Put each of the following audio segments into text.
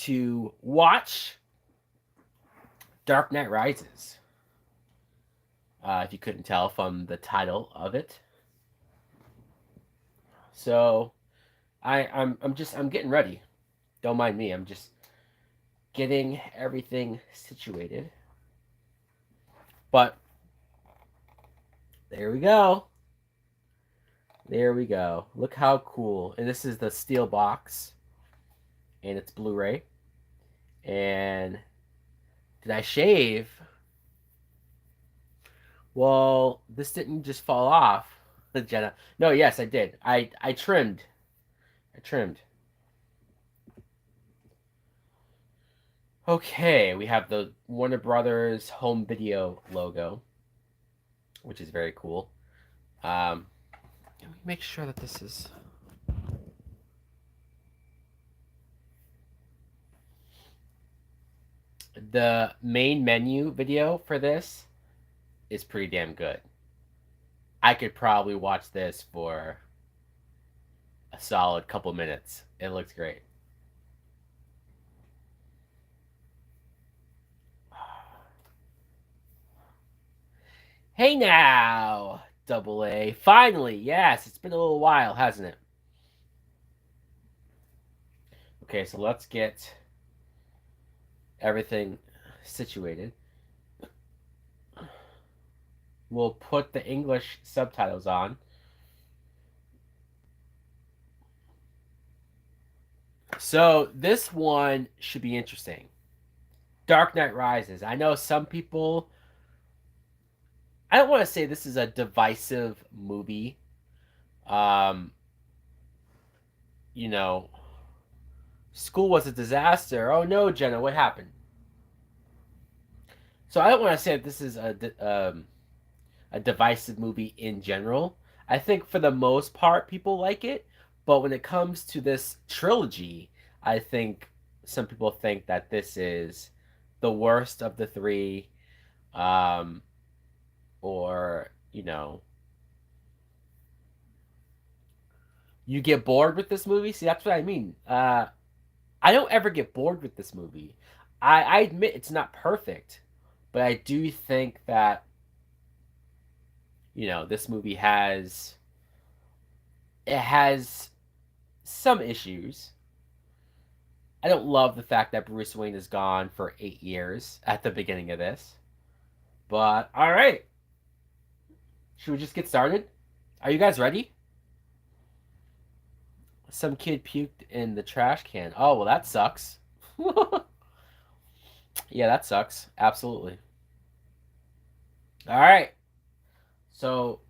to watch Dark Knight Rises. If you couldn't tell from the title of it. So I'm getting ready. Don't mind me. I'm just getting everything situated. But there we go. There we go. Look how cool. And this is the steel box. And it's Blu-ray. And did I shave? Well, this didn't just fall off, Jenna. No, yes, I did. I trimmed. I trimmed. Okay, we have the Warner Brothers home video logo, which is very cool. Let me make sure that this is. The main menu video for this is pretty damn good. I could probably watch this for a solid couple minutes. It looks great. Hey now, Double A. Finally, yes, it's been a little while, hasn't it? Okay, so let's get everything situated. We'll put the English subtitles on. So this one should be interesting. Dark Knight Rises. I know some people. I don't want to say this is a divisive movie. Um, you know, school was a disaster. Oh no, Jenna, what happened? So I don't want to say that this is a divisive movie in general. I think for the most part, people like it. But when it comes to this trilogy, I think some people think that this is the worst of the three. Um, or, you get bored with this movie. See, that's what I mean. I don't ever get bored with this movie. I admit it's not perfect, but I do think that, this movie has some issues. I don't love the fact that Bruce Wayne is gone for 8 years at the beginning of this. But all right, should we just get started? Are you guys ready? Some kid puked in the trash can. Oh, well, that sucks. Yeah, that sucks. Absolutely. All right. So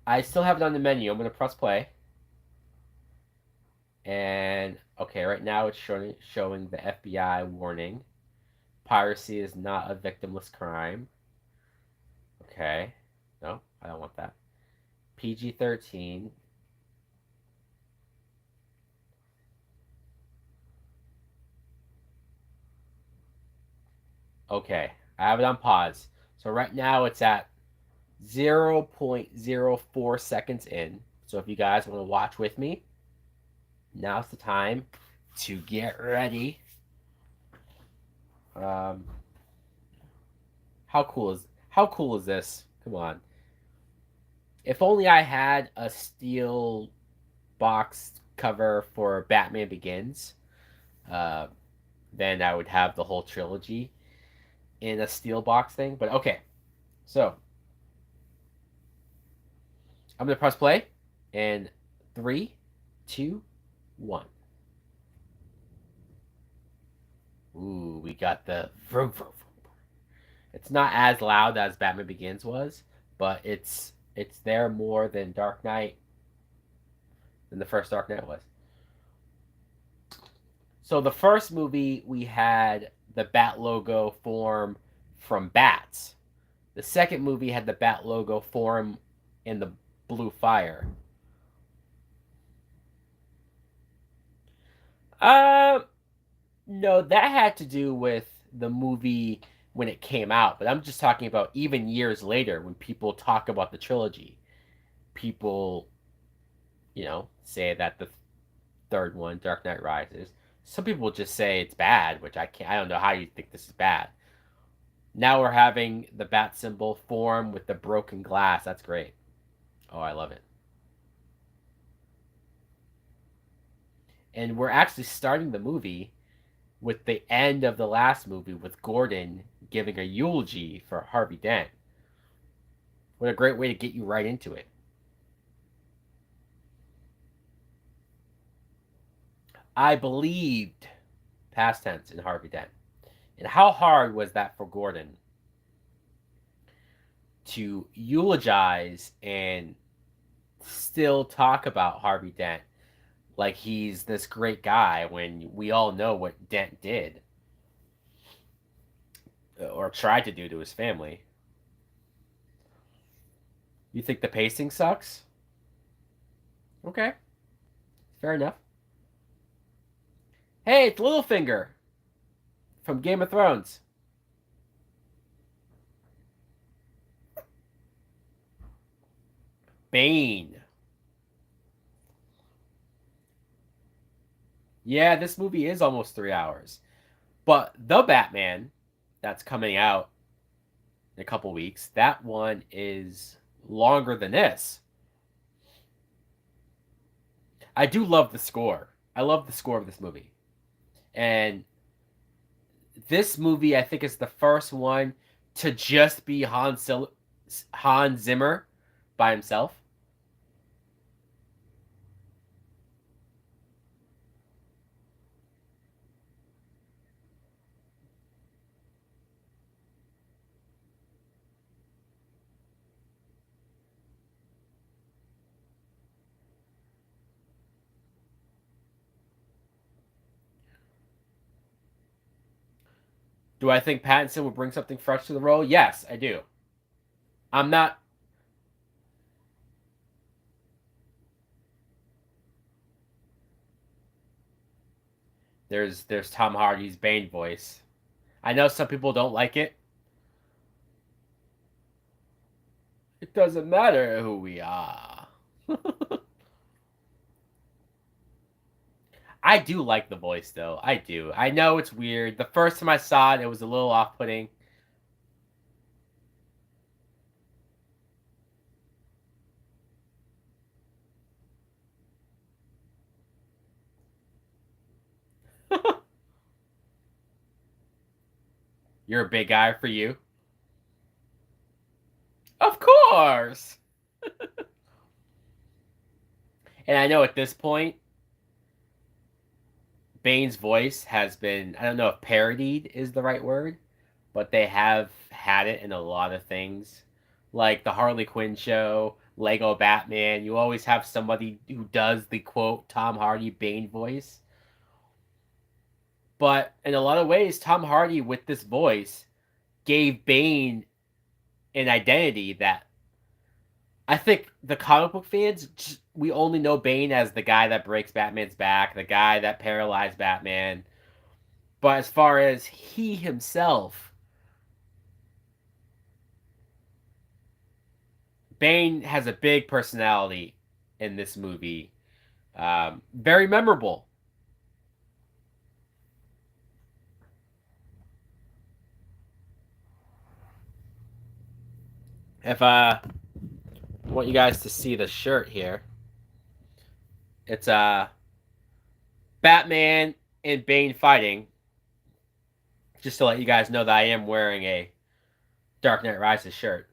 I still have it on the menu. I'm going to press play. And okay, right now it's showing the FBI warning. Piracy is not a victimless crime. Okay. No, I don't want that. PG-13. Okay, I have it on pause. So right now it's at 0.04 seconds in. So if you guys want to watch with me, now's the time to get ready. How cool is this? Come on. If only I had a steel box cover for Batman Begins, uh, then I would have the whole trilogy in a steel box thing. But okay, so I'm gonna press play, and 3, 2, 1. Ooh, we got the vroom, vroom, vroom. It's not as loud as Batman Begins was, but it's there more than Dark Knight than the first Dark Knight was. So the first movie we had the Bat logo form from bats. The second movie had the Bat logo form in the blue fire. Uh, no, that had to do with the movie when it came out, but I'm just talking about even years later when people talk about the trilogy. People, say that the third one, Dark Knight Rises, Some people will just say it's bad, which I can't. I don't know how you think this is bad. Now we're having the bat symbol form with the broken glass. That's great. Oh, I love it. And we're actually starting the movie with the end of the last movie with Gordon giving a eulogy for Harvey Dent. What a great way to get you right into it. I believed, past tense, in Harvey Dent. And how hard was that for Gordon to eulogize and still talk about Harvey Dent like he's this great guy when we all know what Dent did or tried to do to his family? You think the pacing sucks? Okay, fair enough. Hey, it's Littlefinger from Game of Thrones. Bane. Yeah, this movie is almost 3 hours. But the Batman that's coming out in a couple weeks, that one is longer than this. I do love the score. I love the score of this movie. And this movie, I think, is the first one to just be Hans Zimmer by himself. Do I think Pattinson would bring something fresh to the role? Yes, I do. I'm not. There's Tom Hardy's Bane voice. I know some people don't like it. It doesn't matter who we are. I do like the voice though. I do. I know it's weird. The first time I saw it, it was a little off-putting. You're a big guy for you. Of course. And I know at this point, Bane's voice has been, I don't know if parodied is the right word, but they have had it in a lot of things. Like the Harley Quinn show, Lego Batman, you always have somebody who does the quote Tom Hardy Bane voice. But in a lot of ways, Tom Hardy with this voice gave Bane an identity that I think the comic book fans, we only know Bane as the guy that breaks Batman's back, the guy that paralyzed Batman. But as far as he himself, Bane has a big personality in this movie. Very memorable. If I want you guys to see the shirt here, it's Batman and Bane fighting. Just to let you guys know that I am wearing a Dark Knight Rises shirt.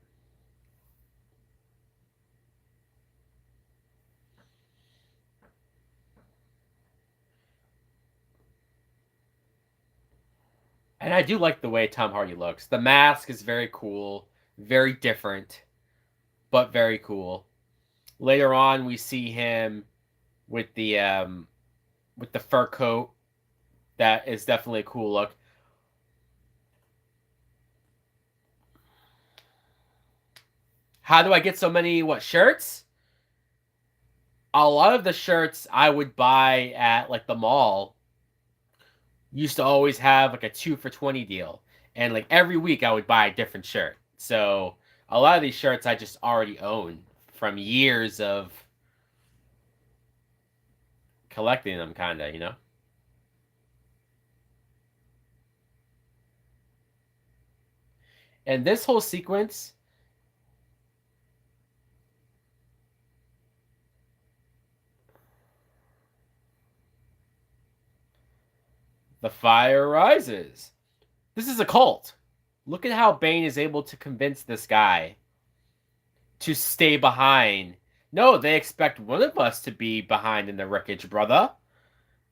And I do like the way Tom Hardy looks. The mask is very cool, very different, but very cool. Later on, we see him with the fur coat. That is definitely a cool look. How do I get so many shirts? A lot of the shirts I would buy at like the mall used to always have like a 2 for 20 deal. And like every week I would buy a different shirt. So a lot of these shirts I just already own from years of collecting them, kind of, you know? And this whole sequence, the fire rises. This is a cult. Look at how Bane is able to convince this guy to stay behind. No, they expect one of us to be behind in the wreckage, brother.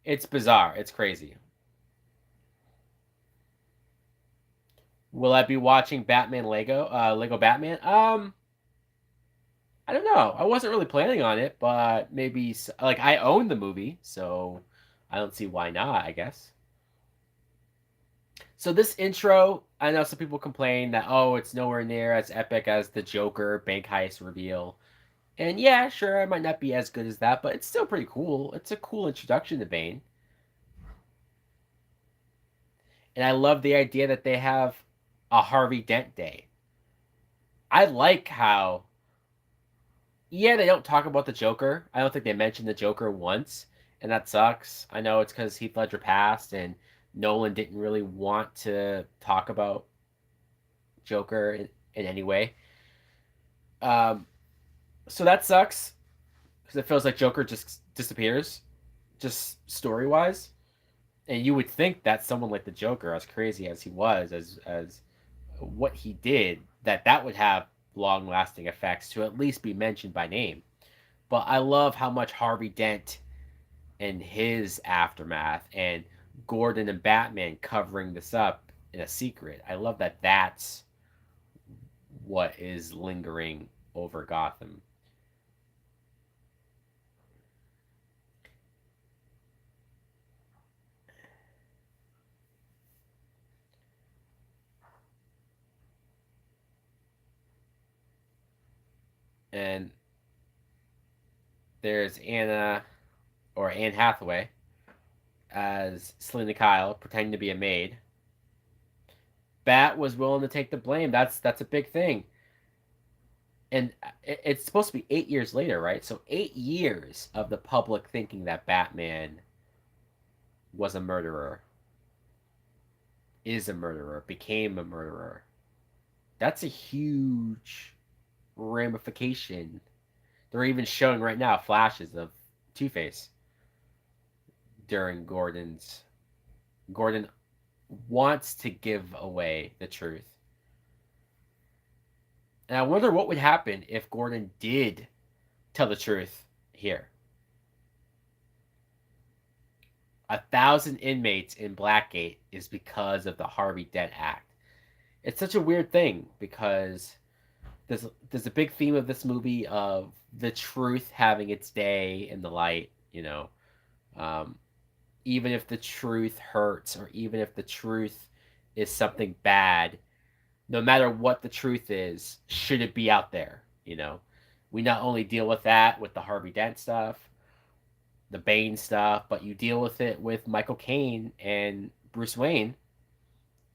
It's bizarre. It's crazy. Will I be watching Batman Lego Batman? I don't know. I wasn't really planning on it, but maybe like I own the movie, so I don't see why not, I guess. So this intro, I know some people complain that oh, it's nowhere near as epic as the Joker bank heist reveal. And yeah, sure, it might not be as good as that, but it's still pretty cool. It's a cool introduction to Bane. And I love the idea that they have a Harvey Dent day. I like how yeah, they don't talk about the Joker. I don't think they mentioned the Joker once, and that sucks. I know it's because Heath Ledger passed, and Nolan didn't really want to talk about Joker in any way. Um, so that sucks because it feels like Joker just disappears, just story wise. And you would think that someone like the Joker, as crazy as he was, as what he did, that would have long lasting effects to at least be mentioned by name. But I love how much Harvey Dent and his aftermath and Gordon and Batman covering this up in a secret. I love that that's what is lingering over Gotham. And there's Anna or Anne Hathaway as Selena Kyle pretending to be a maid. Bat was willing to take the blame. That's a big thing. And it's supposed to be 8 years later, right? So 8 years of the public thinking that Batman was a murderer, is a murderer, became a murderer. That's a huge ramification. They're even showing right now flashes of Two Face during Gordon's. Gordon wants to give away the truth. And I wonder what would happen if Gordon did tell the truth here. 1,000 inmates in Blackgate is because of the Harvey Dent Act. It's such a weird thing because there's a big theme of this movie of the truth having its day in the light, um, even if the truth hurts or even if the truth is something bad, no matter what the truth is, should it be out there. We not only deal with that with the Harvey Dent stuff, the Bane stuff, but you deal with it with Michael Caine and Bruce Wayne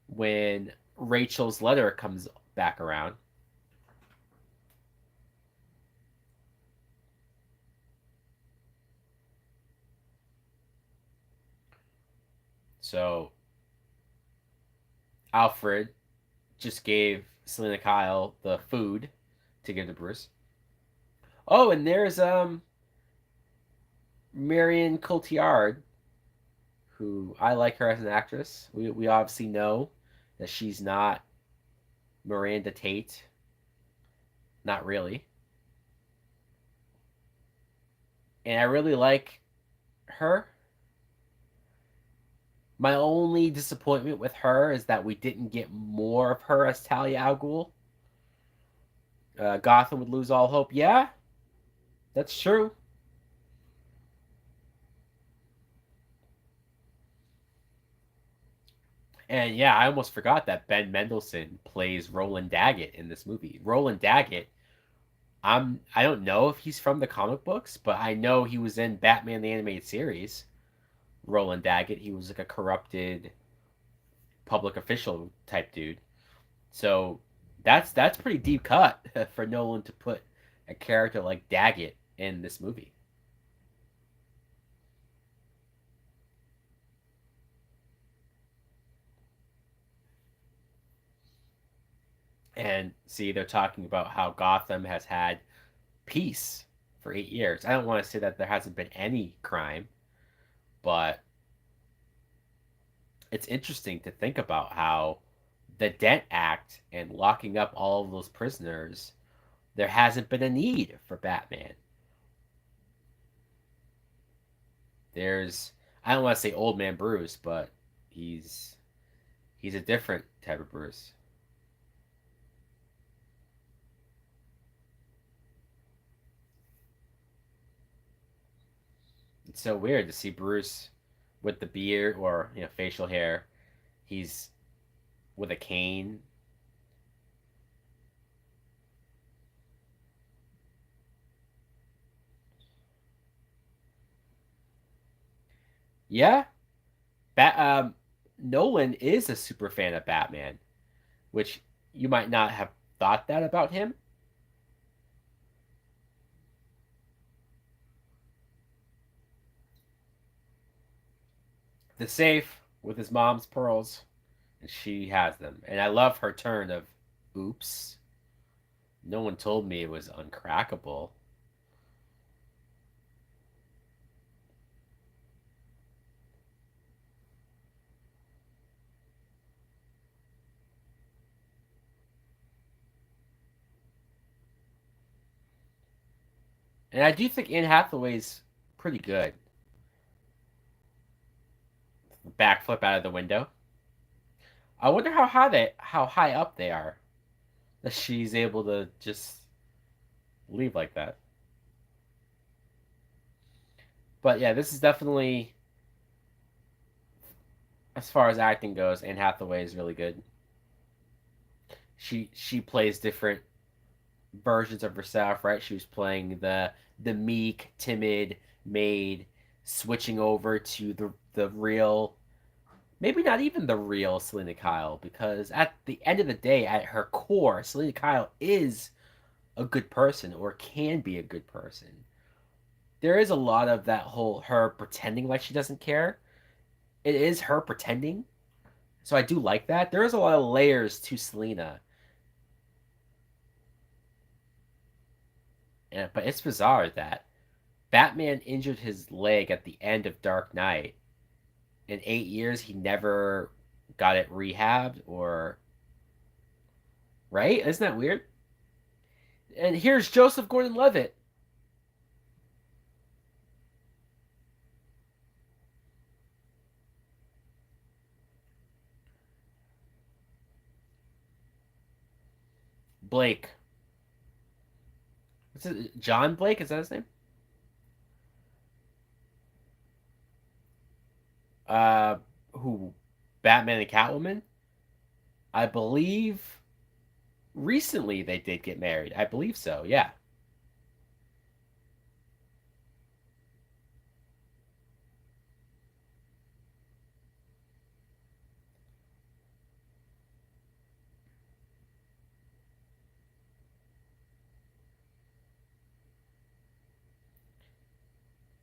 when Rachel's letter comes back around. So Alfred just gave Selena Kyle the food to give to Bruce. Oh, and there's Marion Cotillard, who I like her as an actress. We obviously know that she's not Miranda Tate. Not really. And I really like her. My only disappointment with her is that we didn't get more of her as Talia al Ghul. Gotham would lose all hope. Yeah, that's true. And yeah, I almost forgot that Ben Mendelsohn plays Roland Daggett in this movie. Roland Daggett, I don't know if he's from the comic books, but I know he was in Batman the Animated Series. Roland Daggett, he was like a corrupted public official type dude. So that's pretty deep cut for Nolan to put a character like Daggett in this movie. And see, they're talking about how Gotham has had peace for 8 years. I don't want to say that there hasn't been any crime, but it's interesting to think about how the Dent Act and locking up all of those prisoners, there hasn't been a need for Batman. There's I don't want to say old man Bruce, but he's he's a different type of Bruce. It's so weird to see Bruce with the beard or facial hair. He's with a cane. Yeah, Nolan is a super fan of Batman, which you might not have thought that about him. The safe with his mom's pearls, and she has them. And I love her turn of, "Oops, no one told me it was uncrackable." And I do think Anne Hathaway's pretty good. Backflip out of the window. I wonder how high up they are that she's able to just leave like that. But yeah, this is definitely, as far as acting goes, Anne Hathaway is really good. She plays different versions of herself, right? She was playing the meek, timid maid, switching over to the real, maybe not even the real Selena Kyle, because at the end of the day, at her core, Selena Kyle is a good person or can be a good person. There is a lot of that whole her pretending like she doesn't care. It is her pretending. So I do like that. There is a lot of layers to Selena. But it's bizarre that Batman injured his leg at the end of Dark Knight. In 8 years, he never got it rehabbed or. Right? Isn't that weird? And here's Joseph Gordon Levitt. Blake. What's it? John Blake? Is that his name? Uh, who? Batman and Catwoman? I believe recently they did get married. I believe so. Yeah.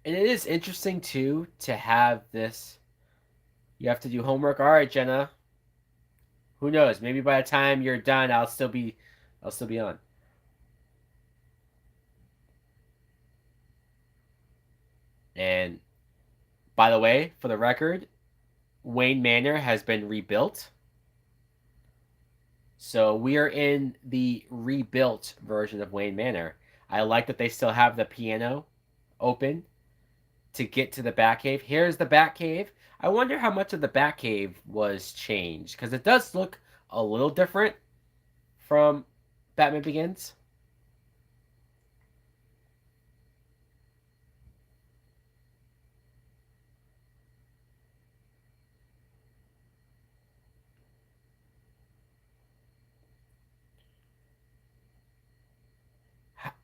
And it is interesting too to have this. You have to do homework. All right, Jenna. Who knows? Maybe by the time you're done, I'll still be on. And by the way, for the record, Wayne Manor has been rebuilt. So we are in the rebuilt version of Wayne Manor. I like that they still have the piano open to get to the Batcave. Here's the Batcave. I wonder how much of the Batcave was changed because it does look a little different from Batman Begins.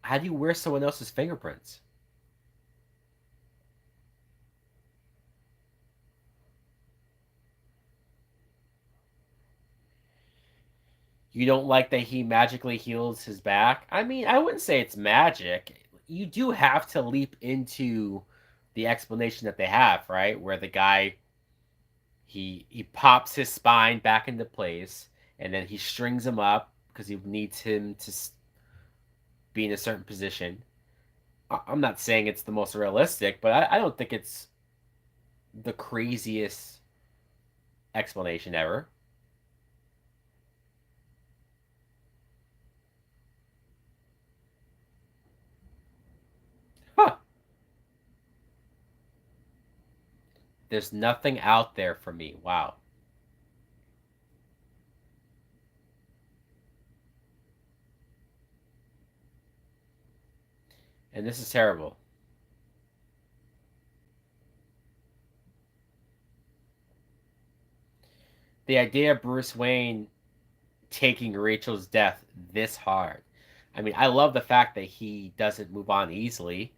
How do you wear someone else's fingerprints? You don't like that he magically heals his back? I mean, I wouldn't say it's magic. You do have to leap into the explanation that they have, right? Where the guy he pops his spine back into place and then he strings him up because he needs him to be in a certain position. I'm not saying it's the most realistic, but I don't think it's the craziest explanation ever. Huh. There's nothing out there for me. Wow. And this is terrible. The idea of Bruce Wayne taking Rachel's death this hard. I mean, I love the fact that he doesn't move on easily.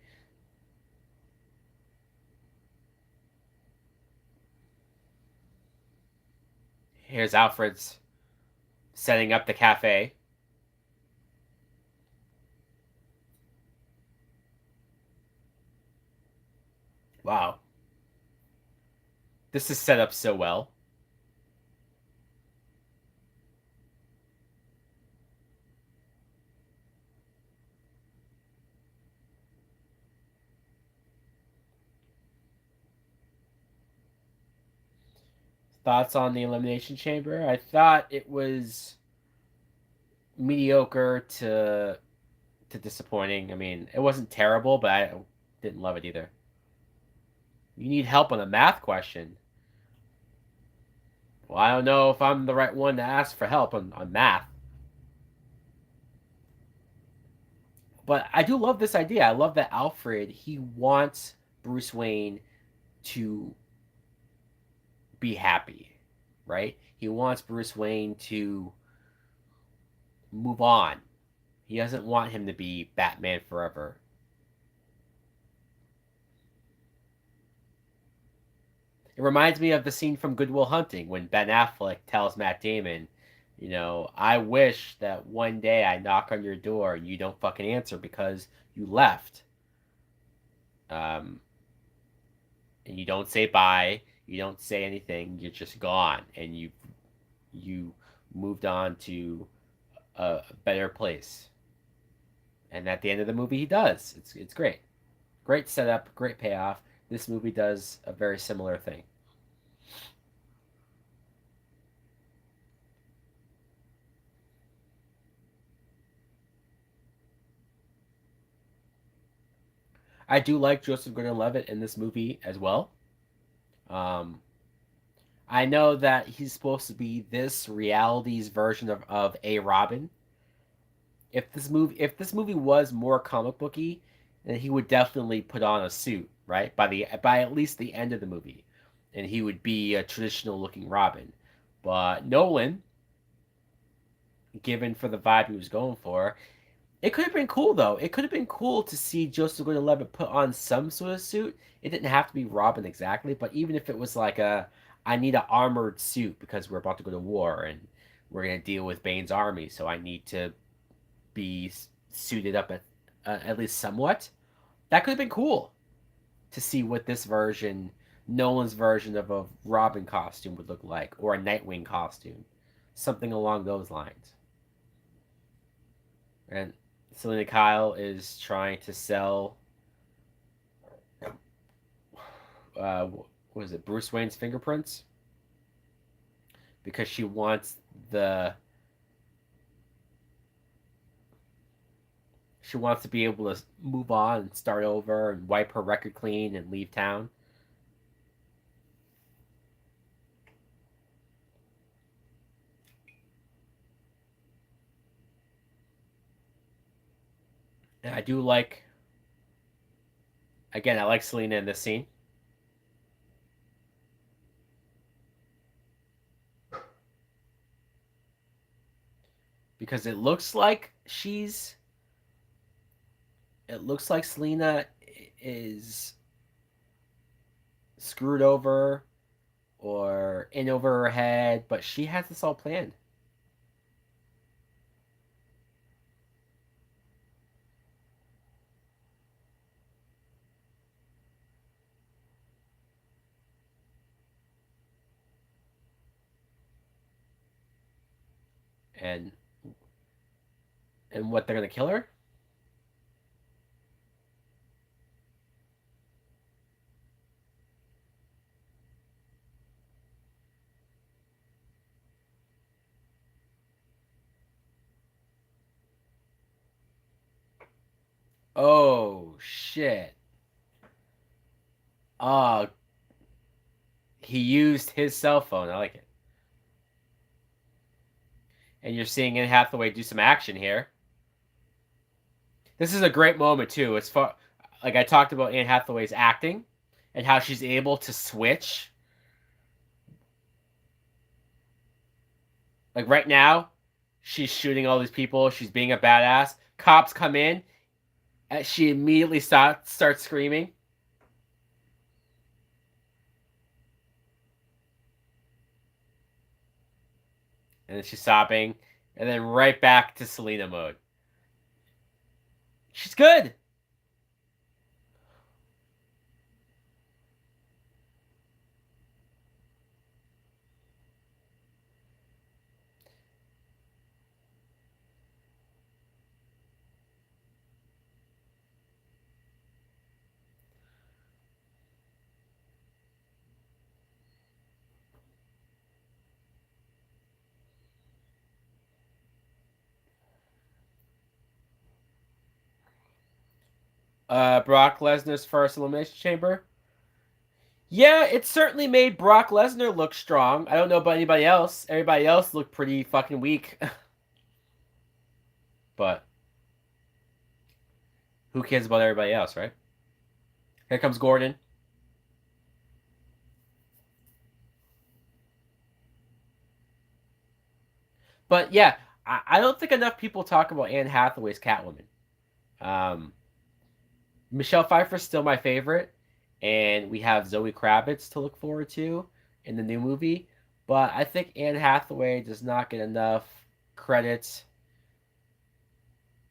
Here's Alfred's setting up the cafe. Wow. This is set up so well. Thoughts on the Elimination Chamber? I thought it was mediocre to disappointing. I mean, it wasn't terrible, but I didn't love it either. You need help on a math question. Well, I don't know if I'm the right one to ask for help on math. But I do love this idea. I love that Alfred, he wants Bruce Wayne to be happy, right? He wants Bruce Wayne to move on. He doesn't want him to be Batman forever. It reminds me of the scene from Good Will Hunting when Ben Affleck tells Matt Damon, I wish that one day I knock on your door and you don't fucking answer because you left. Um, and you don't say bye, you don't say anything, you're just gone, and you moved on to a better place. And at the end of the movie, he does. It's great, great setup, great payoff. This movie does a very similar thing. I do like Joseph Gordon-Levitt in this movie as well. Um, I know that he's supposed to be this reality's version of a Robin. If this movie was more comic booky, then he would definitely put on a suit, right? By at least the end of the movie, and he would be a traditional looking Robin. But Nolan, given for the vibe he was going for, it could have been cool though. It could have been cool to see Joseph Gordon-Levitt put on some sort of suit. It didn't have to be Robin exactly, but even if it was like I need an armored suit because we're about to go to war and we're gonna deal with Bane's army, so I need to be suited up at least somewhat. That could have been cool to see what this version, Nolan's version of a Robin costume would look like, or a Nightwing costume, something along those lines. And Selena Kyle is trying to sell, what is it, Bruce Wayne's fingerprints, because the she wants to be able to move on and start over and wipe her record clean and leave town. And I do like, again, I like Selena in this scene because it looks like Selena is screwed over or in over her head, but she has this all planned. And And what, they're gonna kill her? Oh shit. Oh, he used his cell phone. I like it. And you're seeing Anne Hathaway do some action here. This is a great moment too. It's far, like I talked about Anne Hathaway's acting and how she's able to switch. Like right now, she's shooting all these people. She's being a badass. Cops come in, and she immediately starts screaming, and then she's sobbing, and then right back to Selena mode. She's good. Brock Lesnar's first Elimination Chamber. Yeah, it certainly made Brock Lesnar look strong. I don't know about anybody else. Everybody else looked pretty fucking weak. But who cares about everybody else, right? Here comes Gordon. But yeah, I don't think enough people talk about Anne Hathaway's Catwoman. Um, Michelle Pfeiffer's still my favorite, and we have Zoe Kravitz to look forward to in the new movie. But I think Anne Hathaway does not get enough credit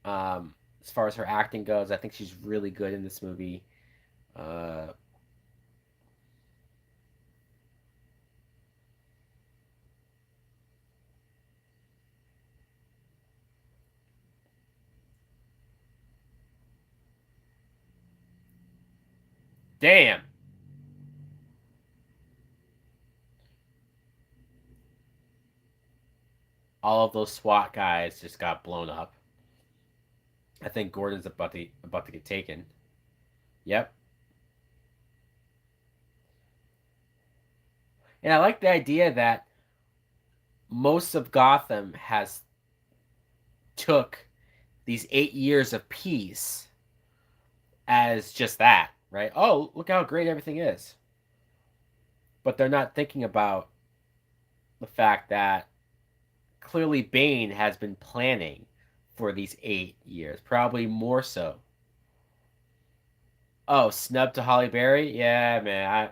as far as her acting goes. I think she's really good in this movie. Uh, Damn, all of those SWAT guys just got blown up. I think Gordon's about to get taken. Yep. And I like the idea that most of Gotham has took these 8 years of peace as just that, right? Oh, look how great everything is. But they're not thinking about the fact that clearly Bane has been planning for these 8 years, probably more so. Oh, snub to Holly Berry? Yeah, man.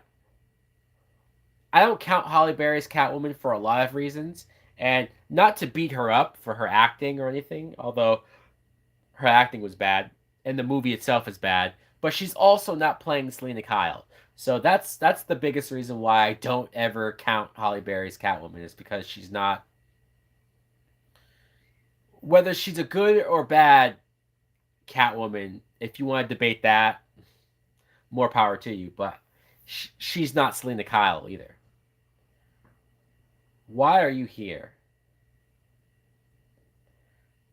I don't count Holly Berry's Catwoman for a lot of reasons, and not to beat her up for her acting or anything, although her acting was bad and the movie itself is bad, but she's also not playing Selena Kyle. So that's the biggest reason why I don't ever count Holly Berry's Catwoman is because she's not, whether she's a good or bad Catwoman, if you want to debate that, more power to you, but she's not Selena Kyle either. Why are you here?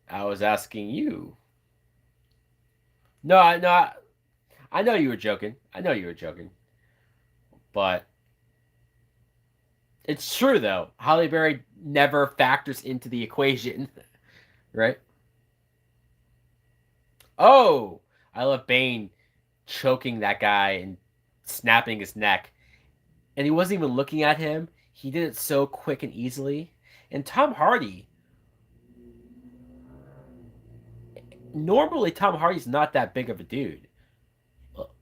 I was asking you. No, I know you were joking. I know you were joking. But it's true though. Halle Berry never factors into the equation, right? Oh, I love Bane choking that guy and snapping his neck. And he wasn't even looking at him. He did it so quick and easily. And Tom Hardy, normally Tom Hardy's not that big of a dude.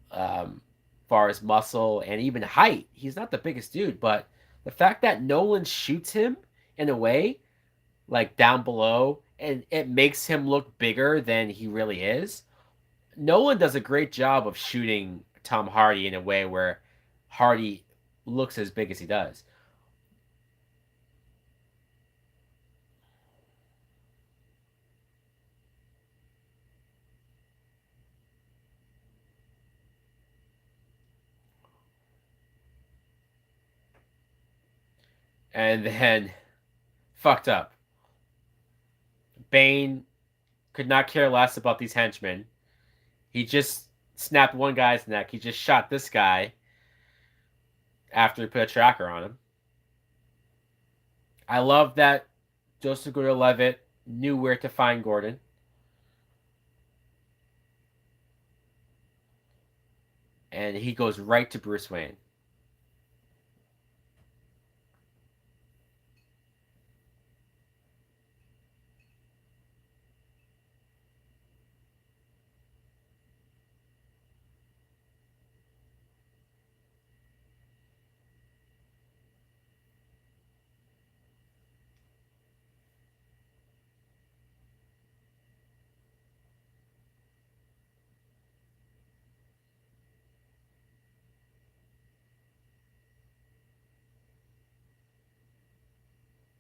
Far as muscle and even height, he's not the biggest dude, but the fact that Nolan shoots him in a way like down below and it makes him look bigger than he really is. Nolan does a great job of shooting Tom Hardy in a way where Hardy looks as big as he does. and then fucked up. Bane could not care less about these henchmen. He just snapped one guy's neck. He just shot this guy after he put a tracker on him. I love that Joseph Gordon-Levitt knew where to find Gordon, and he goes right to Bruce Wayne.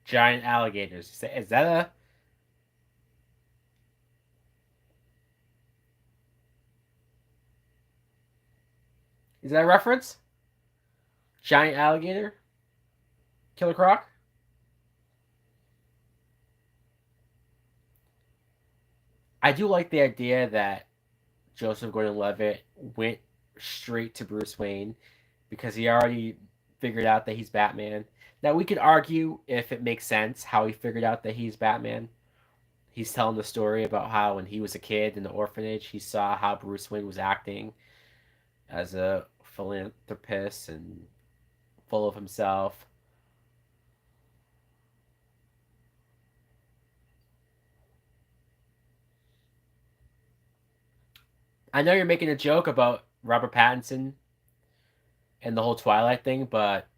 Giant alligators. Is that a reference? Giant alligator? Killer Croc? I do like the idea that Joseph Gordon-Levitt went straight to Bruce Wayne because he already figured out that he's Batman. Now we could argue if it makes sense how he figured out that he's Batman. He's telling the story about how when he was a kid in the orphanage, he saw how Bruce Wayne was acting as a philanthropist and full of himself. I know you're making a joke about Robert Pattinson and the whole Twilight thing, but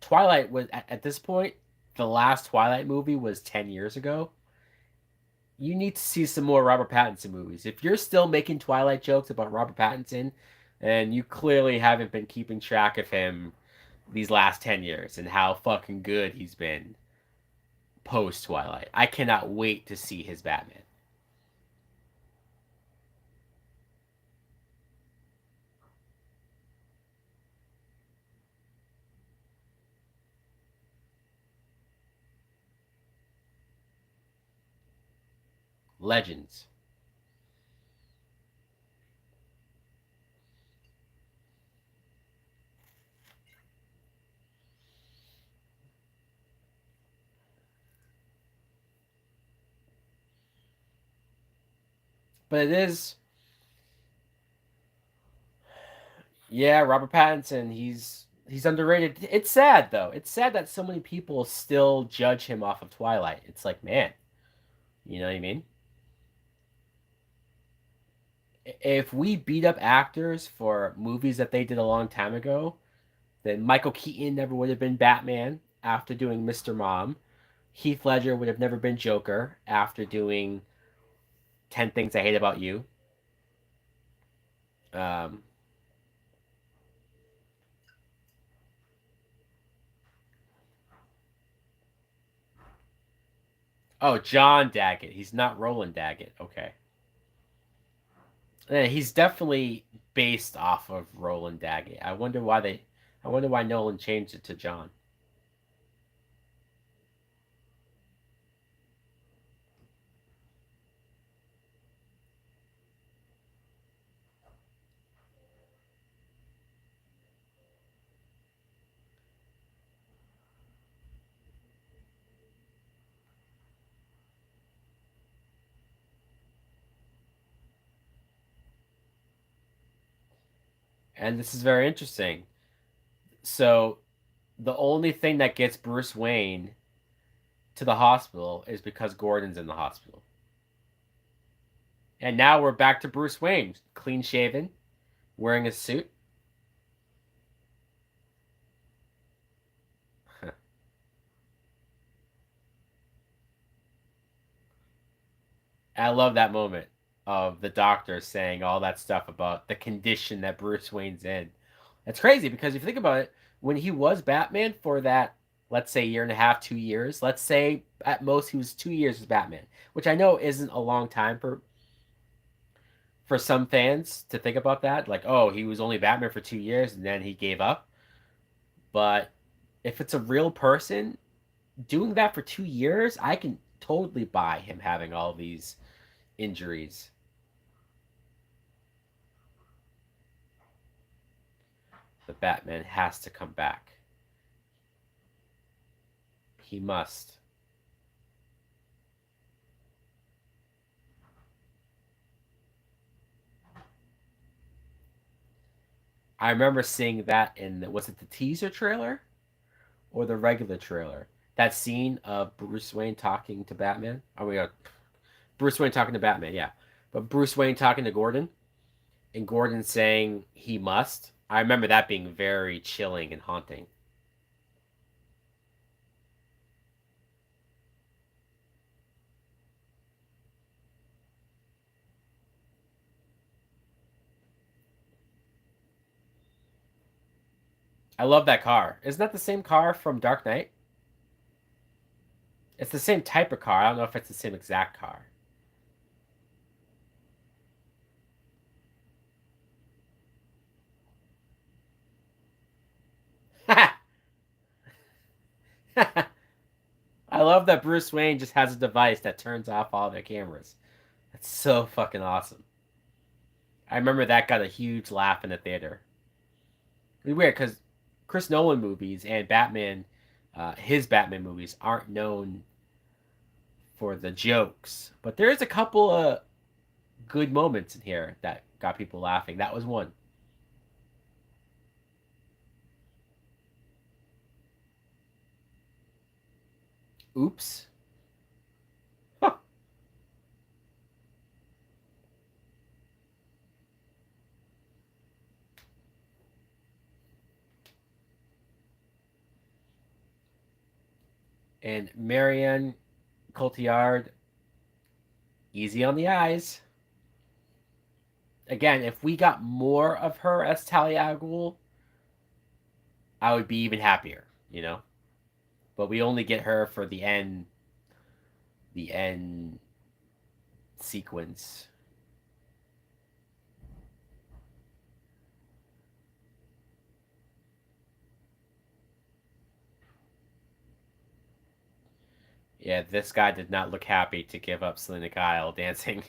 Twilight was at this point, the last Twilight movie was 10 years ago. You need to see some more Robert Pattinson movies. If you're still making Twilight jokes about Robert Pattinson, and you clearly haven't been keeping track of him these last 10 years and how fucking good he's been post Twilight. I cannot wait to see his Batman. Legends. But it is, yeah, Robert Pattinson, he's underrated. It's sad though. It's sad that so many people still judge him off of Twilight. It's like, man, you know what I mean? If we beat up actors for movies that they did a long time ago, then Michael Keaton never would have been Batman after doing Mr. Mom. Heath Ledger would have never been Joker after doing 10 Things I Hate About You. Um, oh, John Daggett. He's not Roland Daggett. Okay. Yeah, he's definitely based off of Roland Daggett. I wonder why Nolan changed it to John. And this is very interesting. So the only thing that gets Bruce Wayne to the hospital is because Gordon's in the hospital. And now we're back to Bruce Wayne, clean shaven, wearing a suit. I love that moment of the doctor saying all that stuff about the condition that Bruce Wayne's in. That's crazy because if you think about it, when he was Batman for that, let's say year and a half, 2 years, let's say at most he was 2 years as Batman, which I know isn't a long time for some fans to think about that. Like, oh, he was only Batman for 2 years and then he gave up. But If it's a real person doing that for 2 years, I can totally buy him having all these injuries. The Batman has to come back. He must. I remember seeing that in, was it the teaser trailer or the regular trailer? That scene of Bruce Wayne talking to Batman. Oh, we got Bruce Wayne talking to Batman, yeah. But Bruce Wayne talking to Gordon and Gordon saying he must. I remember that being very chilling and haunting. I love that car. Isn't that the same car from Dark Knight? It's the same type of car. I don't know if it's the same exact car. I love that Bruce Wayne just has a device that turns off all their cameras. That's so fucking awesome. I remember that got a huge laugh in the theater. It's weird because Chris Nolan movies and Batman, his Batman movies aren't known for the jokes, but there's a couple of good moments in here that got people laughing. That was one. Oops. Huh. And Marianne Cotillard, easy on the eyes. Again, if we got more of her as Talia al Ghul, I would be even happier, you know. But we only get her for the end sequence. Yeah, this guy did not look happy to give up Selena Kyle dancing.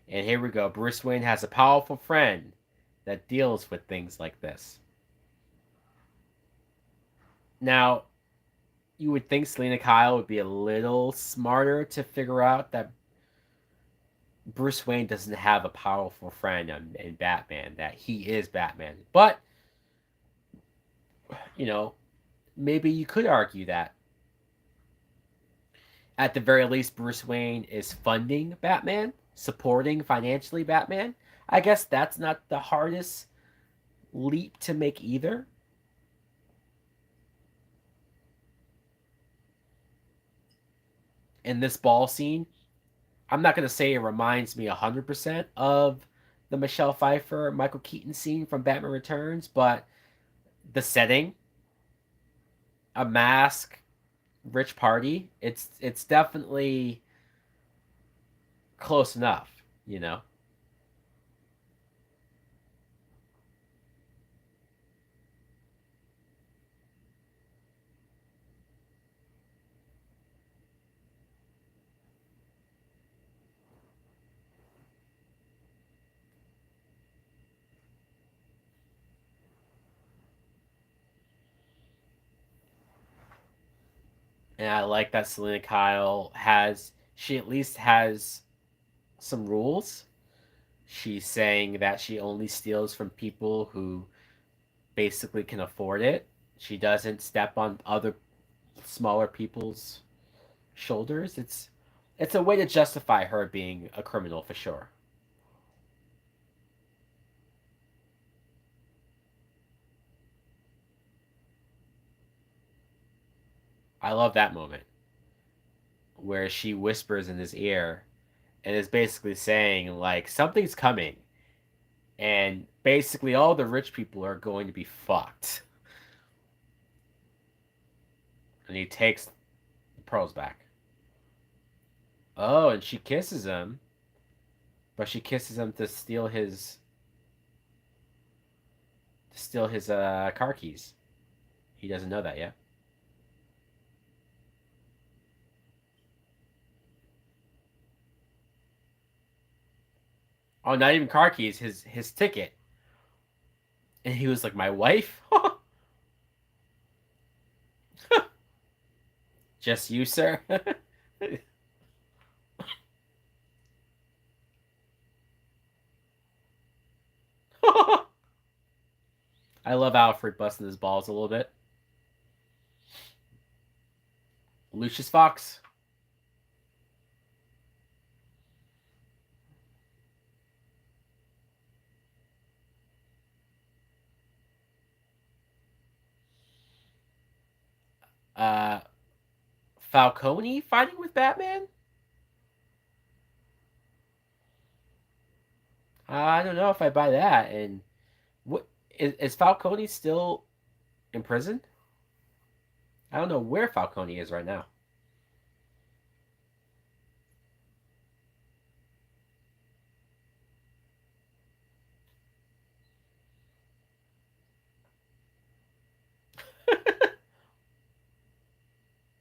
And here we go. Bruce Wayne has a powerful friend that deals with things like this. Now, you would think Selena Kyle would be a little smarter to figure out that Bruce Wayne doesn't have a powerful friend in Batman, that he is Batman. But, you know, maybe you could argue that at the very least, Bruce Wayne is funding Batman, supporting financially Batman. I guess that's not the hardest leap to make either. In this ball scene, I'm not going to say it reminds me 100% of the Michelle Pfeiffer, Michael Keaton scene from Batman Returns, but the setting, a mask, rich party, it's definitely close enough, you know. And I like that Selena Kyle has, she at least has some rules. She's saying that she only steals from people who basically can afford it. She doesn't step on other smaller people's shoulders. It's a way to justify her being a criminal for sure. I love that moment where she whispers in his ear and is basically saying like something's coming and basically all the rich people are going to be fucked. And he takes the pearls back. Oh, and she kisses him, but she kisses him to steal his car keys. He doesn't know that yet. Oh, not even car keys, his ticket. And he was like, "My wife? Just you, sir?" I love Alfred busting his balls a little bit. Lucius Fox, uh, Falcone fighting with Batman. I don't know if I buy that. And what is Falcone still in prison? I don't know where Falcone is right now.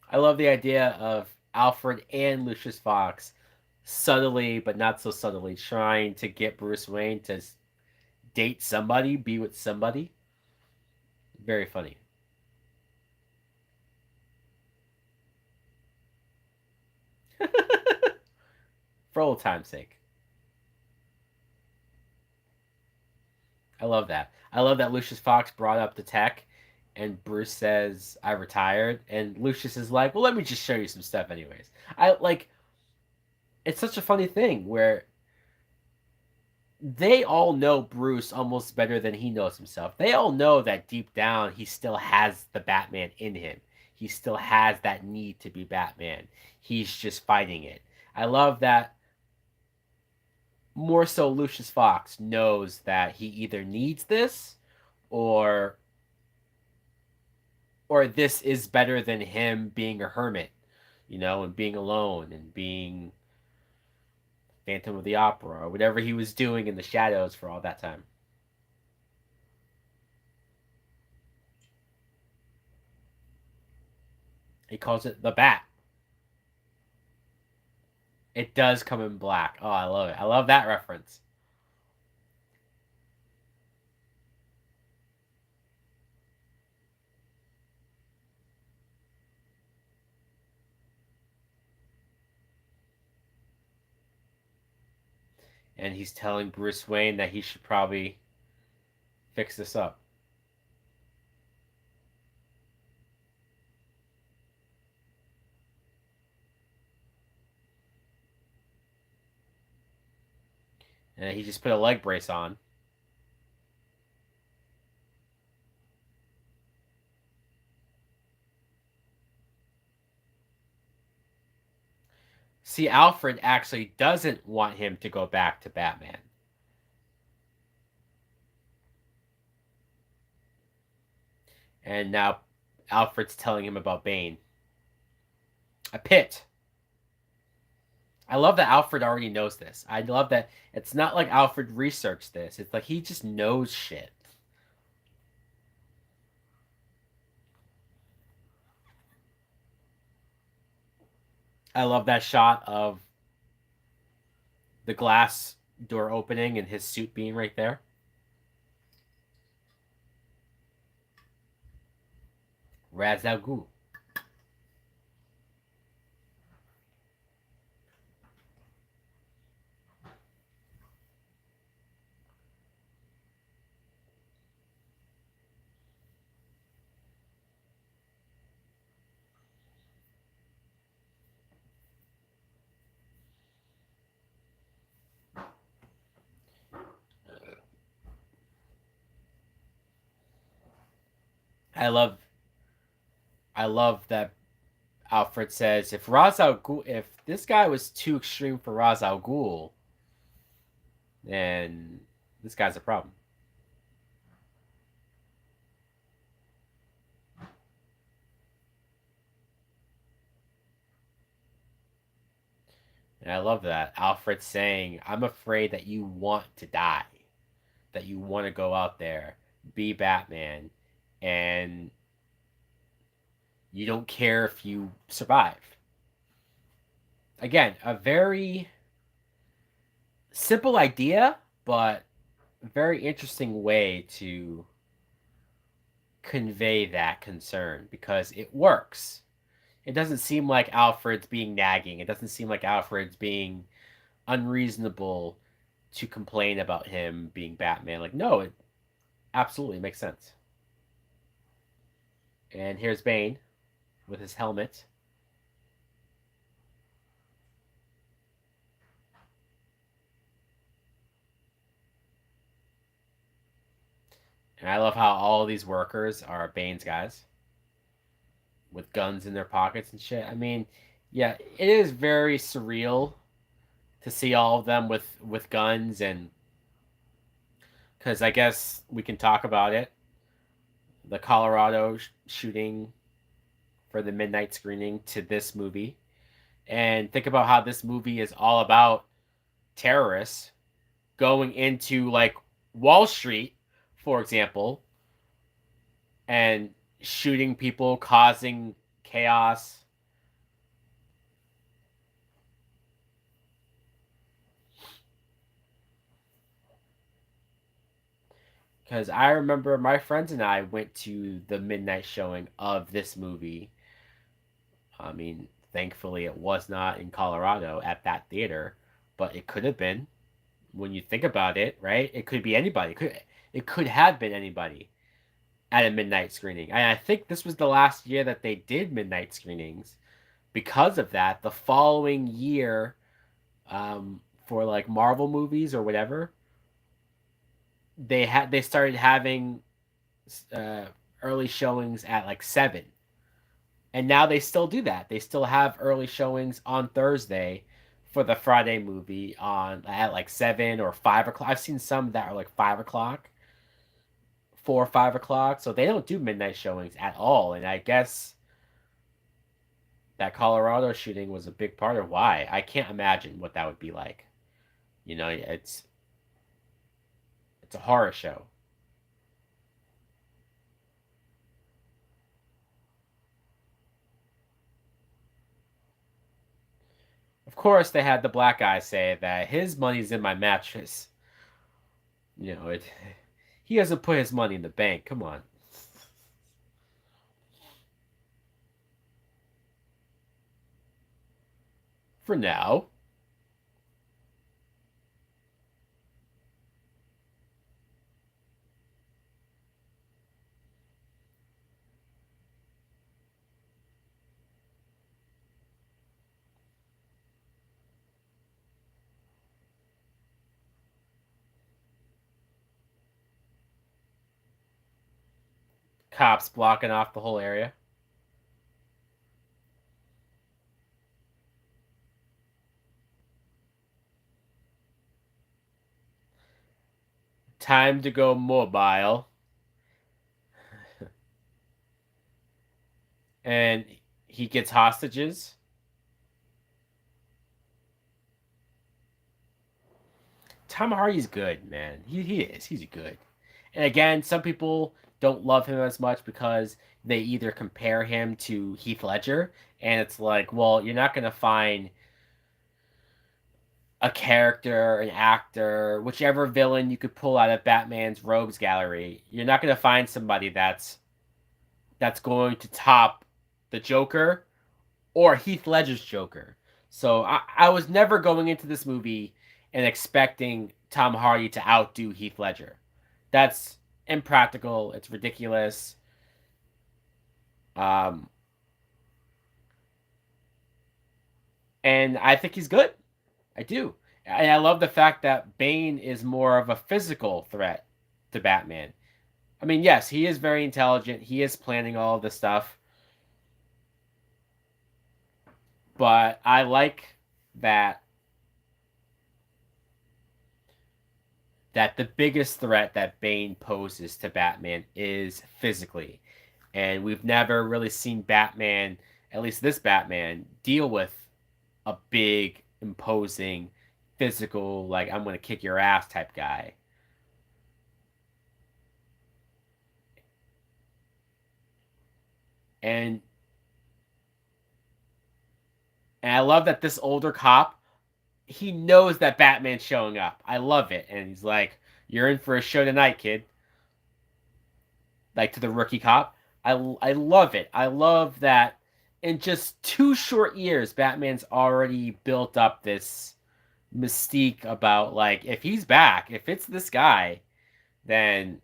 I love the idea of Alfred and Lucius Fox subtly, but not so subtly, trying to get Bruce Wayne to date somebody, be with somebody. Very funny. For old time's sake. I love that. I love that Lucius Fox brought up the tech and Bruce says, "I retired." And Lucius is like, "Well, let me just show you some stuff anyways." I like it's such a funny thing where they all know Bruce almost better than he knows himself. They all know that deep down he still has the Batman in him. He still has that need to be Batman. He's just fighting it. I love that more so Lucius Fox knows that he either needs this or this is better than him being a hermit, and being alone and being Phantom of the Opera or whatever he was doing in the shadows for all that time. He calls it the Bat. It does come in black. Oh, I love it. I love that reference. And he's telling Bruce Wayne that he should probably fix this up. And he just put a leg brace on. See, Alfred actually doesn't want him to go back to Batman. And now Alfred's telling him about Bane. A pit. I love that Alfred already knows this. I love that it's not like Alfred researched this. It's like he just knows shit. I love that shot of the glass door opening and his suit being right there. Raz Al Ghul. I love I love that Alfred says if this guy was too extreme for Raz Al Ghul, then this guy's a problem. And I love that. Alfred saying, I'm afraid that you want to die, that you want to go out there, be Batman, and you don't care if you survive. Again, a very simple idea, but very interesting way to convey that concern because it works. It doesn't seem like Alfred's being nagging. It doesn't seem like Alfred's being unreasonable to complain about him being Batman. Like, no, it absolutely makes sense. And here's Bane with his helmet. And I love how all these workers are Bane's guys with guns in their pockets and shit. I mean, yeah, it is very surreal to see all of them with guns and because I guess we can talk about it. The Colorado shooting for the midnight screening to this movie, and think about how this movie is all about terrorists going into like Wall Street, for example, and shooting people, causing chaos. Because I remember my friends and I went to the midnight showing of this movie. I mean, thankfully, it was not in Colorado at that theater, but it could have been. When you think about it, right? It could be anybody. It could have been anybody at a midnight screening. And I think this was the last year that they did midnight screenings. Because of that, the following year, for like Marvel movies or whatever, they started having uh, early showings at like 7, and now they still do that. They still have early showings on Thursday for the Friday movie on at like 7 or 5 o'clock. I've seen some that are like 5 o'clock, 4 or 5 o'clock. So they don't do midnight showings at all. And I guess that Colorado shooting was a big part of why. I can't imagine what that would be like. It's a horror show. Of course, they had the black guy say that his money's in my mattress. It. He hasn't put his money in the bank. Come on. For now. Cops blocking off the whole area. Time to go mobile. And he gets hostages. Tom Hardy's good, man. He is. He's good. And again, some people don't love him as much because they either compare him to Heath Ledger, and it's like, well, you're not gonna find a character, an actor, whichever villain you could pull out of Batman's rogues gallery. You're not gonna find somebody that's going to top the Joker or Heath Ledger's Joker. So I was never going into this movie and expecting Tom Hardy to outdo Heath Ledger. That's impractical. It's ridiculous. Um, and I think he's good. I do. And I love the fact that Bane is more of a physical threat to Batman. I mean, yes, he is very intelligent. He is planning all of this stuff. But I like that that the biggest threat that Bane poses to Batman is physically. And we've never really seen Batman, at least this Batman, deal with a big imposing, physical, like I'm gonna kick your ass type guy. And and I love that this older cop, he knows that Batman's showing up. I love it. And he's like, "You're in for a show tonight, kid." Like to the rookie cop. I love it. I love that in just 2 short years, Batman's already built up this mystique about like if he's back, if it's this guy, then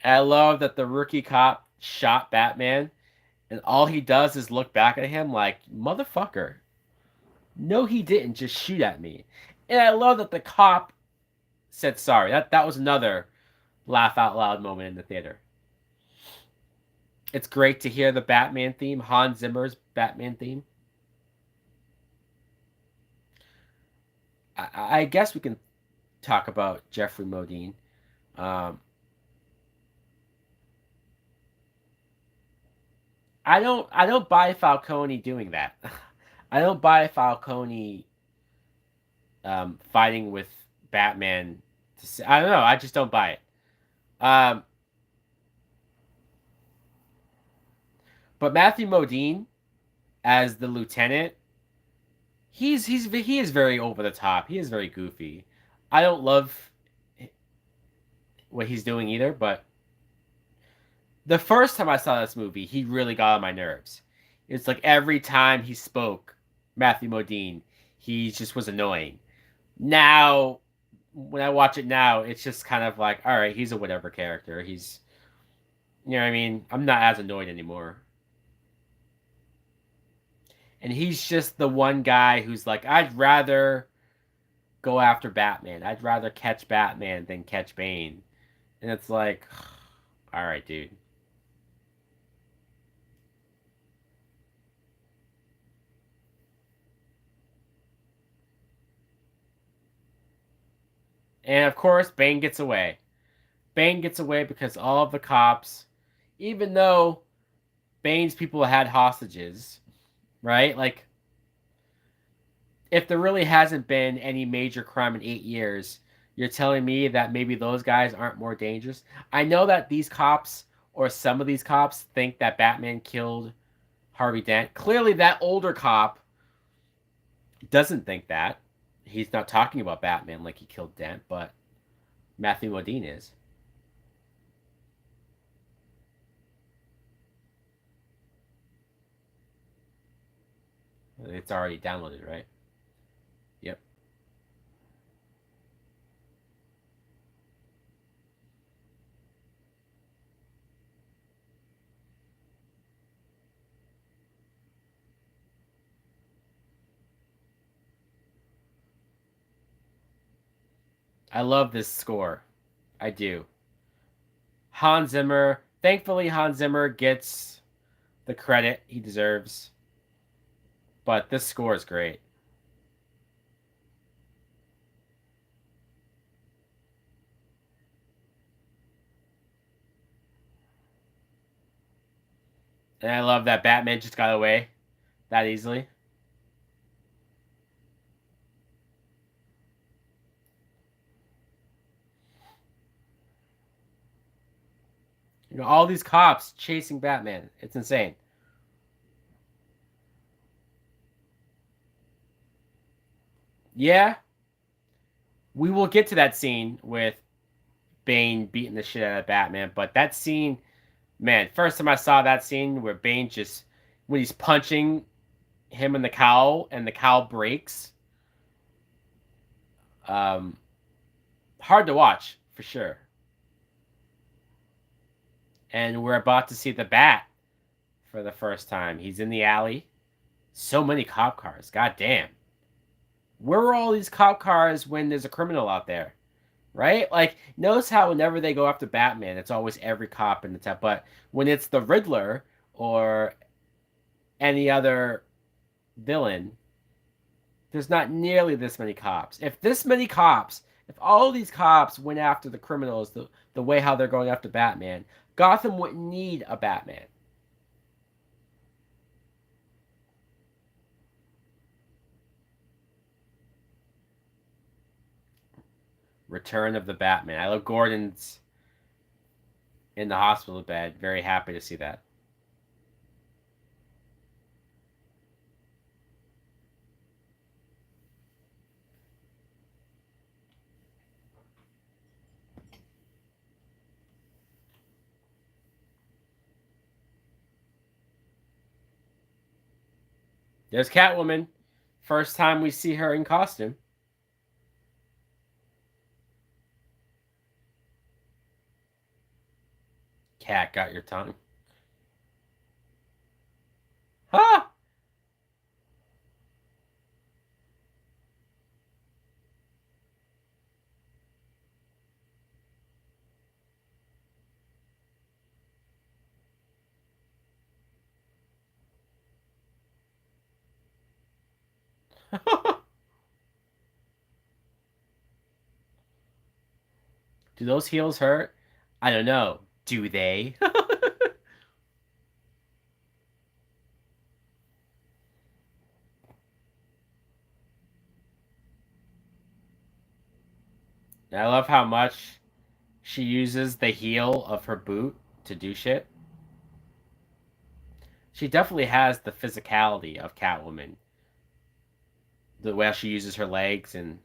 I love that the rookie cop shot Batman, and all he does is look back at him like, motherfucker. No, he didn't just shoot at me. And I love that the cop said sorry. That was another laugh out loud moment in the theater. It's great to hear the Batman theme, Hans Zimmer's Batman theme. I guess we can talk about Jeffrey Modine. Um, I don't buy Falcone doing that. I don't buy Falcone fighting with Batman. I don't know. I just don't buy it. Um, but Matthew Modine as the lieutenant, he is very over the top. He is very goofy. I don't love what he's doing either, but the first time I saw this movie, he really got on my nerves. It's like every time he spoke, Matthew Modine, he just was annoying. Now, when I watch it now, it's just kind of like, all right, he's a whatever character. He's, you know what I mean? I'm not as annoyed anymore. And he's just the one guy who's like, I'd rather go after Batman. I'd rather catch Batman than catch Bane. And it's like, all right, dude. And of course, Bane gets away. Bane gets away because all of the cops, even though Bane's people had hostages, right? Like, if there really hasn't been any major crime in 8 years, you're telling me that maybe those guys aren't more dangerous? I know that these cops, or some of these cops, think that Batman killed Harvey Dent. Clearly, that older cop doesn't think that. He's not talking about Batman like he killed Dent, but Matthew Modine is. It's already downloaded, right? Yep. I love this score. I do. Hans Zimmer. Thankfully, Hans Zimmer gets the credit he deserves, but this score is great. And I love that Batman just got away that easily. You know, all these cops chasing Batman. It's insane. Yeah, we will get to that scene with Bane beating the shit out of Batman, but that scene, man, first time I saw that scene where Bane just, when he's punching him in the cowl and the cowl breaks, um, hard to watch for sure. And we're about to see the Bat for the first time. He's in the alley. So many cop cars. God damn. Where were all these cop cars when there's a criminal out there? Right? Like, notice how whenever they go after Batman, it's always every cop in the town. But when it's the Riddler or any other villain, there's not nearly this many cops. If this many cops, if all these cops went after the criminals the way how they're going after Batman, Gotham wouldn't need a Batman. Return of the Batman. I love Gordon's in the hospital bed. Very happy to see that. There's Catwoman. First time we see her in costume. Cat got your tongue. Ha! Do those heels hurt? I don't know. Do they? I love how much she uses the heel of her boot to do shit. She definitely has the physicality of Catwoman. The way she uses her legs and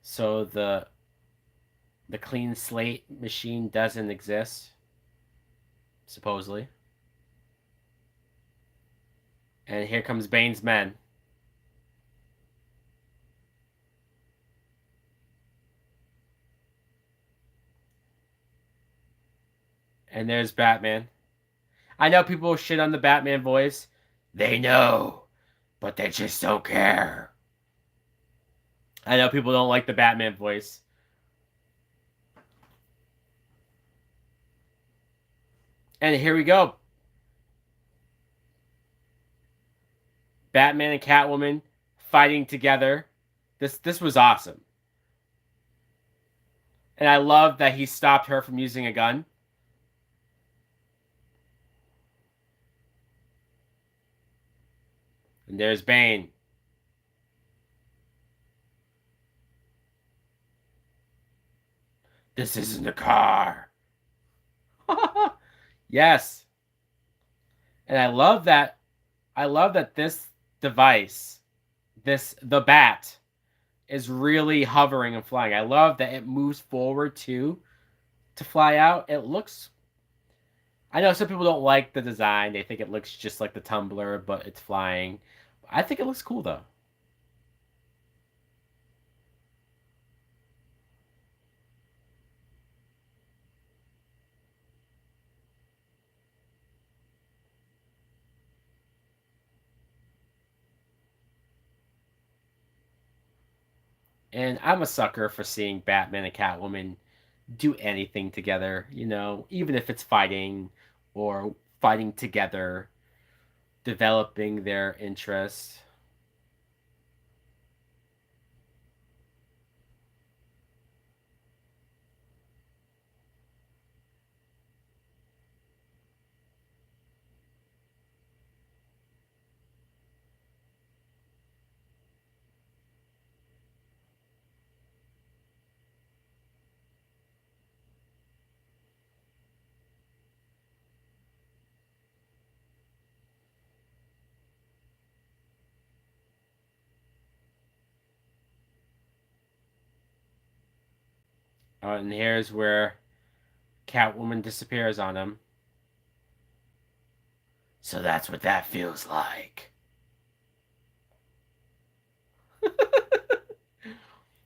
so the clean slate machine doesn't exist, supposedly. And here comes Bane's men. And there's Batman. I know people shit on the Batman voice. They know, but they just don't care. I know people don't like the Batman voice. And here we go. Batman and Catwoman fighting together. This was awesome. And I love that he stopped her from using a gun. And there's Bane. This isn't a car. Yes. And I love that this device, the bat, is really hovering and flying. I love that it moves forward too to fly out. It looks I know some people don't like the design. They think it looks just like the tumbler, but it's flying. I think it looks cool though. And I'm a sucker for seeing Batman and Catwoman do anything together, even if it's fighting or fighting together, developing their interests. And here's where Catwoman disappears on him. So that's what that feels like.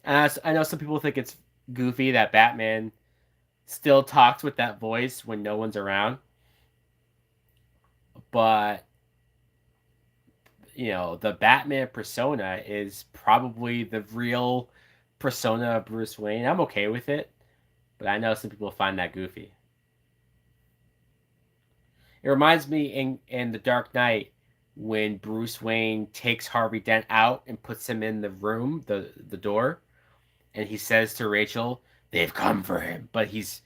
And I know some people think it's goofy that Batman still talks with that voice when no one's around. But, the Batman persona is probably the real persona of Bruce Wayne. I'm okay with it but I know some people find that goofy. It reminds me in The Dark Knight when Bruce Wayne takes Harvey Dent out and puts him in the room, the door, and he says to Rachel, "They've come for him," but he's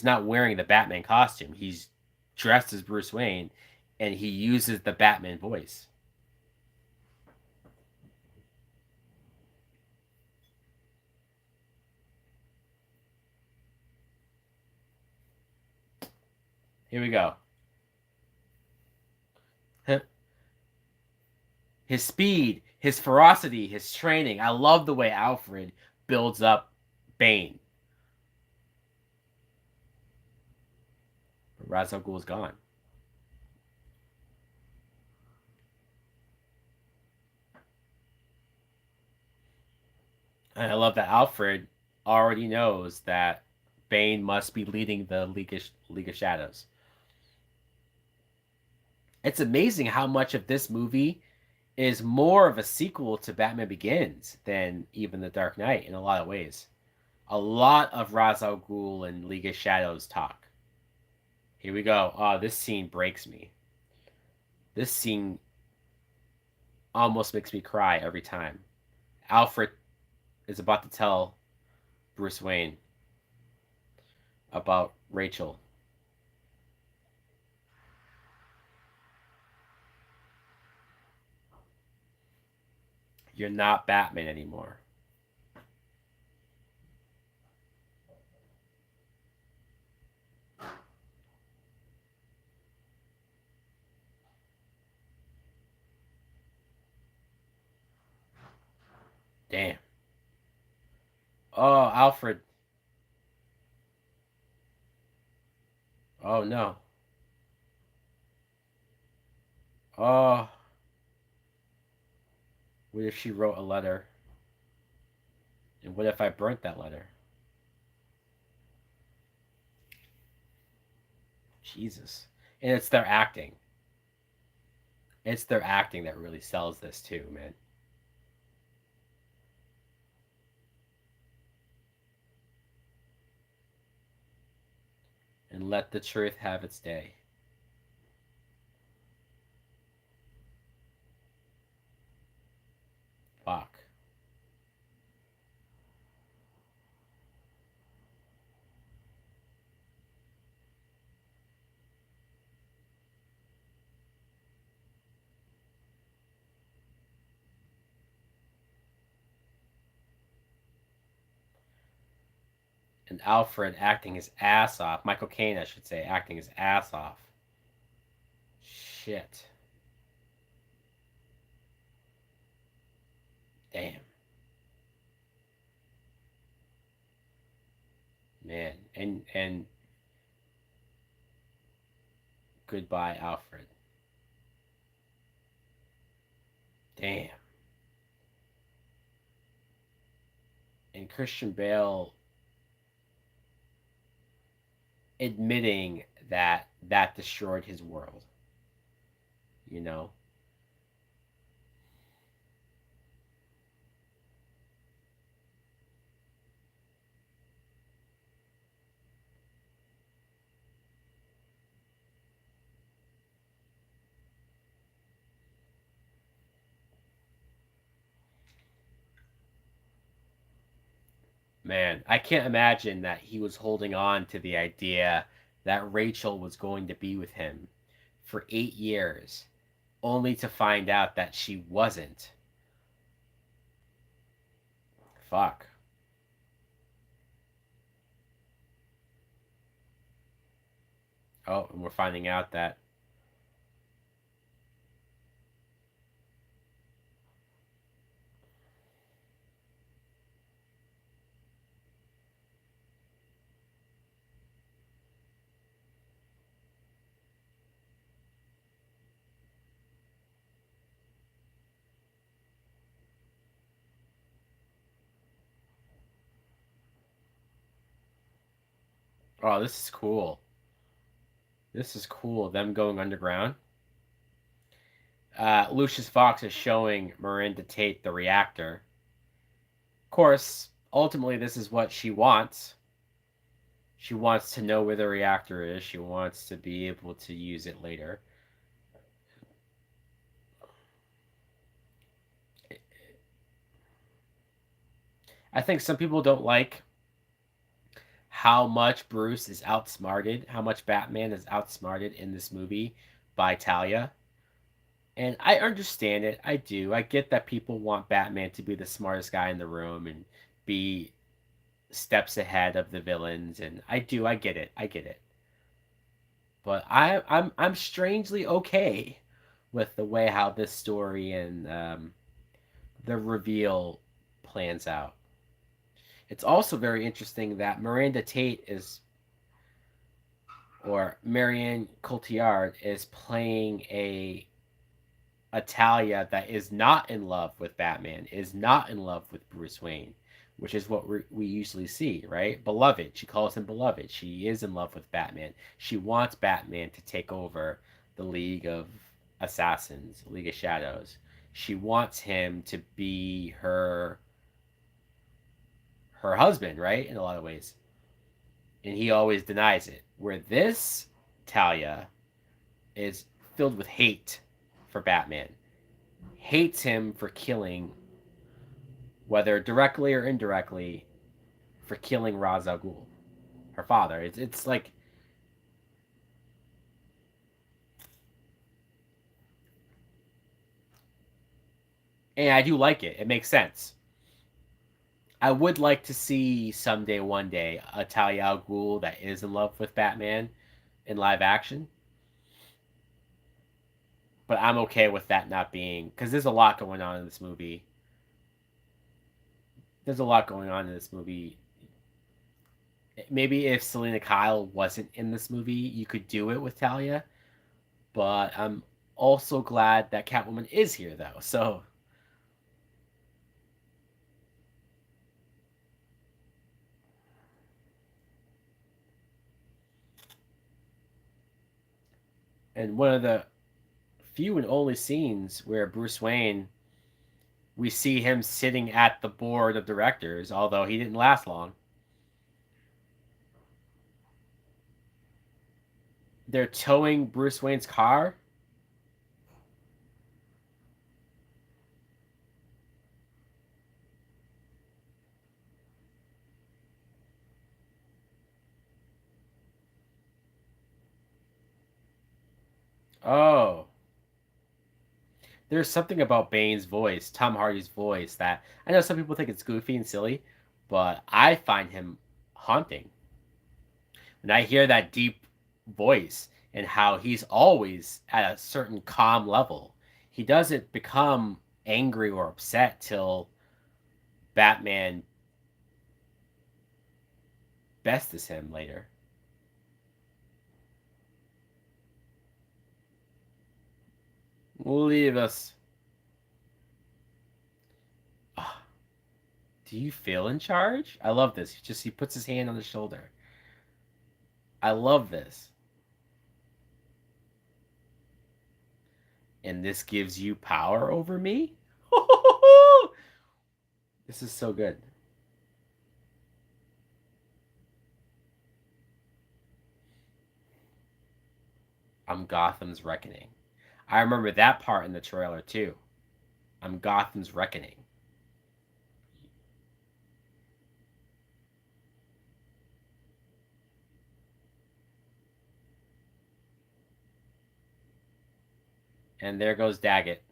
not wearing the Batman costume. He's dressed as Bruce Wayne, and he uses the Batman voice. Here we go. His speed, his ferocity, his training. I love the way Alfred builds up Bane. Ra's al Ghul's gone. And I love that Alfred already knows that Bane must be leading the League of Shadows. It's amazing how much of this movie is more of a sequel to Batman Begins than even The Dark Knight in a lot of ways. A lot of Ra's al Ghul and League of Shadows talk. Here we go. Oh, this scene breaks me. This scene almost makes me cry every time. Alfred is about to tell Bruce Wayne about Rachel. You're not Batman anymore. Damn. Oh, Alfred. Oh, no. Oh, what if she wrote a letter? And what if I burnt that letter? Jesus. And it's their acting. It's their acting that really sells this too, man. And let the truth have its day. Fuck. And Alfred acting his ass off. Michael Caine, I should say, acting his ass off. Shit. Damn. Man. And goodbye, Alfred. Damn. And Christian Bale admitting that that destroyed his world. You know? Man, I can't imagine that he was holding on to the idea that Rachel was going to be with him for 8 years, only to find out that she wasn't. Fuck. Oh, and we're finding out that. Oh, this is cool. This is cool. Them going underground. Lucius Fox is showing Miranda Tate the reactor. Of course, ultimately, this is what she wants. She wants to know where the reactor is. She wants to be able to use it later. I think some people don't like how much Bruce is outsmarted, how much Batman is outsmarted in this movie by Talia. And I understand it. I do. I get that people want Batman to be the smartest guy in the room and be steps ahead of the villains, and I do. I get it. I get it. But I'm strangely okay with the way how this story and the reveal plans out. It's also very interesting that Miranda Tate is, or Marianne Cotillard is playing a Talia that is not in love with Batman, is not in love with Bruce Wayne, which is what we usually see, right? Beloved. She calls him beloved. She is in love with Batman. She wants Batman to take over the League of Assassins, League of Shadows. She wants him to be her husband, right? In a lot of ways. And he always denies it. Where this Talia is filled with hate for Batman, hates him for killing, whether directly or indirectly, for killing Ra's al Ghul, her father. It's like, and I do like it. It makes sense. I would like to see someday, one day, a Talia al Ghul that is in love with Batman in live action. But I'm okay with that not being, because there's a lot going on in this movie. There's a lot going on in this movie. Maybe if Selena Kyle wasn't in this movie, you could do it with Talia. But I'm also glad that Catwoman is here, though. So, and one of the few and only scenes where Bruce Wayne, we see him sitting at the board of directors, although he didn't last long. They're towing Bruce Wayne's car. Oh, there's something about Bane's voice, Tom Hardy's voice, that I know some people think it's goofy and silly, but I find him haunting. When I hear that deep voice and how he's always at a certain calm level, he doesn't become angry or upset till Batman bests him later. Leave us. Ah, do you feel in charge? I love this. He puts his hand on the shoulder. I love this. And this gives you power over me? This is so good. I'm Gotham's Reckoning. I remember that part in the trailer too. I'm Gotham's Reckoning. And there goes Daggett.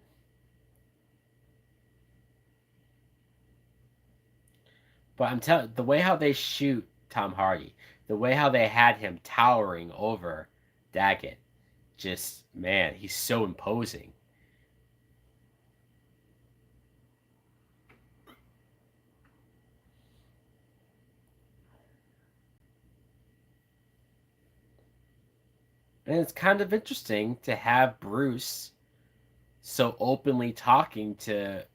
But I'm telling the way how they shoot Tom Hardy, the way how they had him towering over Daggett, just man, he's so imposing. And it's kind of interesting to have Bruce so openly talking to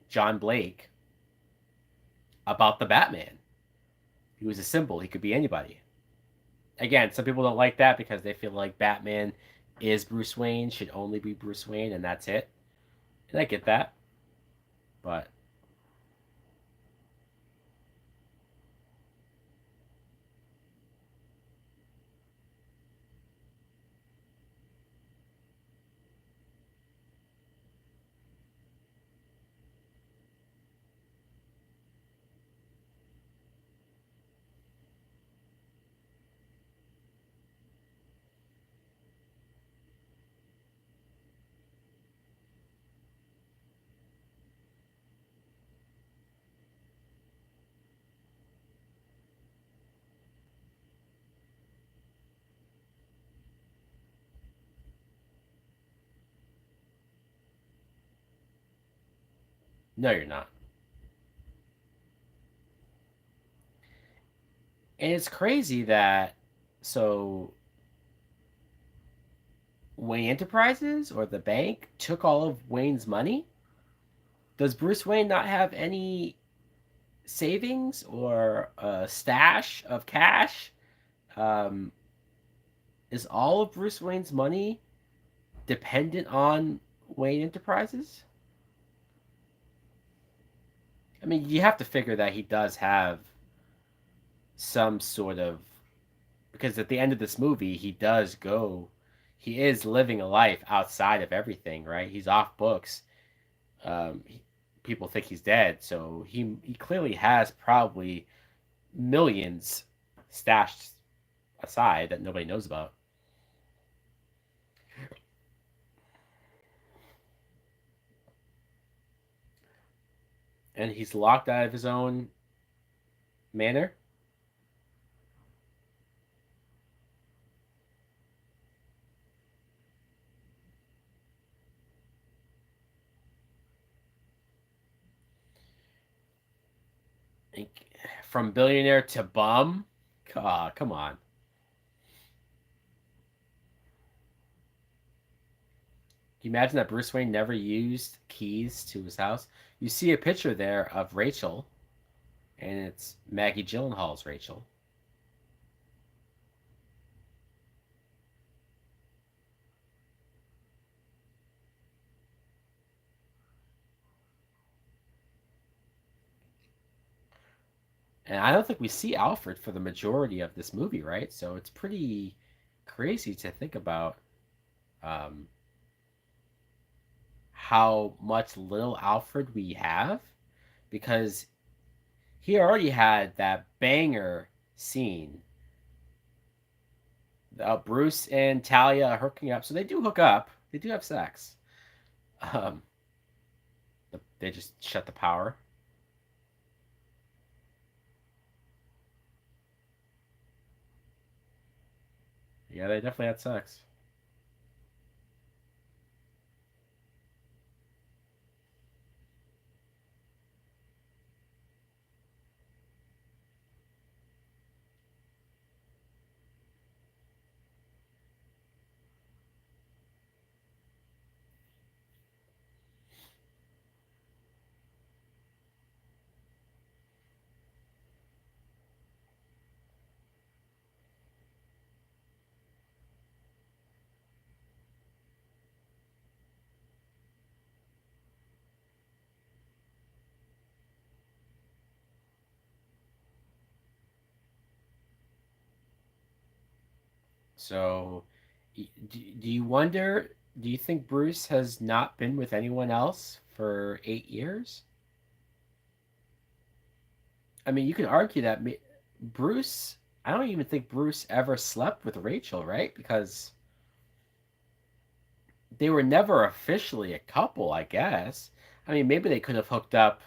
John Blake about the Batman. He was a symbol. He could be anybody. Again, some people don't like that because they feel like Batman is Bruce Wayne, should only be Bruce Wayne, and that's it. And I get that. But No, you're not. And it's crazy that so Wayne Enterprises or the bank took all of Wayne's money. Does Bruce Wayne not have any savings or a stash of cash? Um, is all of Bruce Wayne's money dependent on Wayne Enterprises? I mean, you have to figure that he does have some sort of, because at the end of this movie, he is living a life outside of everything, right? He's off books. He, people think he's dead, so he clearly has probably millions stashed aside that nobody knows about. And he's locked out of his own manor. From billionaire to bum. Come on. Can you imagine that Bruce Wayne never used keys to his house? You see a picture there of Rachel, and it's Maggie Gyllenhaal's Rachel. And I don't think we see Alfred for the majority of this movie, right? So it's pretty crazy to think about um, how much little Alfred we have, because he already had that banger scene. Bruce and Talia are hooking up, so they do hook up. They do have sex. Um, they just shut the power. Yeah, they definitely had sex. So, do you wonder? Do you think Bruce has not been with anyone else for 8 years? I mean, you could argue that Bruce. I don't even think Bruce ever slept with Rachel, right? Because they were never officially a couple, I guess. I mean, maybe they could have hooked up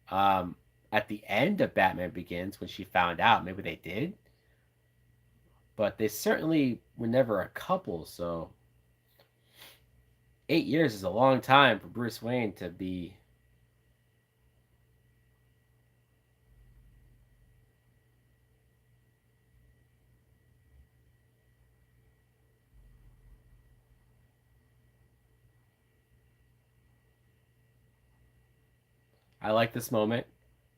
um, at the end of Batman Begins when she found out. Maybe they did, but they certainly were never a couple. So 8 years is a long time for Bruce Wayne to be. I like this moment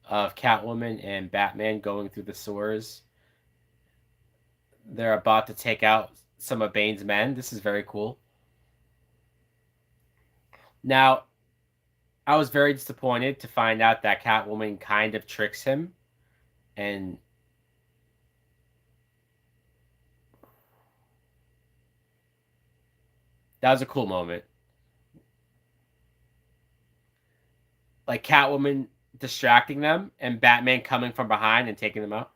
of Catwoman and Batman going through the sewers. They're about to take out some of Bane's men. This is very cool. Now, I was very disappointed to find out that Catwoman kind of tricks him, and that was a cool moment. Like Catwoman distracting them and Batman coming from behind and taking them out.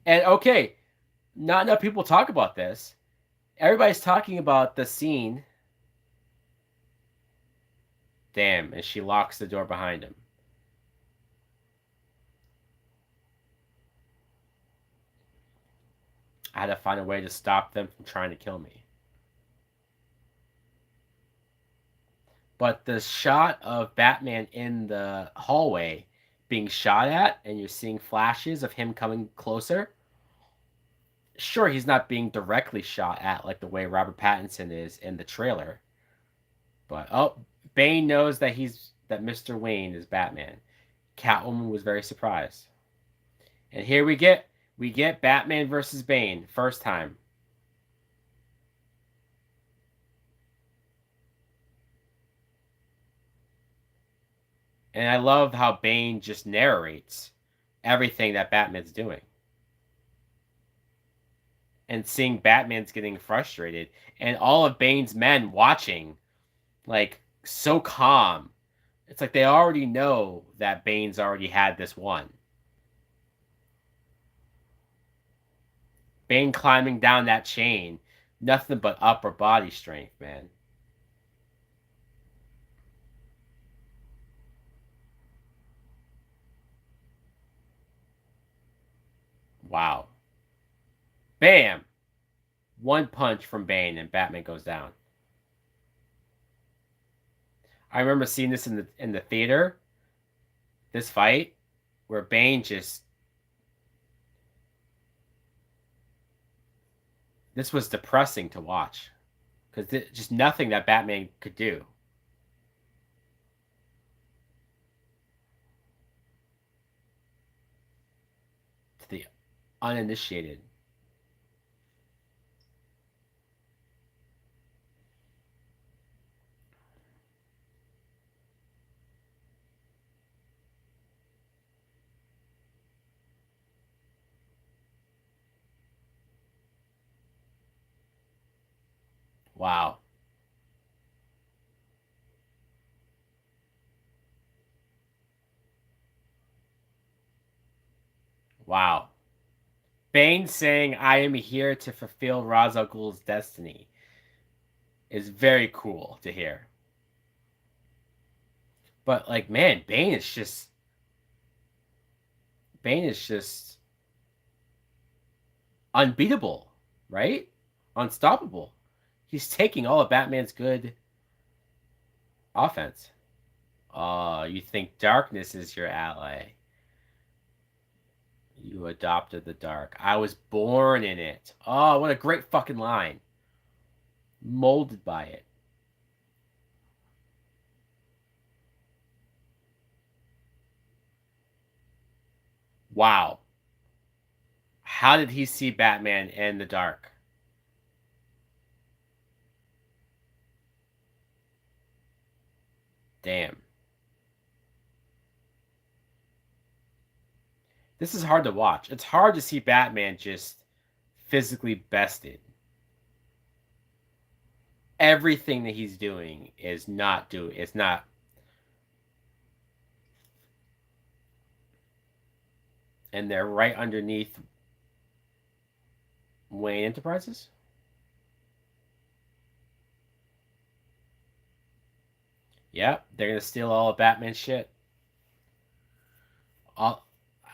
And okay, not enough people talk about this. Everybody's talking about the scene. Damn, and she locks the door behind him. I had to find a way to stop them from trying to kill me. But the shot of Batman in the hallway being shot at, and you're seeing flashes of him coming closer. Sure, he's not being directly shot at like the way Robert Pattinson is in the trailer. But oh, Bane knows that Mr. Wayne is Batman. Catwoman was very surprised. And here we get Batman versus Bane, first time. And I love how Bane just narrates everything that Batman's doing. And seeing Batman's getting frustrated and all of Bane's men watching, like, so calm. It's like they already know that Bane's already had this one. Bane climbing down that chain, nothing but upper body strength, man. Wow. Bam! One punch from Bane and Batman goes down. I remember seeing this in the theater, this fight, where Bane just this was depressing to watch. Because just nothing that Batman could do. To the uninitiated. Wow. Wow. Bane saying, I am here to fulfill Ra's al Ghul's destiny is very cool to hear. But like, man, Bane is just unbeatable, right? Unstoppable. He's taking all of Batman's good offense. You think darkness is your ally. You adopted the dark. I was born in it. Oh, what a great fucking line. Molded by it. Wow. How did he see Batman in the dark? Damn. This is hard to watch. It's hard to see Batman just physically bested. Everything that he's doing is not. And they're right underneath Wayne Enterprises. Yep, they're gonna steal all of Batman's shit. All,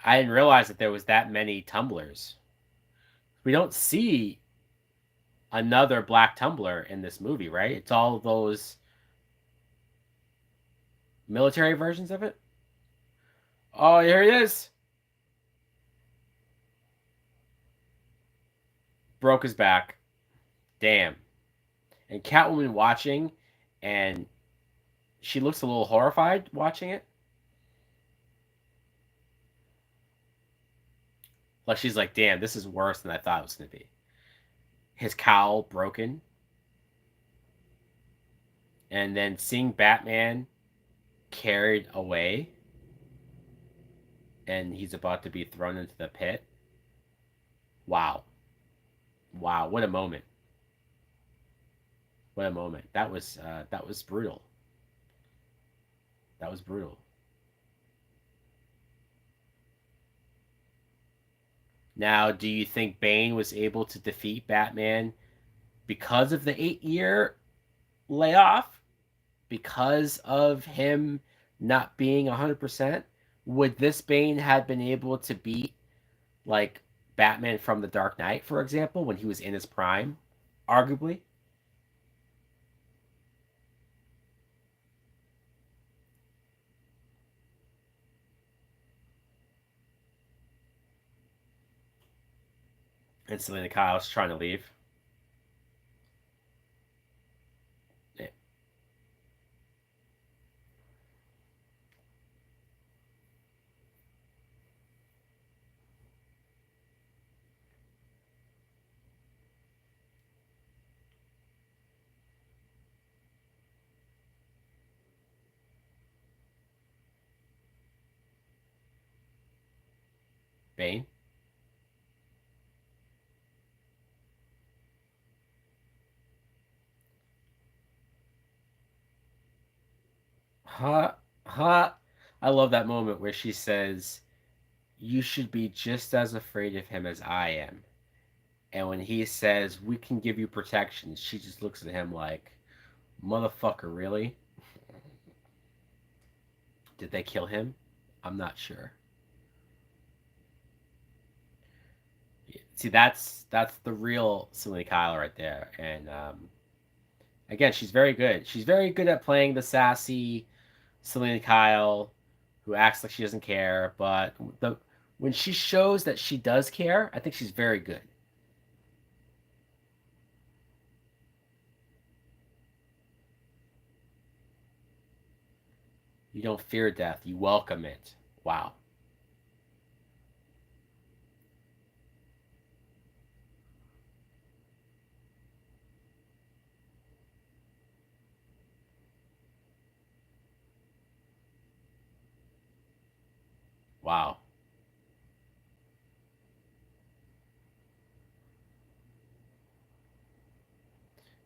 I didn't realize that there was that many tumblers. We don't see another black tumbler in this movie, right? It's all those military versions of it. Oh, here he is. Broke his back. Damn. And Catwoman watching, and she looks a little horrified watching it. Like she's like, damn, this is worse than I thought it was going to be. His cowl broken. And then seeing Batman carried away, and he's about to be thrown into the pit. Wow. Wow, what a moment. What a moment. That was brutal. That was brutal. Now, do you think Bane was able to defeat Batman because of the 8-year layoff? Because of him not being 100%? Would this Bane have been able to beat, like, Batman from The Dark Knight, for example, when he was in his prime? Arguably. And Selena Kyle's trying to leave. Yeah. Bane. Huh? Huh? I love that moment where she says, "You should be just as afraid of him as I am." And when he says, "We can give you protection," she just looks at him like, "Motherfucker, really? Did they kill him? I'm not sure." See, that's the real Selena Kyle right there. And again, she's very good. She's very good at playing the sassy Selena Kyle who acts like she doesn't care. But the when she shows that she does care, I think she's very good. You don't fear death, you welcome it. Wow. Wow.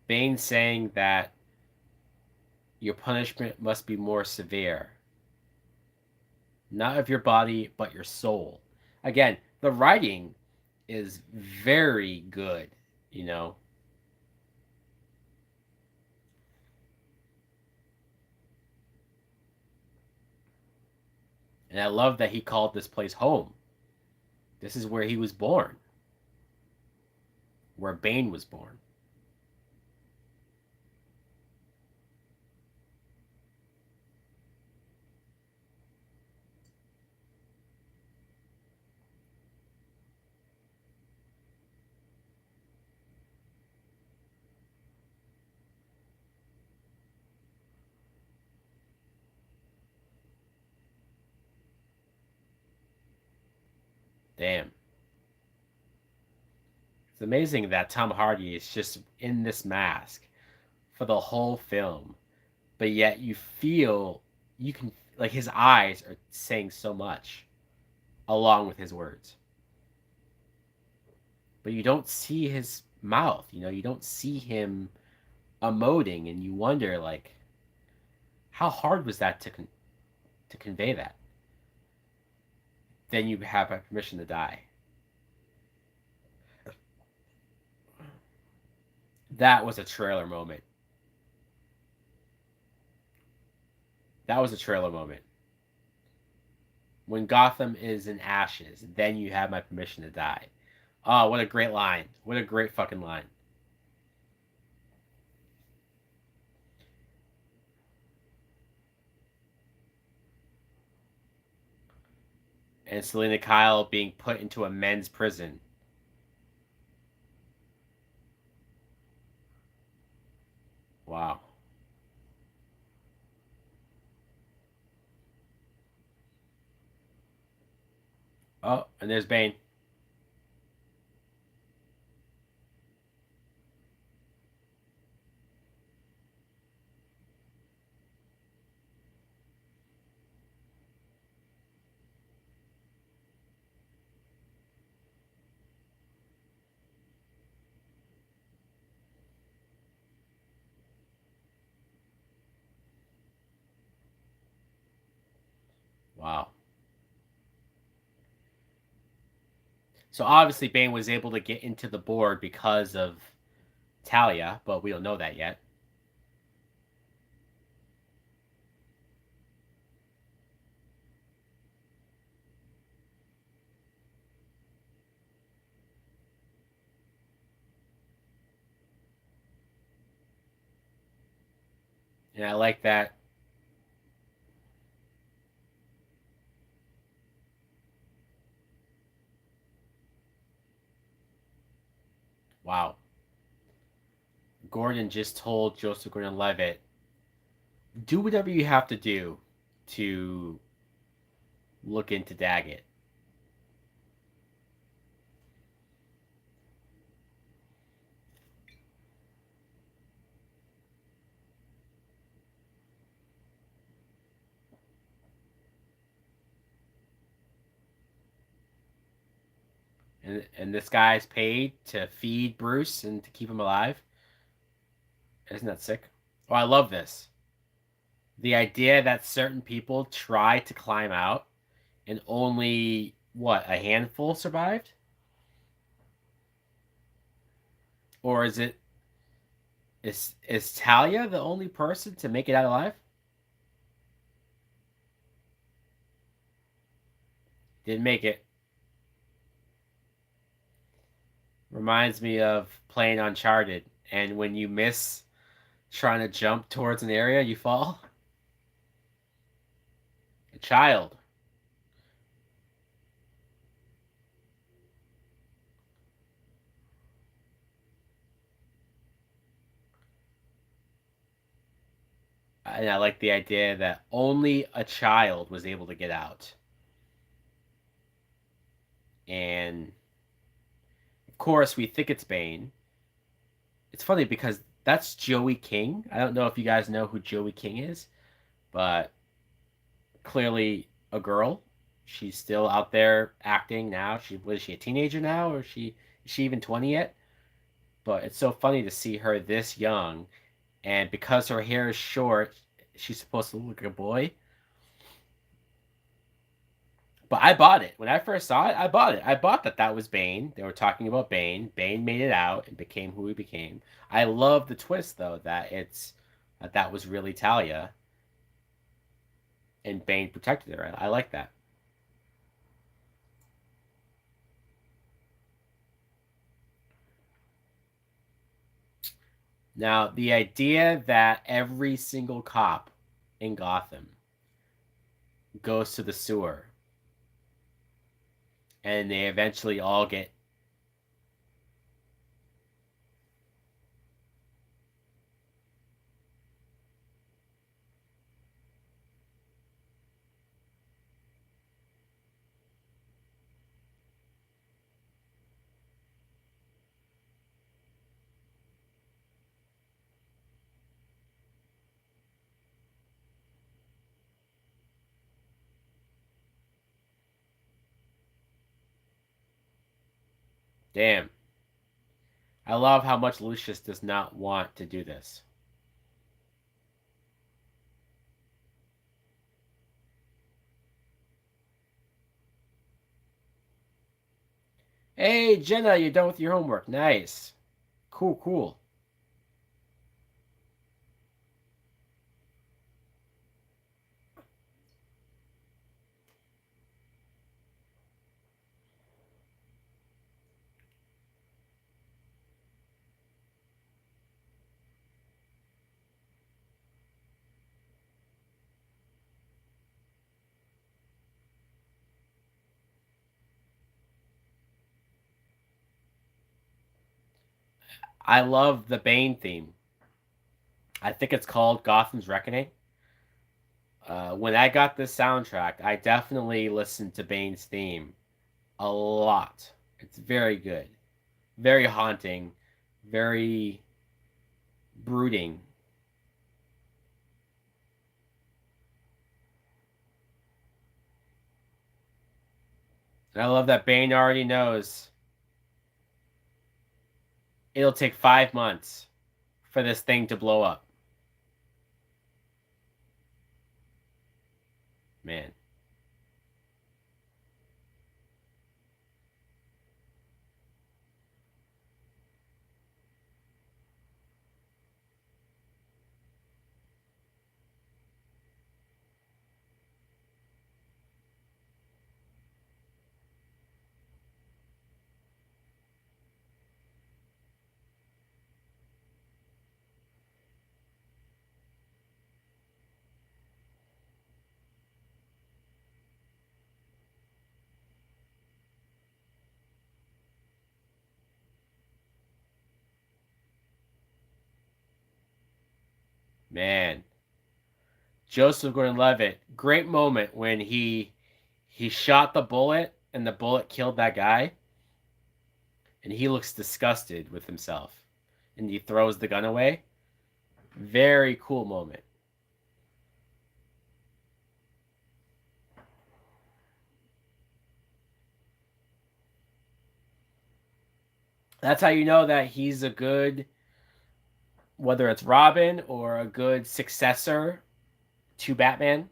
Bane saying that your punishment must be more severe, not of your body, but your soul. Again, the writing is very good, you know. And I love that he called this place home. This is where he was born, where Bane was born. Damn. It's amazing that Tom Hardy is just in this mask for the whole film, but yet you feel you can like his eyes are saying so much along with his words. But you don't see his mouth, you don't see him emoting and you wonder like how hard was that to convey that? Then you have permission to die. That was a trailer moment. That was a trailer moment. When Gotham is in ashes, then you have my permission to die. Oh, what a great line. What a great fucking line. And Selena Kyle being put into a men's prison. Wow. Oh, and there's Bane. Wow. So obviously Bane was able to get into the board because of Talia, but we don't know that yet. And I like that. Gordon just told Joseph Gordon-Levitt, do whatever you have to do to look into Daggett. And this guy's paid to feed Bruce and to keep him alive. Isn't that sick? Oh, I love this. The idea that certain people try to climb out and only, what, a handful survived? Or is Talia the only person to make it out alive? Didn't make it. Reminds me of playing Uncharted, and when you miss trying to jump towards an area, you fall. A child. And I like the idea that only a child was able to get out. And of course, we think it's Bane. It's funny because that's Joey King. I don't know if you guys know who Joey King is, but clearly a girl. She's still out there acting now. Is she a teenager now, or is she even 20 yet? But it's so funny to see her this young, and because her hair is short, she's supposed to look like a boy. But I bought it when I first saw it. I bought it. I bought that was Bane. They were talking about Bane. Bane made it out and became who he became. I love the twist though that that was really Talia, and Bane protected her. I like that. Now, the idea that every single cop in Gotham goes to the sewer and they eventually all get. Damn. I love how much Lucius does not want to do this. Hey, Jenna, you're done with your homework. Nice. Cool, cool. I love the Bane theme. I think it's called Gotham's Reckoning. When I got this soundtrack, I definitely listened to Bane's theme a lot. It's very good, very haunting, very brooding. And I love that Bane already knows it'll take 5 months for this thing to blow up. Man. Man, Joseph Gordon-Levitt, great moment when he shot the bullet and the bullet killed that guy, and he looks disgusted with himself, and he throws the gun away. Very cool moment. That's how you know that he's a good, whether it's Robin or a good successor to Batman.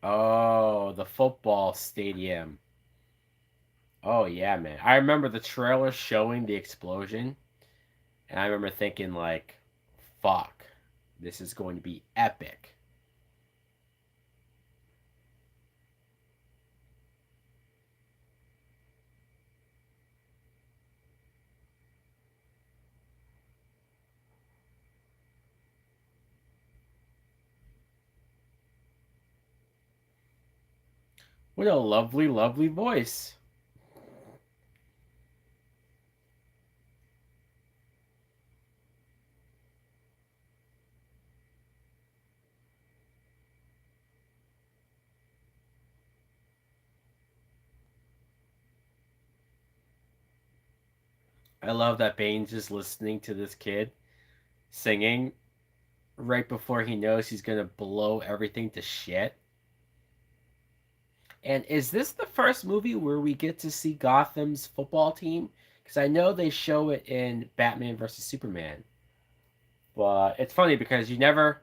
Oh, the football stadium. Oh yeah, man. I remember the trailer showing the explosion, and I remember thinking like, "Fuck, this is going to be epic." What a lovely, lovely voice. I love that Bane's just listening to this kid singing right before he knows he's gonna blow everything to shit. And is this the first movie where we get to see Gotham's football team? Because I know they show it in Batman versus Superman. But it's funny because you never,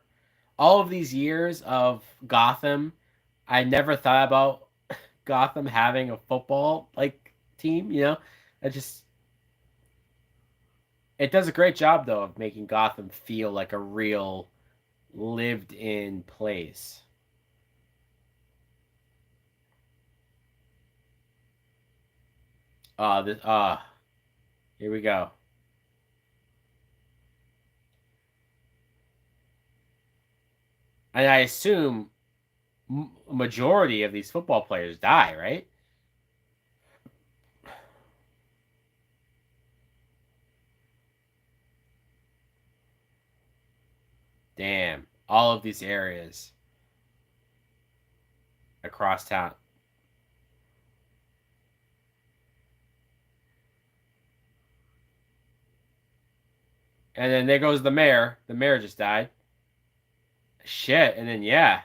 all of these years of Gotham, I never thought about Gotham having a football like team. I just it does a great job though of making Gotham feel like a real lived in place. This here we go. And I assume majority of these football players die, right? Damn, all of these areas across town. And then there goes the mayor. The mayor just died. Shit, and then yeah,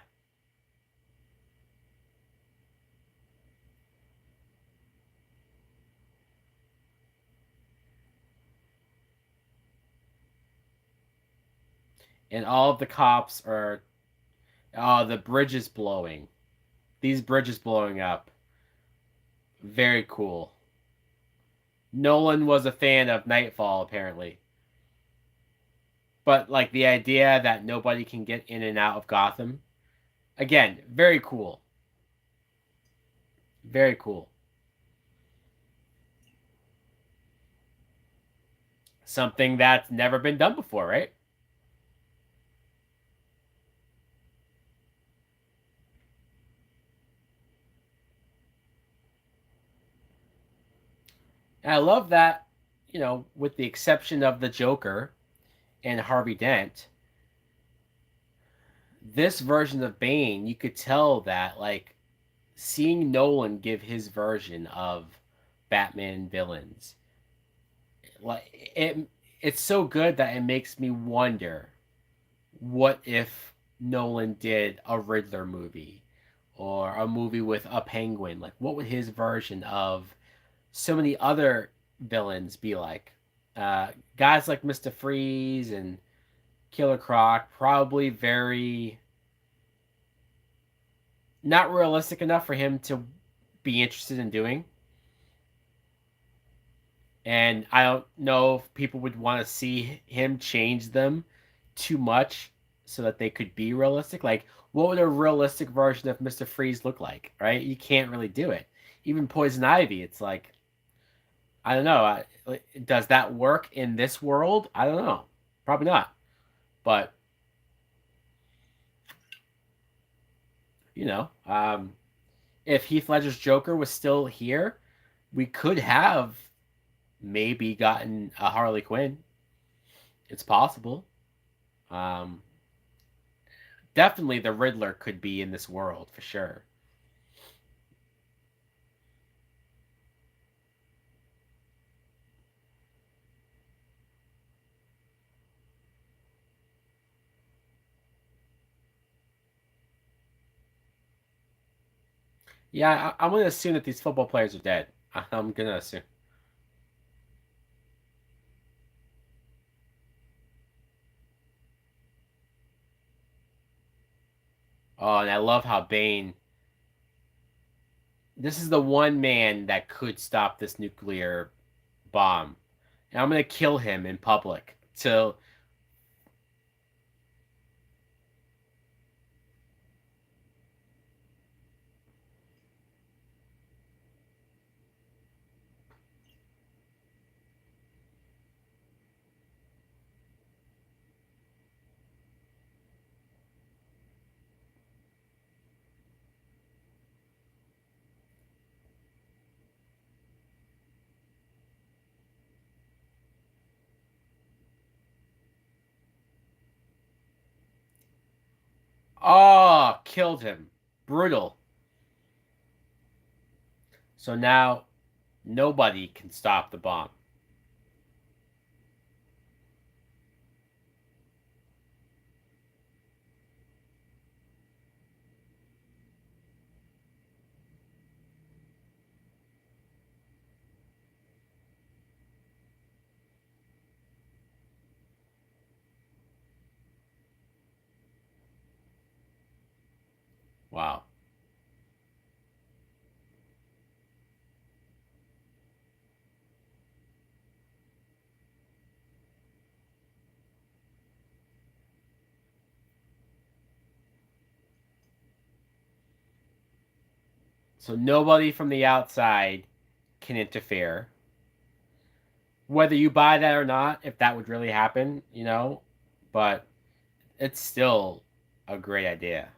and all of the cops are the bridge is blowing. These bridges blowing up. Very cool. Nolan was a fan of Nightfall apparently. But like the idea that nobody can get in and out of Gotham, again, very cool. Very cool. Something that's never been done before, right? And I love that, with the exception of the Joker and Harvey Dent, this version of Bane, you could tell that like seeing Nolan give his version of Batman villains, like it's so good that it makes me wonder what if Nolan did a Riddler movie or a movie with a penguin? Like, what would his version of so many other villains be like? Guys like Mr. Freeze and Killer Croc, probably very not realistic enough for him to be interested in doing. And I don't know if people would want to see him change them too much so that they could be realistic. Like, what would a realistic version of Mr. Freeze look like, right? You can't really do it. Even Poison Ivy, it's like, I don't know. Does that work in this world? I don't know. Probably not. But you know, if Heath Ledger's Joker was still here, we could have maybe gotten a Harley Quinn. It's possible. Um, Definitely the Riddler could be in this world for sure. Yeah, I'm gonna assume that these football players are dead. I'm gonna assume. Oh, and I love how Bane. This is the one man that could stop this nuclear bomb, and I'm gonna kill him in public. So, oh, killed him. Brutal. So now nobody can stop the bomb. Wow. So nobody from the outside can interfere. Whether you buy that or not, if that would really happen, but it's still a great idea.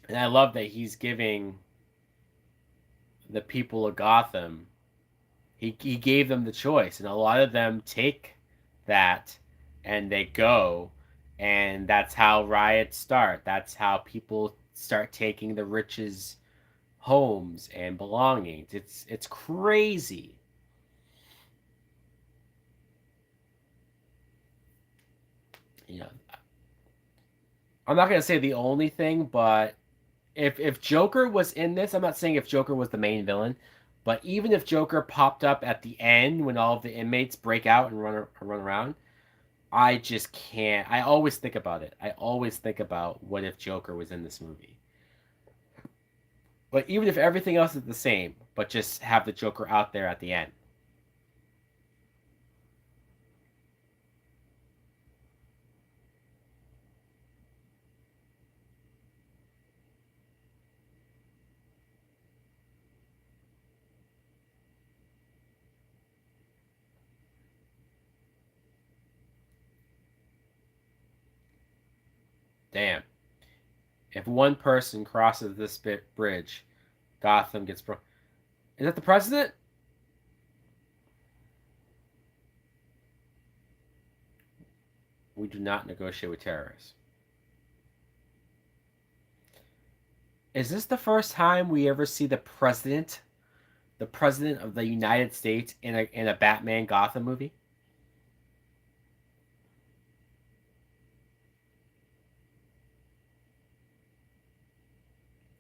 And I love that he's giving the people of Gotham, he gave them the choice, and a lot of them take that and they go, and that's how riots start. That's how people start taking the rich's homes and belongings. It's crazy. You know, I'm not gonna say the only thing, but if Joker was in this, I'm not saying if Joker was the main villain, but even if Joker popped up at the end when all of the inmates break out and run around, I just can't. I always think about it. I always think about what if Joker was in this movie. But even if everything else is the same, but just have the Joker out there at the end. Damn. If one person crosses this bridge, Gotham gets broke. Is that the president? We do not negotiate with terrorists. Is this the first time we ever see the president of the United States in a Batman Gotham movie?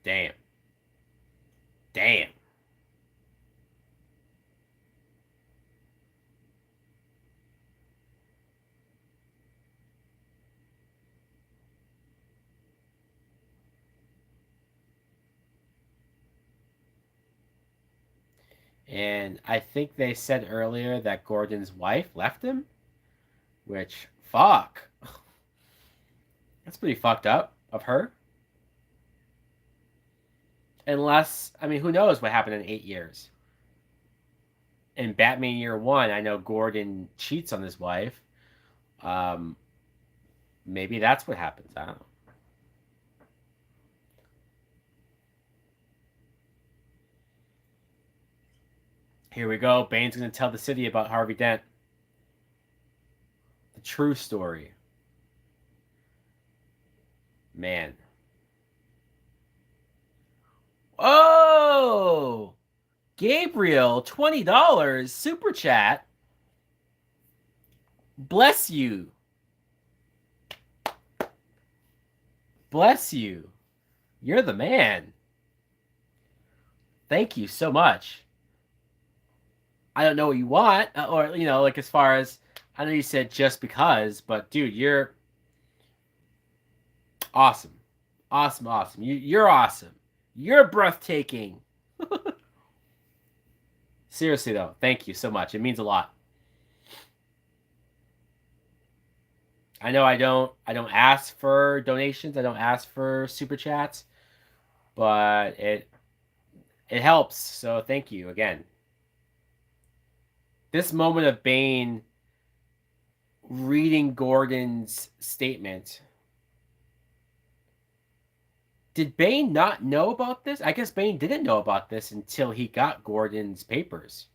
Damn. Damn. And I think they said earlier that Gordon's wife left him, which fuck. That's pretty fucked up of her. Unless, I mean, who knows what happened in 8 years? In Batman Year One, I know Gordon cheats on his wife. Um, Maybe that's what happens. I don't know. Here we go. Bane's going to tell the city about Harvey Dent. The true story. Man. Oh! Gabriel, $20 super chat. Bless you. Bless you. You're the man. Thank you so much. I don't know what you want, or like as far as I know, you said just because, but dude, you're awesome, awesome, awesome. You're awesome. You're breathtaking. Seriously though, thank you so much. It means a lot. I know I don't ask for donations. I don't ask for super chats, but it helps. So thank you again. This moment of Bane reading Gordon's statement. Did Bane not know about this? I guess Bane didn't know about this until he got Gordon's papers.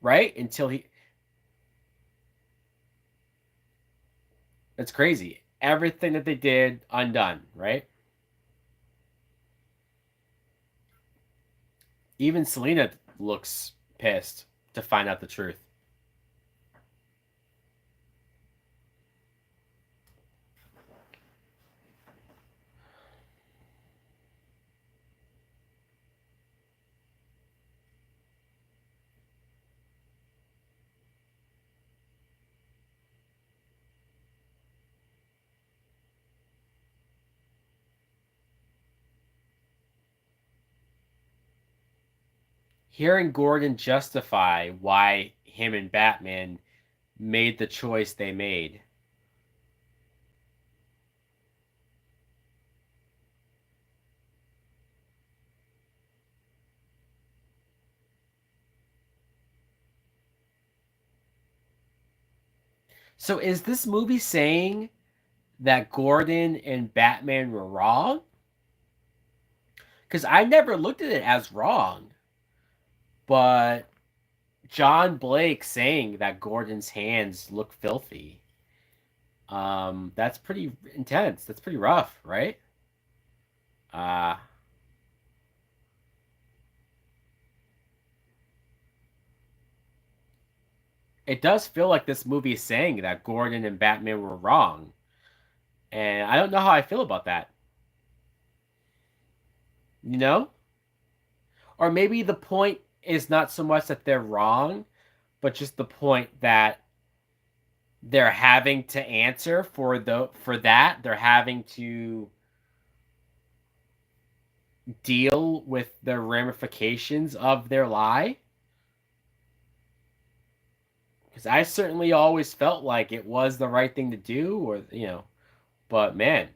Right? Until he. That's crazy. Everything that they did undone, right? Even Selena looks pissed to find out the truth. Hearing Gordon justify why him and Batman made the choice they made. So is this movie saying that Gordon and Batman were wrong? Because I never looked at it as wrong, but John Blake saying that Gordon's hands look filthy. That's pretty intense. That's pretty rough, right? Uh it does feel like this movie is saying that Gordon and Batman were wrong. And I don't know how I feel about that. You know? Or maybe the point is not so much that they're wrong, but just the point that they're having to answer for that. They're having to deal with the ramifications of their lie. Because I certainly always felt like it was the right thing to do, but man,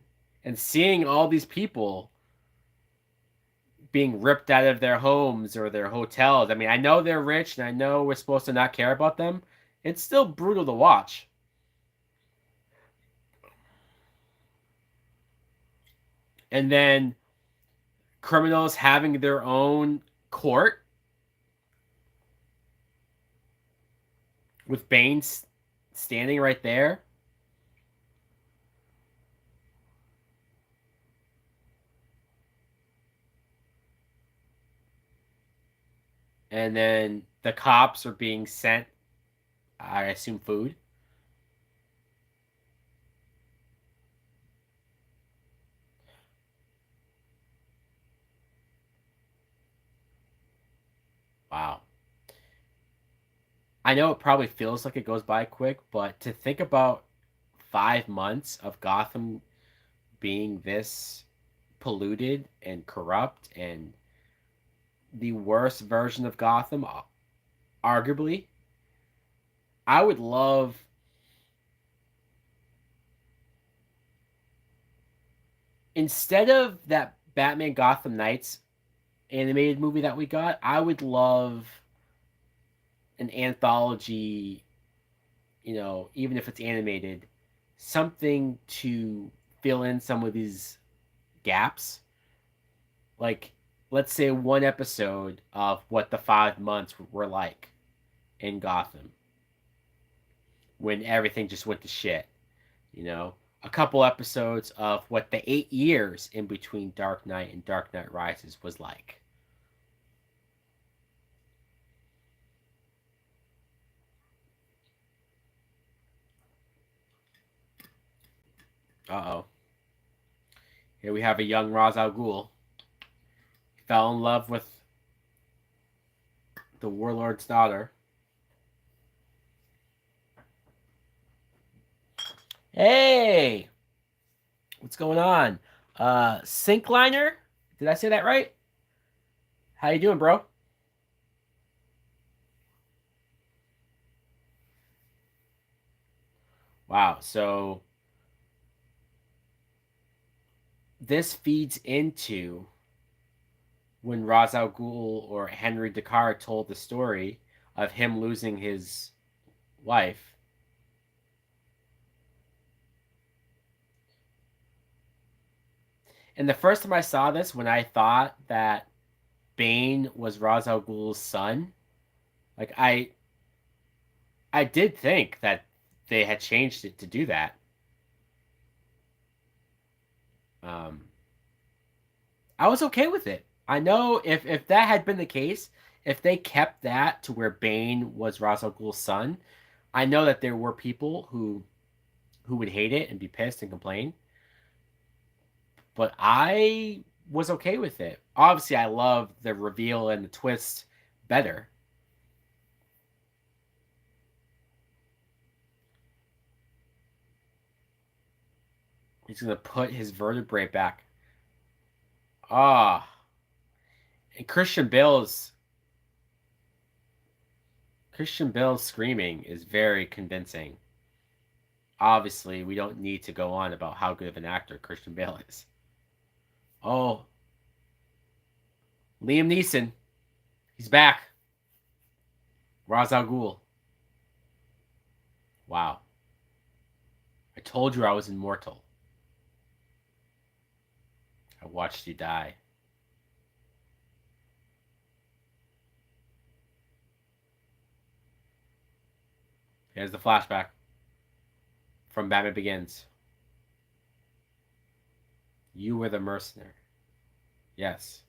and seeing all these people being ripped out of their homes or their hotels. I mean, I know they're rich and I know we're supposed to not care about them. It's still brutal to watch. And then criminals having their own court with Bane standing right there. And then the cops are being sent, I assume, food. Wow. I know it probably feels like it goes by quick, but to think about 5 months of Gotham being this polluted and corrupt and the worst version of Gotham, arguably, I would love, instead of that Batman Gotham Knights animated movie that we got, I would love an anthology, even if it's animated, something to fill in some of these gaps. Like, let's say one episode of what the 5 months were like in Gotham when everything just went to shit. You know, a couple episodes of what the 8 years in between Dark Knight and Dark Knight Rises was like. Uh oh. Here we have a young Ra's al Ghul. He fell in love with the warlord's daughter. Hey! What's going on? Sinkliner? Did I say that right? How you doing, bro? Wow. So this feeds into when Ra's al Ghul or Henry Dakar told the story of him losing his wife. And the first time I saw this, when I thought that Bane was Ra's al Ghul's son, like I did think that they had changed it to do that. Um, I was okay with it. I know if that had been the case, if they kept that to where Bane was Ra's al Ghul's son, I know that there were people who would hate it and be pissed and complain. But I was okay with it. Obviously, I love the reveal and the twist better. He's gonna put his vertebrae back. Ah, and Christian Bale's screaming is very convincing. Obviously, we don't need to go on about how good of an actor Christian Bale is. Oh, Liam Neeson, he's back. Ra's al Ghul. Wow, I told you I was immortal. I watched you die. Here's the flashback from Batman Begins. You were the mercenary. Yes.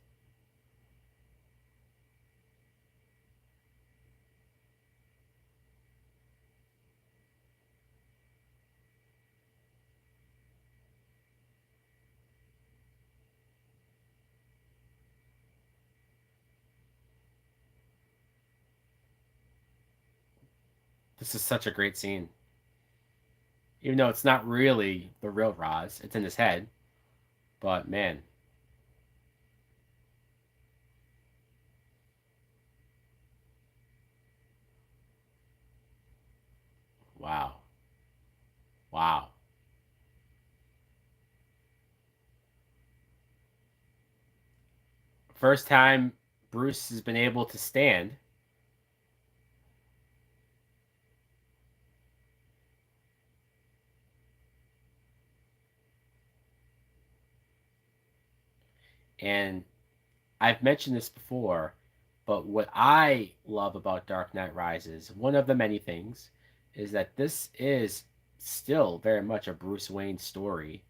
This is such a great scene. Even though it's not really the real Roz, it's in his head. But man, wow. Wow. First time Bruce has been able to stand. And I've mentioned this before, but what I love about Dark Knight Rises, one of the many things, is that this is still very much a Bruce Wayne story.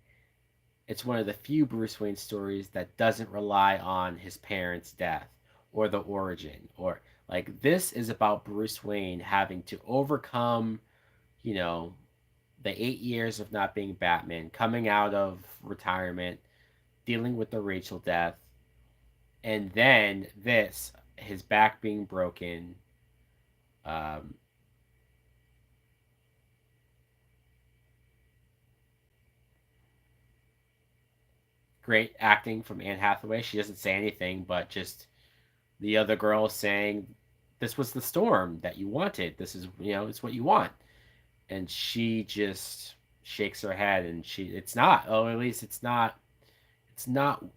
It's one of the few Bruce Wayne stories that doesn't rely on his parents' death or the origin or like this is about Bruce Wayne having to overcome, you know, the 8 years of not being Batman, coming out of retirement, dealing with the Rachel death, and then this, his back being broken. Um, Great acting from Anne Hathaway. She doesn't say anything, but just the other girl saying, "This was the storm that you wanted. This is, it's what you want." And she just shakes her head, and it's not. Oh, at least it's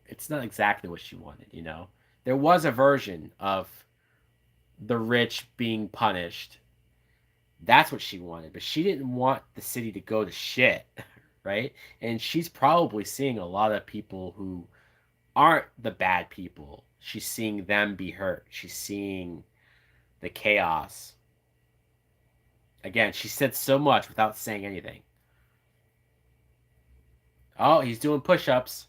it's not exactly what she wanted, you know. There was a version of the rich being punished. That's what she wanted, but she didn't want the city to go to shit, right? And she's probably seeing a lot of people who aren't the bad people. She's seeing them be hurt. She's seeing the chaos. Again, she said so much without saying anything. Oh, he's doing push-ups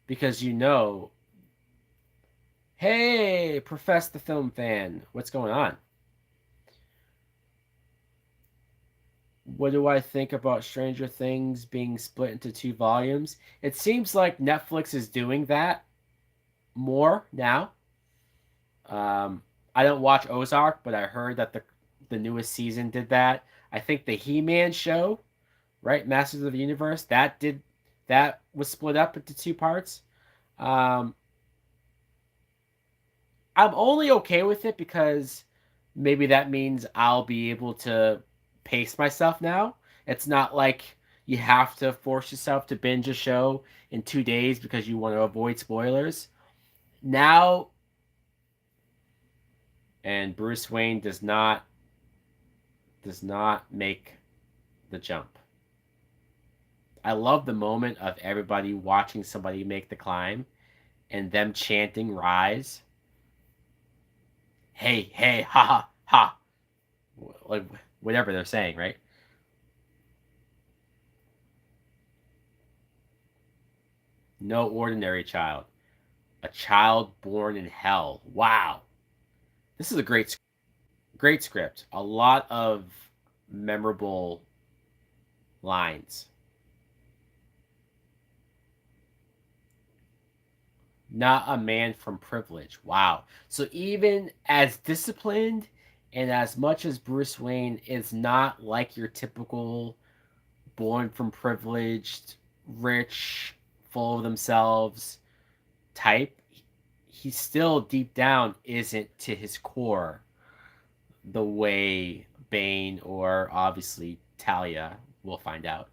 because you know, hey, profess the film fan, what's going on? What do I think about Stranger Things being split into two volumes? It seems like Netflix is doing that more now. Um, I don't watch Ozark, but I heard that the newest season did that. I think the He-Man show, right, Masters of the Universe, that was split up into two parts. Um, I'm only okay with it because maybe that means I'll be able to pace myself now. It's not like you have to force yourself to binge a show in 2 days because you want to avoid spoilers. Now, and Bruce Wayne does not make the jump. I love the moment of everybody watching somebody make the climb and them chanting "Rise." Hey, hey, ha ha ha, like whatever they're saying, right? No ordinary child, a child born in hell. Wow, this is a great script. A lot of memorable lines. Not a man from privilege. Wow. So even as disciplined and as much as Bruce Wayne is not like your typical born from privileged, rich, full of themselves type, he still deep down isn't to his core the way Bane or obviously Talia will find out.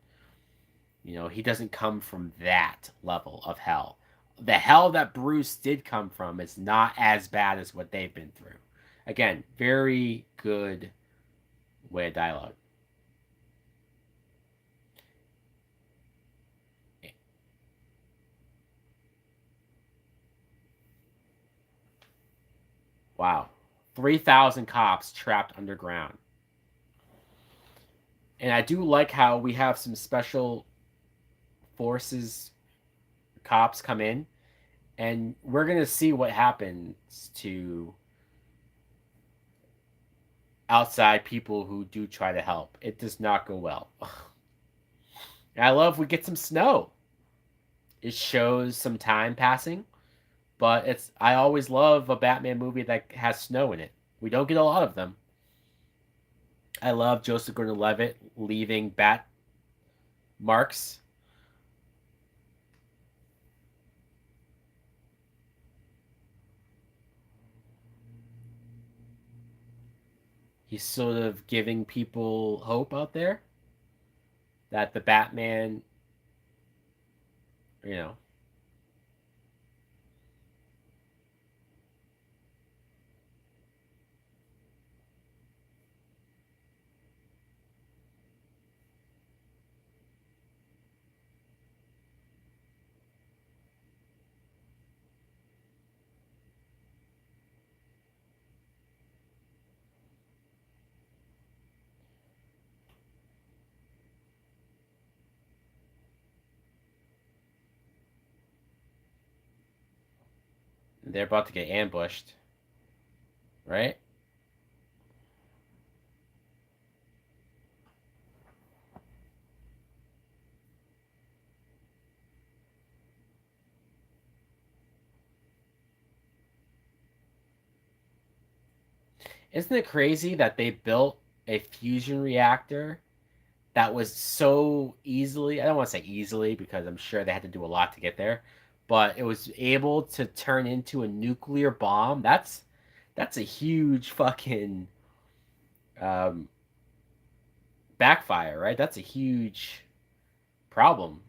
You know, he doesn't come from that level of hell. The hell that Bruce did come from is not as bad as what they've been through. Again, very good way of dialogue. Wow. 3,000 cops trapped underground. And I do like how we have some special forces cops come in, and we're going to see what happens to outside people who do try to help. It does not go well. And I love we get some snow. It shows some time passing, but it's I always love a Batman movie that has snow in it. We don't get a lot of them. I love Joseph Gordon-Levitt leaving bat marks. He's sort of giving people hope out there that the Batman, you know, they're about to get ambushed, right? Isn't it crazy that they built a fusion reactor that was so easily, I don't want to say easily because I'm sure they had to do a lot to get there, but it was able to turn into a nuclear bomb. That's a huge fucking um backfire, right? That's a huge problem.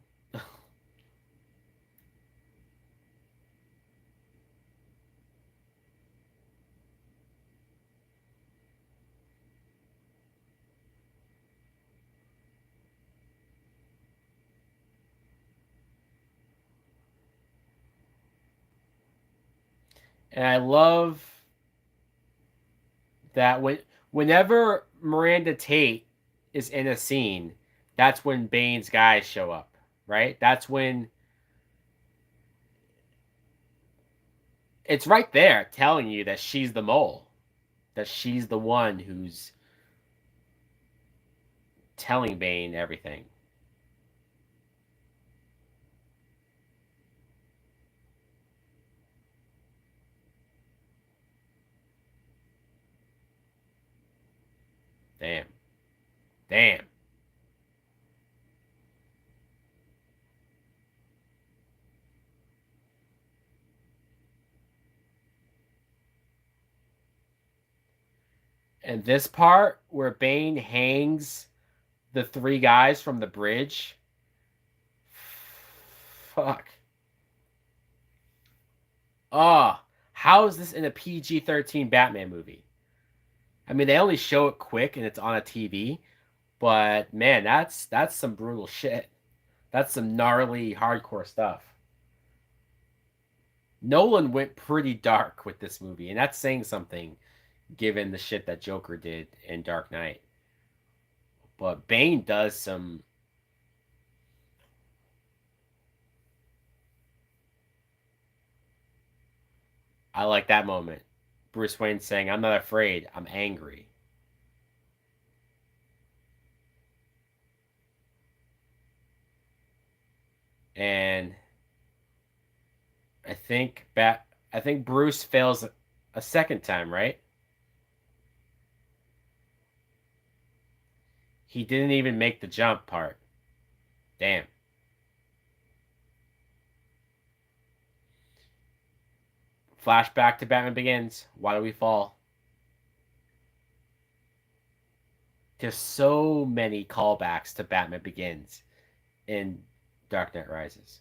And I love that whenever Miranda Tate is in a scene, that's when Bane's guys show up, right? That's when it's right there telling you that she's the mole, that she's the one who's telling Bane everything. Damn. Damn. And this part where Bane hangs the three guys from the bridge. Fuck. Ah, how is this in a PG-13 Batman movie? I mean, they only show it quick and it's on a TV, but man, that's some brutal shit. That's some gnarly hardcore stuff. Nolan went pretty dark with this movie, and that's saying something given the shit that Joker did in Dark Knight. But Bane does some. I like that moment. Bruce Wayne saying, "I'm not afraid, I'm angry." And I think Bruce fails a second time, right? He didn't even make the jump part. Damn. Flashback to Batman Begins. Why do we fall? There's so many callbacks to Batman Begins in Dark Knight Rises.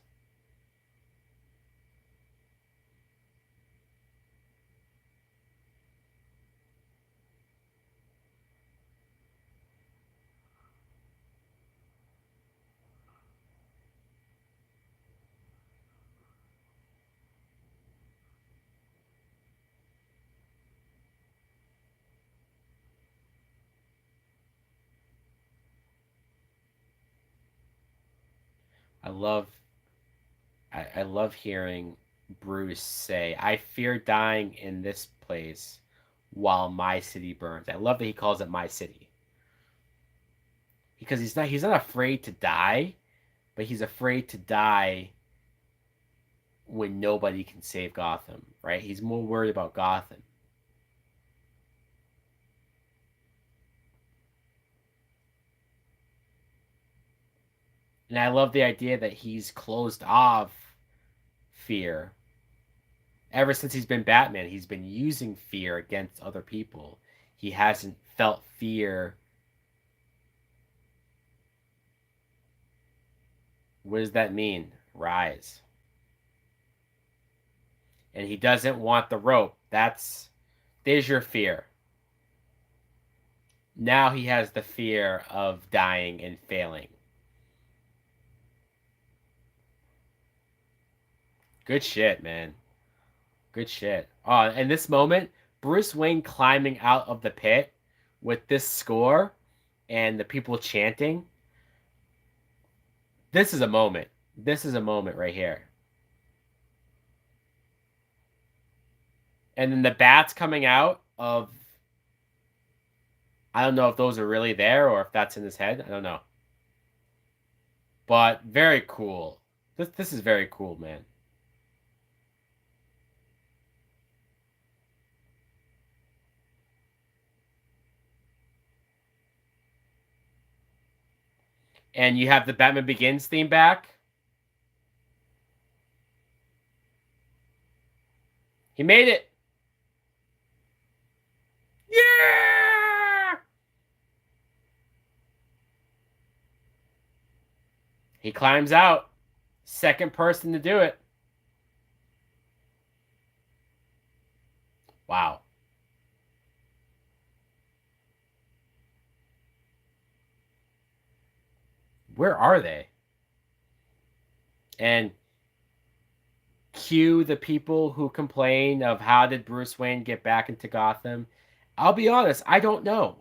I love I love hearing Bruce say, "I fear dying in this place while my city burns." I love that he calls it my city. Because he's not afraid to die, but he's afraid to die when nobody can save Gotham, right? He's more worried about Gotham. And I love the idea that he's closed off fear. Ever since he's been Batman, he's been using fear against other people. He hasn't felt fear. What does that mean? Rise. And he doesn't want the rope. There's your fear. Now he has the fear of dying and failing. Good shit, man. Good shit. Oh, and this moment, Bruce Wayne climbing out of the pit with this score and the people chanting. This is a moment. This is a moment right here. And then the bats coming out of, I don't know if those are really there or if that's in his head. I don't know. But very cool. This is very cool, man. And you have the Batman Begins theme back. He made it. Yeah! He climbs out. Second person to do it. Wow. Where are they? And cue the people who complain of how did Bruce Wayne get back into Gotham. I'll be honest, I don't know.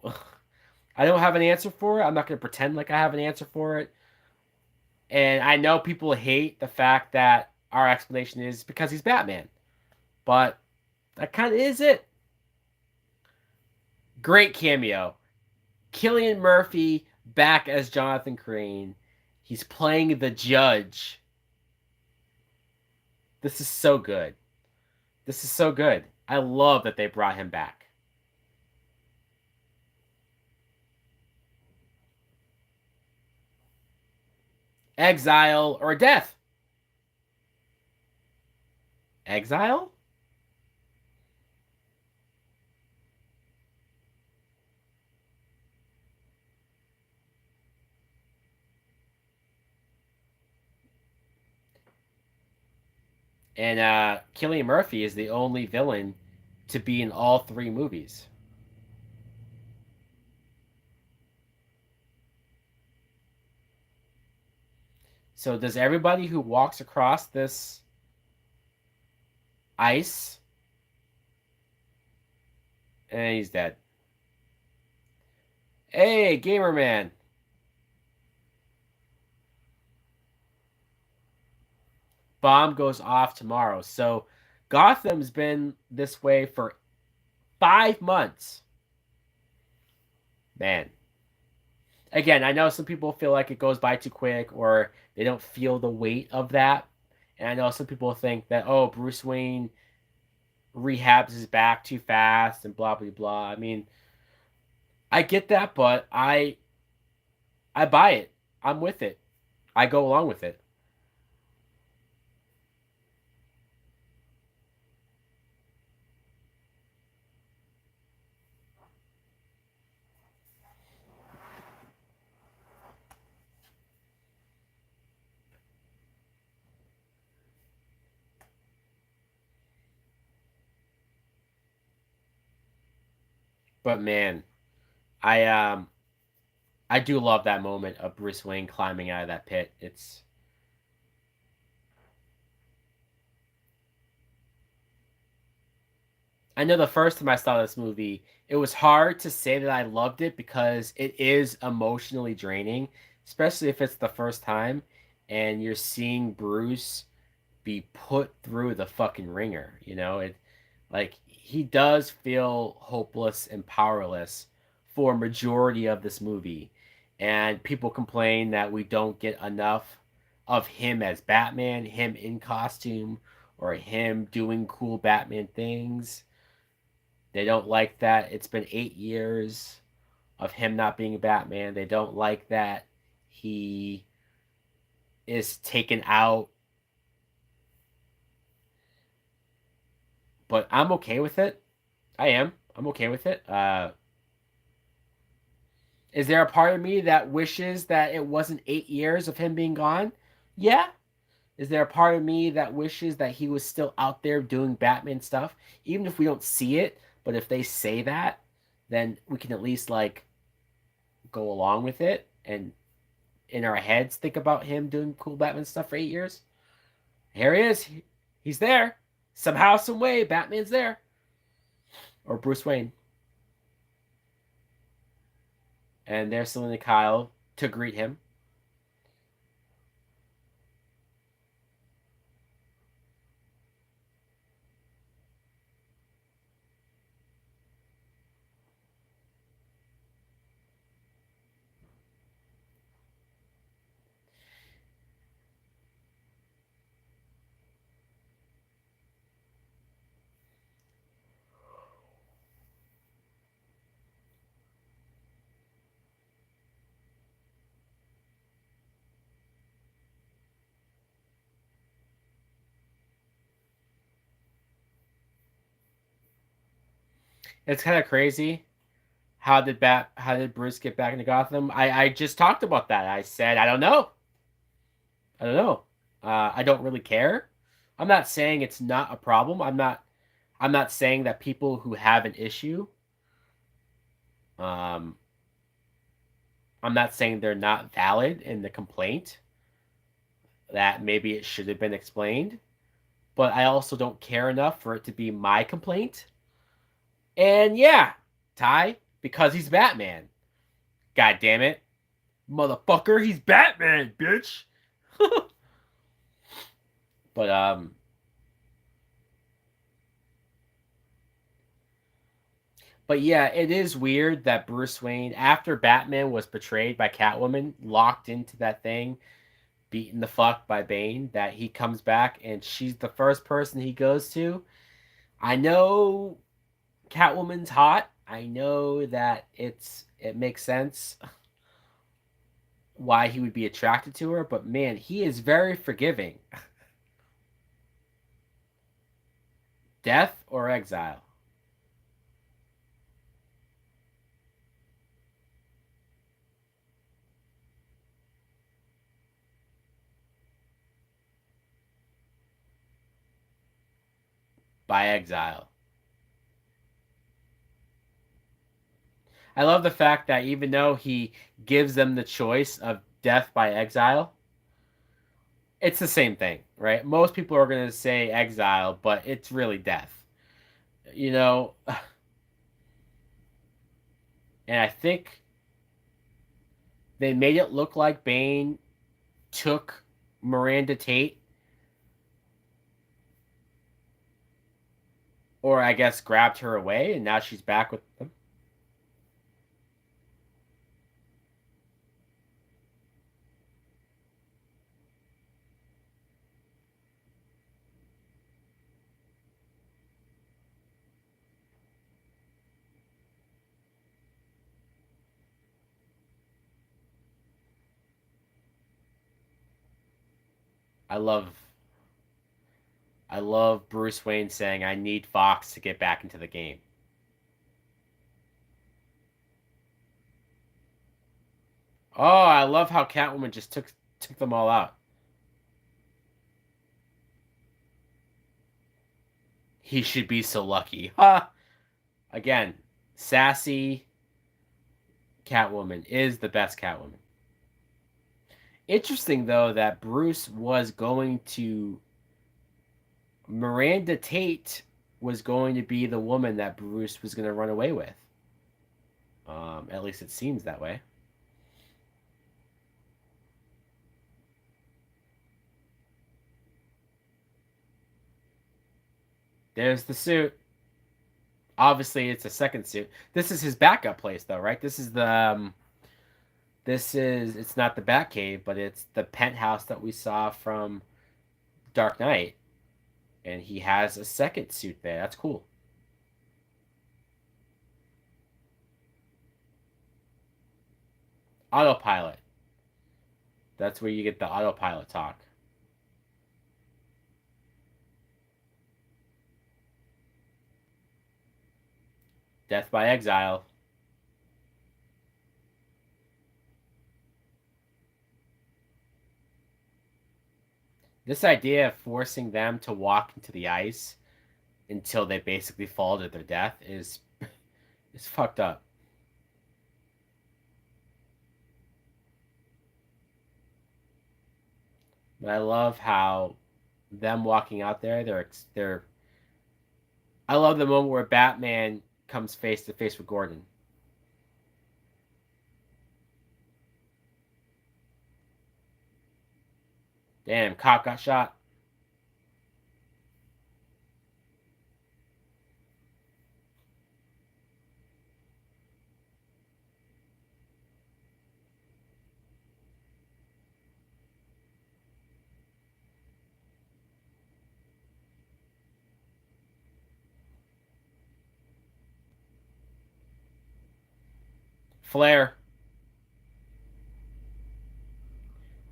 I don't have an answer for it. I'm not going to pretend like I have an answer for it. And I know people hate the fact that our explanation is because he's Batman. But that kind of is it. Great cameo. Cillian Murphy back as Jonathan Crane. He's playing the judge. This is so good. This is so good. I love that they brought him back. Exile or death. Exile? And Cillian Murphy is the only villain to be in all three movies. So does everybody who walks across this ice, and he's dead. Hey, gamer man. Bomb goes off tomorrow. So Gotham's been this way for 5 months. Man. Again, I know some people feel like it goes by too quick or they don't feel the weight of that. And I know some people think that, oh, Bruce Wayne rehabs his back too fast and blah blah blah. I mean, I get that, but I buy it. I'm with it. I go along with it. But man, I I do love that moment of Bruce Wayne climbing out of that pit. It's I know the first time I saw this movie, it was hard to say that I loved it because it is emotionally draining, especially if it's the first time and you're seeing Bruce be put through the fucking ringer, you know? It like he does feel hopeless and powerless for a majority of this movie. And people complain that we don't get enough of him as Batman, him in costume, or him doing cool Batman things. They don't like that it's been 8 years of him not being Batman. They don't like that he is taken out, but I'm okay with it. I am. I'm okay with it. Is there a part of me that wishes that it wasn't 8 years of him being gone? Yeah. Is there a part of me that wishes that he was still out there doing Batman stuff? Even if we don't see it, but if they say that, then we can at least like go along with it and in our heads think about him doing cool Batman stuff for 8 years. Here he is. He's there. Somehow, some way, Batman's there. Or Bruce Wayne. And there's Selena Kyle to greet him. It's kind of crazy. How did Bruce get back into Gotham? I just talked about that. I said I don't know. I don't know. I don't really care. I'm not saying it's not a problem. I'm not saying that people who have an issue, um, I'm not saying they're not valid in the complaint, that maybe it should have been explained, but I also don't care enough for it to be my complaint. And yeah, Ty, because he's Batman. God damn it. Motherfucker, he's Batman, bitch. but but yeah, it is weird that Bruce Wayne, after Batman was betrayed by Catwoman, locked into that thing, beaten the fuck by Bane, that he comes back and she's the first person he goes to. I know Catwoman's hot. I know that it makes sense why he would be attracted to her, but man, he is very forgiving. Death or exile? By exile. I love the fact that even though he gives them the choice of death by exile, it's the same thing, right? Most people are going to say exile, but it's really death. You know, and I think they made it look like Bane took Miranda Tate, or I guess grabbed her away, and now she's back with them. I love I love Bruce Wayne saying, "I need Fox to get back into the game." Oh, I love how Catwoman just took them all out. He should be so lucky. Ha! Again, sassy Catwoman is the best Catwoman. Interesting though that Bruce was going to Miranda Tate was going to be the woman that Bruce was going to run away with. At least it seems that way. There's the suit. Obviously, it's a second suit. This is his backup place, though, right? This is it's not the Batcave, but it's the penthouse that we saw from Dark Knight, and he has a second suit there. That's cool. Autopilot. That's where you get the autopilot talk. Death by exile. This idea of forcing them to walk into the ice until they basically fall to their death is fucked up. But I love how them walking out there, they're I love the moment where Batman comes face to face with Gordon. Damn, cop got shot. Flare.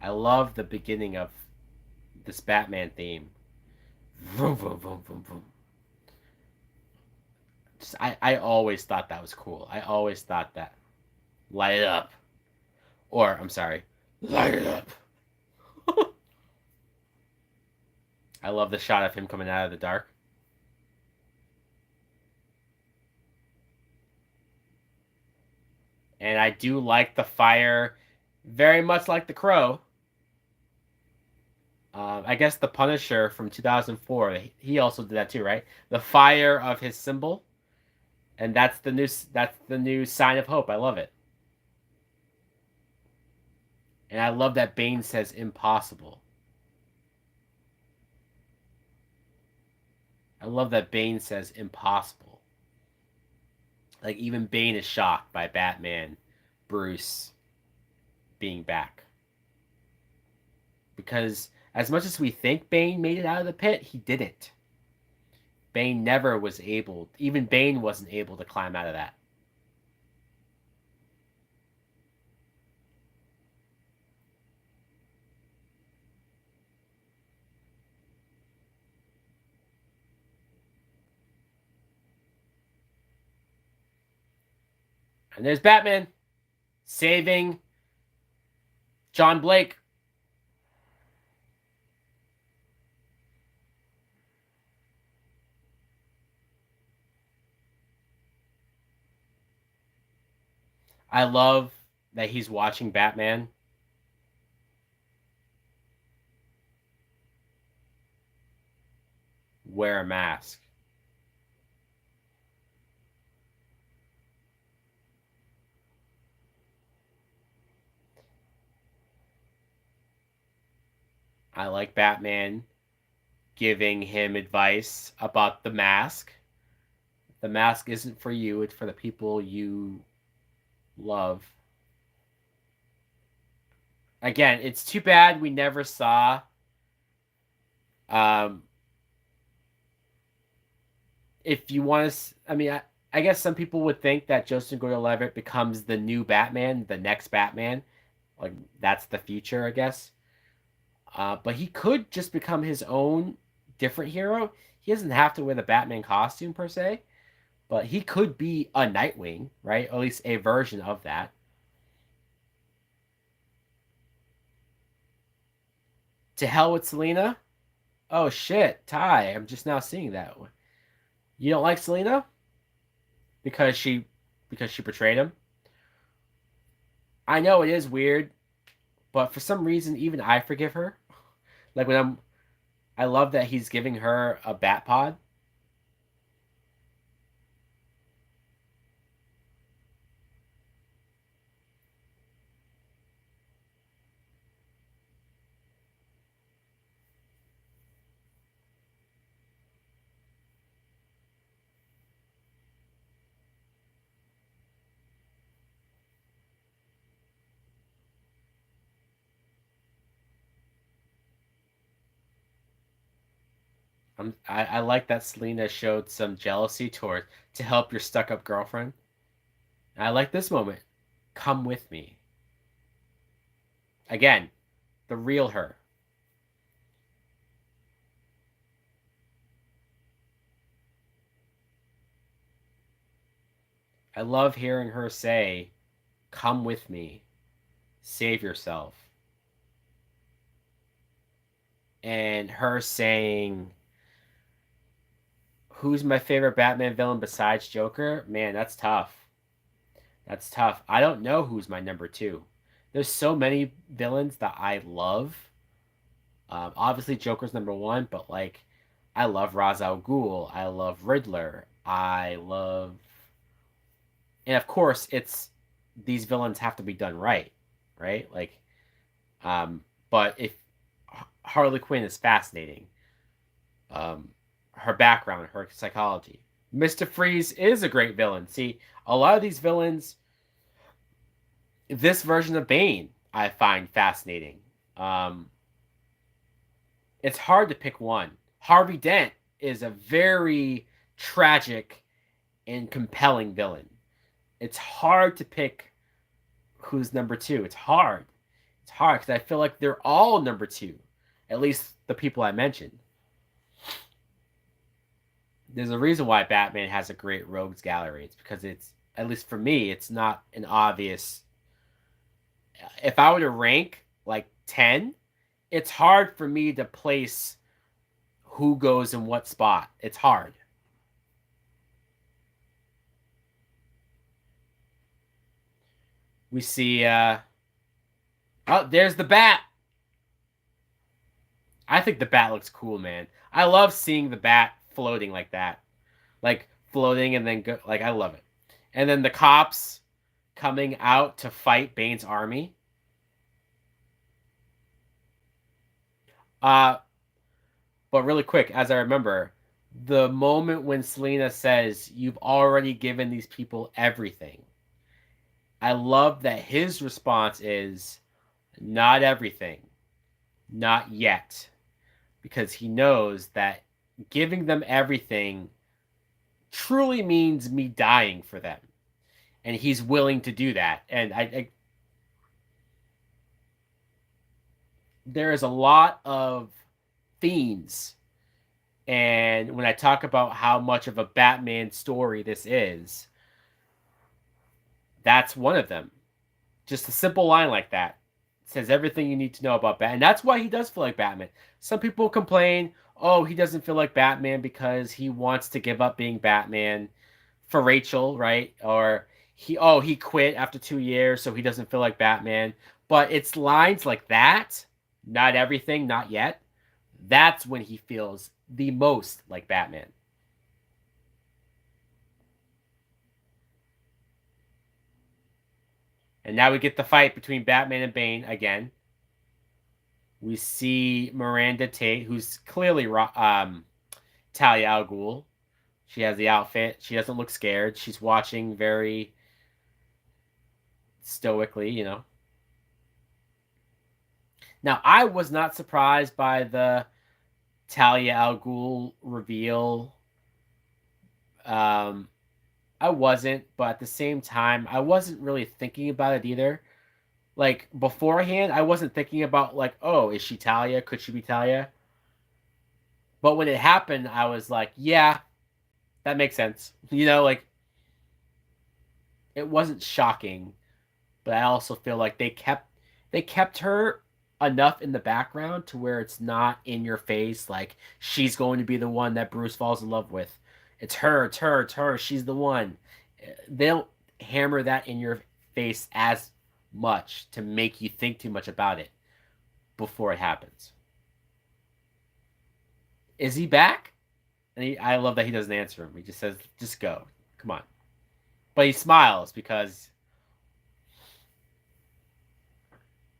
I love the beginning of this Batman theme. Vroom, vroom, vroom, vroom, vroom. I always thought that was cool. I always thought that. Light it up. Or, I'm sorry, light it up. I love the shot of him coming out of the dark. And I do like the fire, very much like the Crow. I guess the Punisher from 2004, he also did that too, right? The fire of his symbol, and that's the new sign of hope. I love it, and I love that Bane says impossible. I love that Bane says impossible. Like even Bane is shocked by Batman, Bruce being back because as much as we think Bane made it out of the pit, he didn't. Bane never was able. Even Bane wasn't able to climb out of that. And there's Batman saving John Blake. I love that he's watching Batman wear a mask. I like Batman giving him advice about the mask. The mask isn't for you, it's for the people you love. Again, it's too bad we never saw um if you want to I mean I guess some people would think that Joseph Gordon-Levitt becomes the new Batman, the next Batman. Like that's the future, I guess. But he could just become his own different hero. He doesn't have to wear the Batman costume per se, but he could be a Nightwing, right? Or at least a version of that. To hell with Selena. Oh shit, Ty, I'm just now seeing that. You don't like Selena because she betrayed him. I know it is weird, but for some reason even I forgive her. Like I love that he's giving her a bat pod. I like that Selena showed some jealousy toward to help your stuck up girlfriend. I like this moment. Come with me. Again, the real her. I love hearing her say, "Come with me. Save yourself." And her saying, "Who's my favorite Batman villain besides Joker?" Man, that's tough. That's tough. I don't know who's my number two. There's so many villains that I love. Obviously, Joker's number one, but like, I love Ra's al Ghul. I love Riddler. I love, and of course, it's these villains have to be done right, right? Like, but if Harley Quinn is fascinating, um, her background, her psychology. Mister Freeze is a great villain. See, a lot of these villains, this version of Bane, I find fascinating. Um, it's hard to pick one. Harvey Dent is a very tragic and compelling villain. It's hard to pick who's number two. It's hard. It's hard because I feel like they're all number two, at least the people I mentioned. There's a reason why Batman has a great rogues gallery. It's because it's, at least for me, it's not an obvious. If I were to rank like 10, it's hard for me to place who goes in what spot. It's hard. We see oh, there's the bat. I think the bat looks cool, man. I love seeing the bat floating like that. Like floating and then go, like I love it. And then the cops coming out to fight Bane's army. Uh but really quick, as I remember, the moment when Selena says, "You've already given these people everything." I love that his response is, "Not everything. Not yet." Because he knows that giving them everything truly means me dying for them. And he's willing to do that. And there is a lot of themes. And when I talk about how much of a Batman story this is, that's one of them. Just a simple line like that says everything you need to know about Batman. And that's why he does feel like Batman. Some people complain, oh, he doesn't feel like Batman because he wants to give up being Batman for Rachel, right? Or he quit after 2 years, so he doesn't feel like Batman. But it's lines like that, not everything, not yet. That's when he feels the most like Batman. And now we get the fight between Batman and Bane again. We see Miranda Tate, who's clearly Talia al Ghul. She has the outfit. She doesn't look scared. She's watching very stoically, you know. Now, I was not surprised by the Talia al Ghul reveal. Um, I wasn't, but at the same time, I wasn't really thinking about it either. Like beforehand, I wasn't thinking about like, oh, is she Talia? Could she be Talia? But when it happened, I was like, yeah, that makes sense. You know, like it wasn't shocking, but I also feel like they kept her enough in the background to where it's not in your face like she's going to be the one that Bruce falls in love with. It's her, it's her, it's her, she's the one. They don't hammer that in your face as much to make you think too much about it before it happens. Is he back? And I love that he doesn't answer him. He just says, just go. Come on. But he smiles because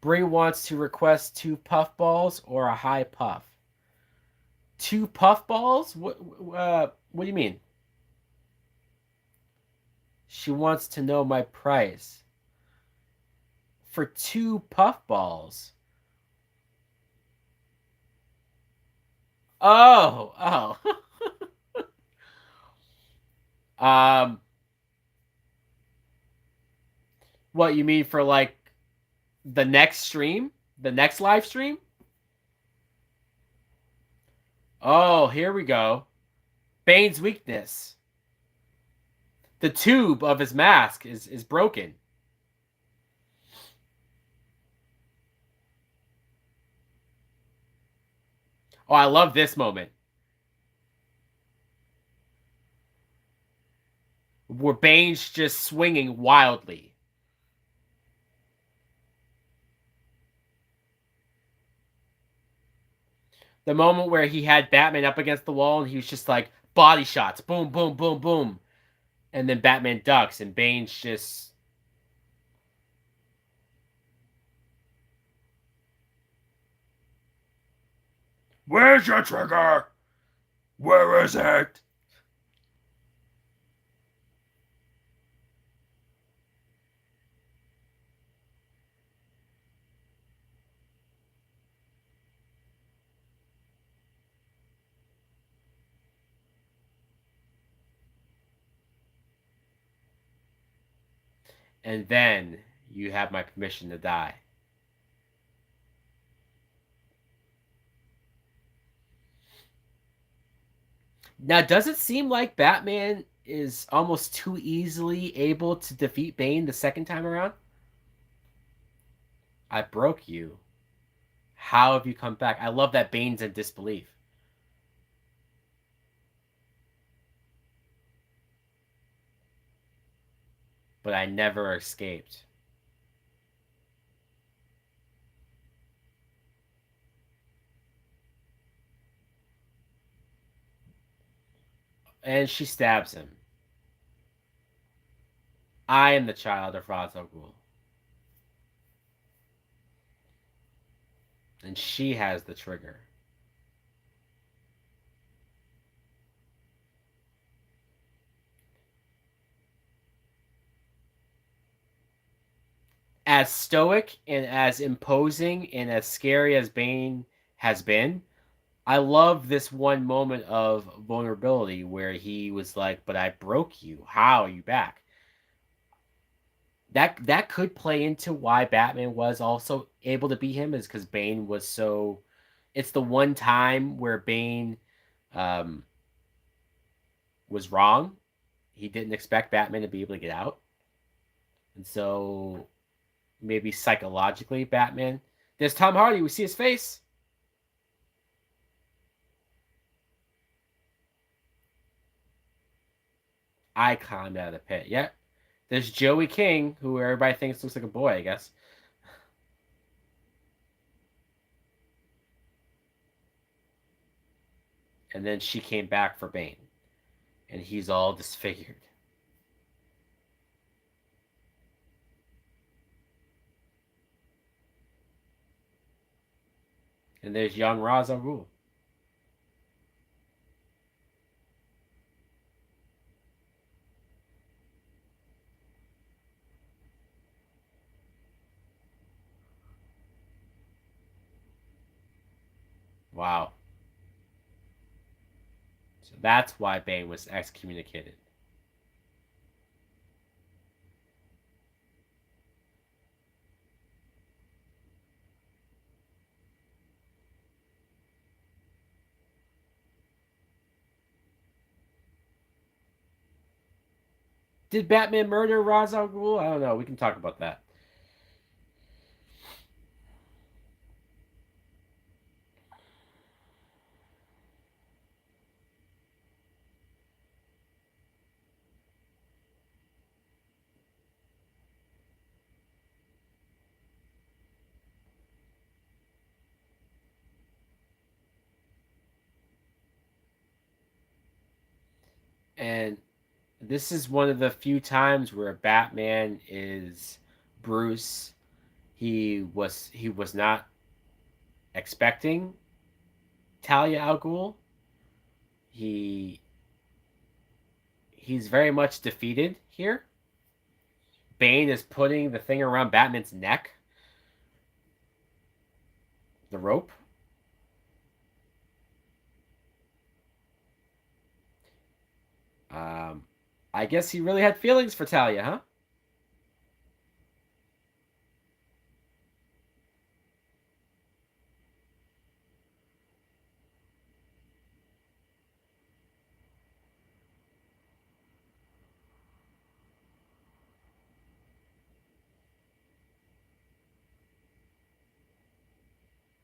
Brie wants to request two puffballs or a high puff. Two puffballs? What do you mean? She wants to know my price for two puffballs. Oh. um, what you mean for like the next stream, the next live stream? Oh, here we go. Bane's weakness. The tube of his mask is broken. Oh, I love this moment where Bane's just swinging wildly. The moment where he had Batman up against the wall and he was just like body shots, boom, boom, boom, boom, and then Batman ducks and Bane's just. Where's your trigger? Where is it? And then you have my permission to die. Now, does it seem like Batman is almost too easily able to defeat Bane the second time around? I broke you. How have you come back? I love that Bane's in disbelief. but I never escaped. And she stabs him. I am the child of Ra's al Ghul. And she has the trigger. As stoic and as imposing and as scary as Bane has been, I love this one moment of vulnerability where he was like, "But I broke you. How are you back?" That could play into why Batman was also able to beat him is because Bane was so. It's the one time where Bane um, was wrong. He didn't expect Batman to be able to get out, and so maybe psychologically, Batman. There's Tom Hardy. We see his face. I climbed out of the pit. Yeah. There's Joey King, who everybody thinks looks like a boy, I guess. And then she came back for Bane, and he's all disfigured. And there's young Ra's al Ghul. Wow. So that's why Bane was excommunicated. Did Batman murder Ra's al Ghul? I don't know. We can talk about that. And this is one of the few times where Batman is Bruce. He was not expecting Talia al Ghul. He he's very much defeated here. Bane is putting the thing around Batman's neck, the rope. Um, I guess he really had feelings for Talia, huh?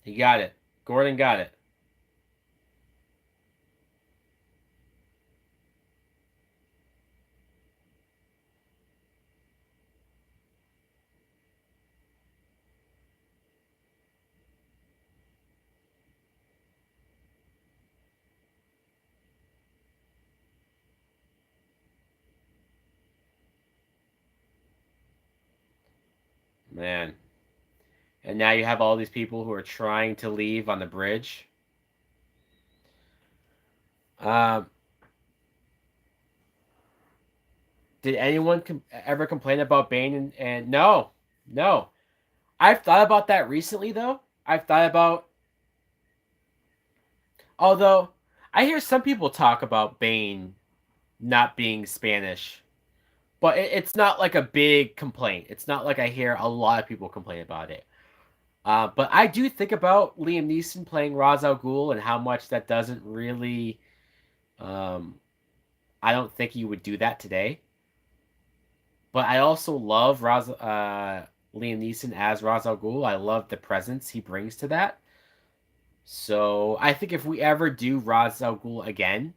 He got it. Gordon got it. Man. And now you have all these people who are trying to leave on the bridge. Um, did anyone ever complain about Bane? And no, no. I've thought about that recently, though. I've thought about, although I hear some people talk about Bane not being Spanish, but it's not like a big complaint. It's not like I hear a lot of people complain about it. But I do think about Liam Neeson playing Ra's al Ghul and how much that doesn't really. Um, I don't think you would do that today. But I also love Liam Neeson as Ra's al Ghul. I love the presence he brings to that. So I think if we ever do Ra's al Ghul again,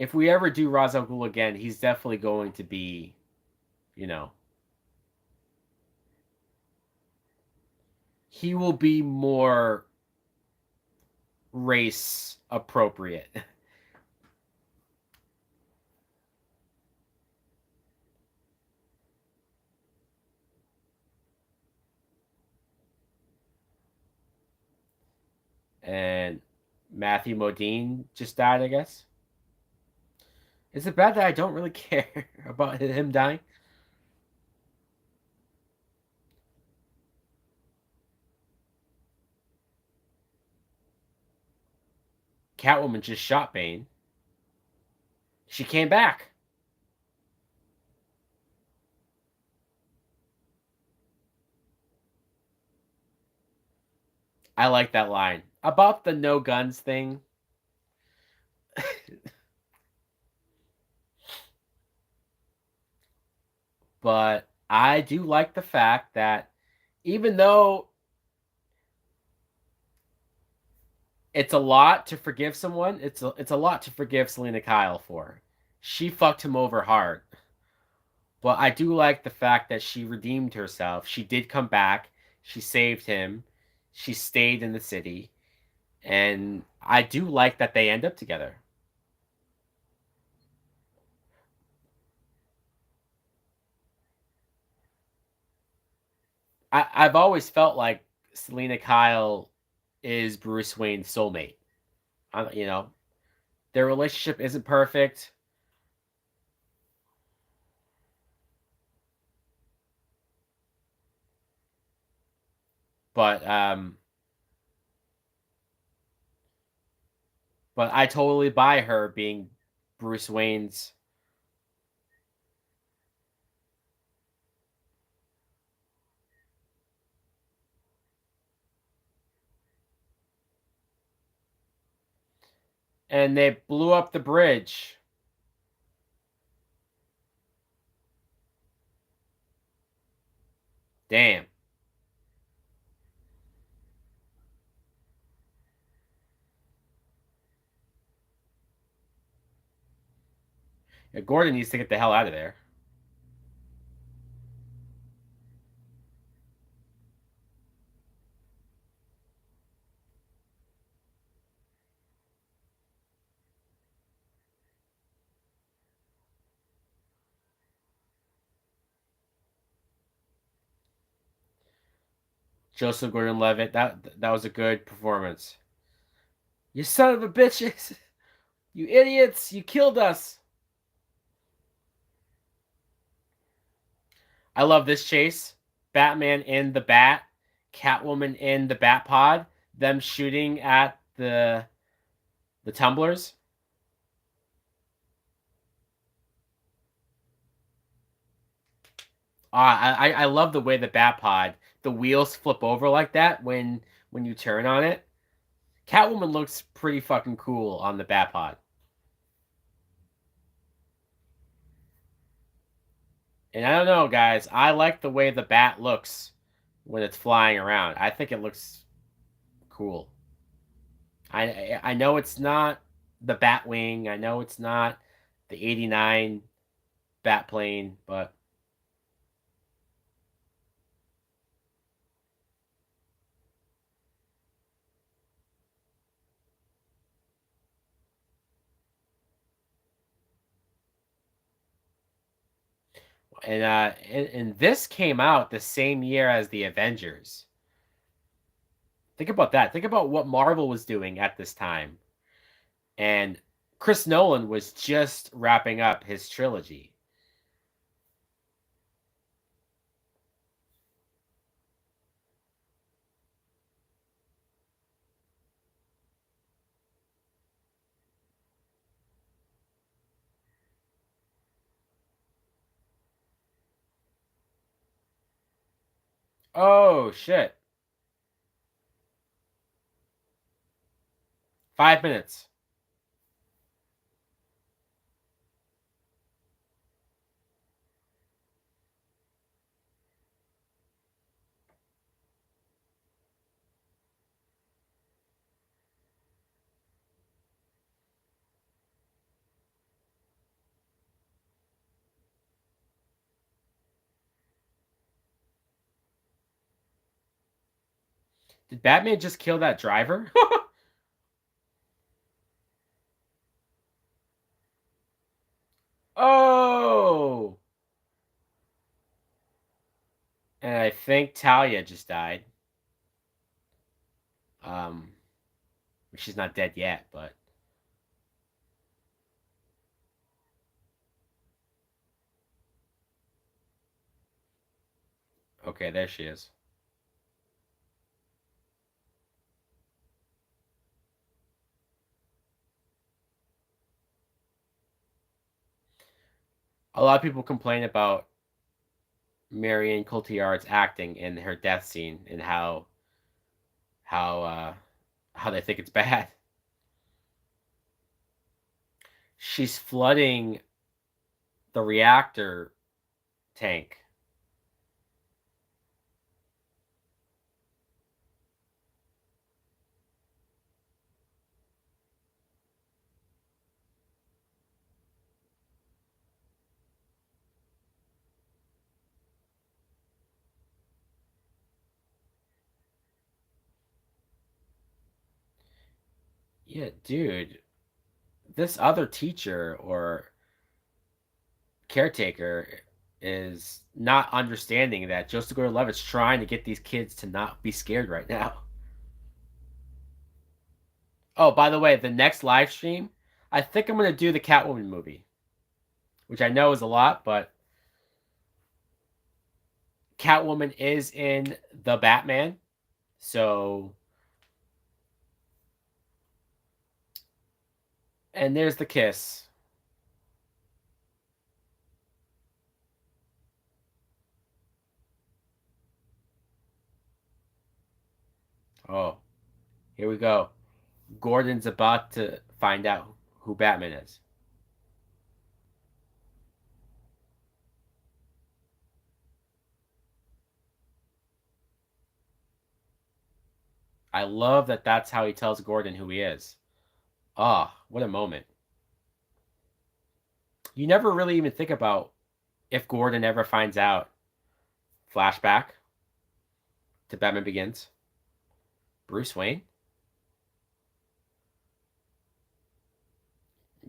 if we ever do Ra's al Ghul again, he's definitely going to be, you know, he will be more race appropriate. And Matthew Modine just died, I guess. Is it bad that I don't really care about him dying? Catwoman just shot Bane. She came back. I like that line. About the no guns thing, but I do like the fact that even though it's a lot to forgive someone, it's a lot to forgive Selena Kyle for. She fucked him over hard. But I do like the fact that she redeemed herself. She did come back. She saved him. She stayed in the city. And I do like that they end up together. I've always felt like Selena Kyle is Bruce Wayne's soulmate. You know, their relationship isn't perfect, but I totally buy her being Bruce Wayne's. And they blew up the bridge. Damn. Yeah, Gordon needs to get the hell out of there. Joseph Gordon-Levitt, that was a good performance. You son of a bitches! You idiots! You killed us! I love this chase. Batman in the Bat, Catwoman in the Bat Pod, them shooting at the tumblers. I love the way the Bat Pod, the wheels flip over like that when you turn on it. Catwoman looks pretty fucking cool on the Bat Pod. And I don't know, guys. I like the way the bat looks when it's flying around. I think it looks cool. I know it's not the Batwing. I know it's not the '89 Batplane, but and this came out the same year as the Avengers. Think about that. Think about what Marvel was doing at this time. And Chris Nolan was just wrapping up his trilogy. Oh shit. 5 minutes. Did Batman just kill that driver? Oh! And I think Talia just died. Um, she's not dead yet, but okay, there she is. A lot of people complain about Marion Cotillard's acting in her death scene and how uh how they think it's bad. She's flooding the reactor tank. Yeah, dude, this other teacher or caretaker is not understanding that Joseph Gordon-Levitt's trying to get these kids to not be scared right now. Oh, by the way, the next live stream, I think I'm gonna do the Catwoman movie, which I know is a lot, but Catwoman is in the Batman, so and there's the kiss. Oh, here we go. Gordon's about to find out who Batman is. I love that that's how he tells Gordon who he is. Ah, what a moment. You never really even think about if Gordon ever finds out. Flashback to Batman Begins. Bruce Wayne.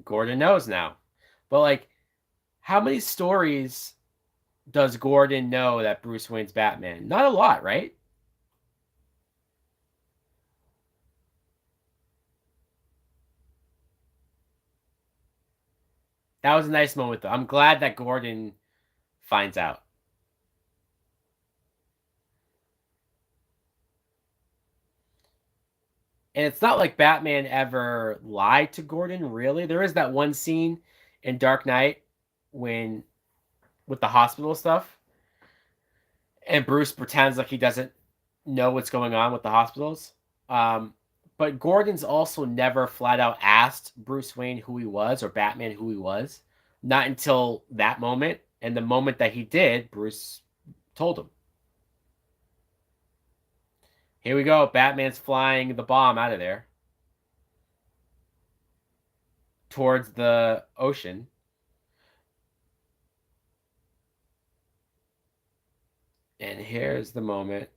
Gordon knows now. But like, how many stories does Gordon know that Bruce Wayne's Batman? Not a lot, right? That was a nice moment though. I'm glad that Gordon finds out. And it's not like Batman ever lied to Gordon, really. There is that one scene in Dark Knight when with the hospital stuff, and Bruce pretends like he doesn't know what's going on with the hospitals. Um, but Gordon's also never flat out asked Bruce Wayne who he was or Batman who he was, not until that moment. And the moment that he did, Bruce told him. Here we go. Batman's flying the bomb out of there towards the ocean. And here's the moment.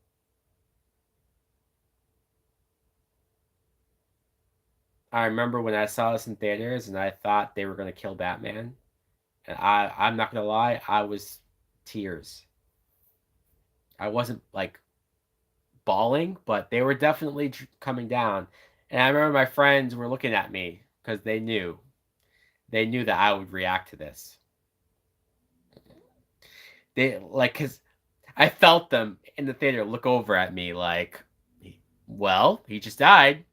I remember when I saw this in theaters and I thought they were going to kill Batman. And I'm not going to lie, I was tears. I wasn't like bawling, but they were definitely coming down. And I remember my friends were looking at me because they knew that I would react to this. They like because I felt them in the theater look over at me like, well, he just died.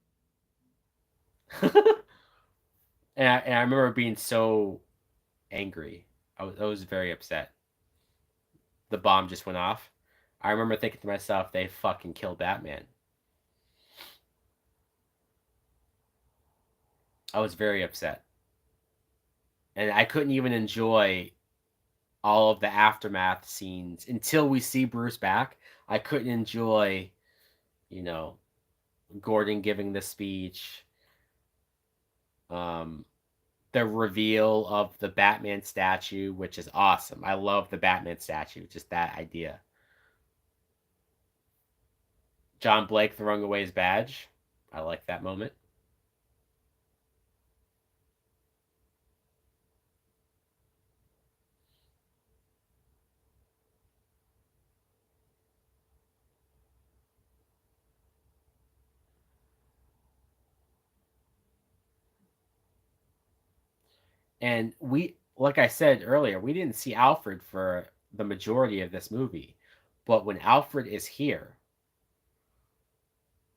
And I remember being so angry. I was very upset. The bomb just went off. I remember thinking to myself, they fucking killed Batman. I was very upset. And I couldn't even enjoy all of the aftermath scenes until we see Bruce back. I couldn't enjoy, you know, Gordon giving the speech, um, the reveal of the Batman statue, which is awesome. I love the Batman statue, just that idea. John Blake throwing away his badge. I like that moment. And like I said earlier, we didn't see Alfred for the majority of this movie. But when Alfred is here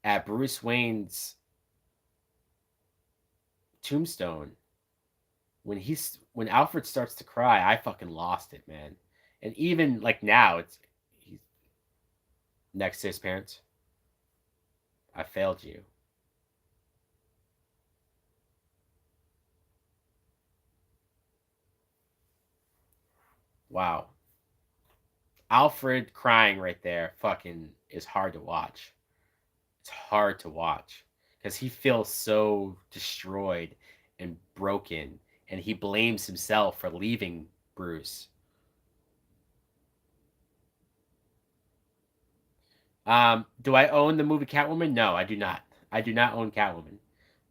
at Bruce Wayne's tombstone, when Alfred starts to cry, I fucking lost it, man. And even like now, he's next to his parents. I failed you. Wow. Alfred crying right there fucking is hard to watch. It's hard to watch because he feels so destroyed and broken, and he blames himself for leaving Bruce. Do I own the movie Catwoman? No, I do not. I do not own Catwoman.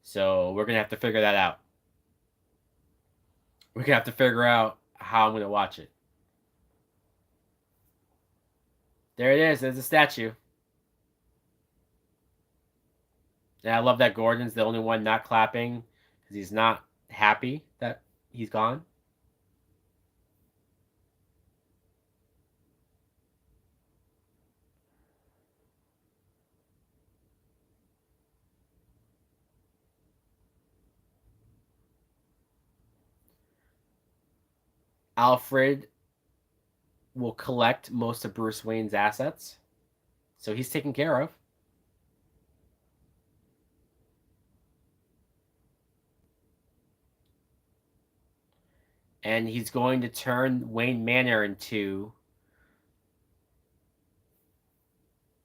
So we're gonna have to figure that out. We're gonna have to figure out how I'm gonna watch it. There it is. There's a statue. And I love that Gordon's the only one not clapping because he's not happy that he's gone. Alfred will collect most of Bruce Wayne's assets, so he's taken care of. And he's going to turn Wayne Manor into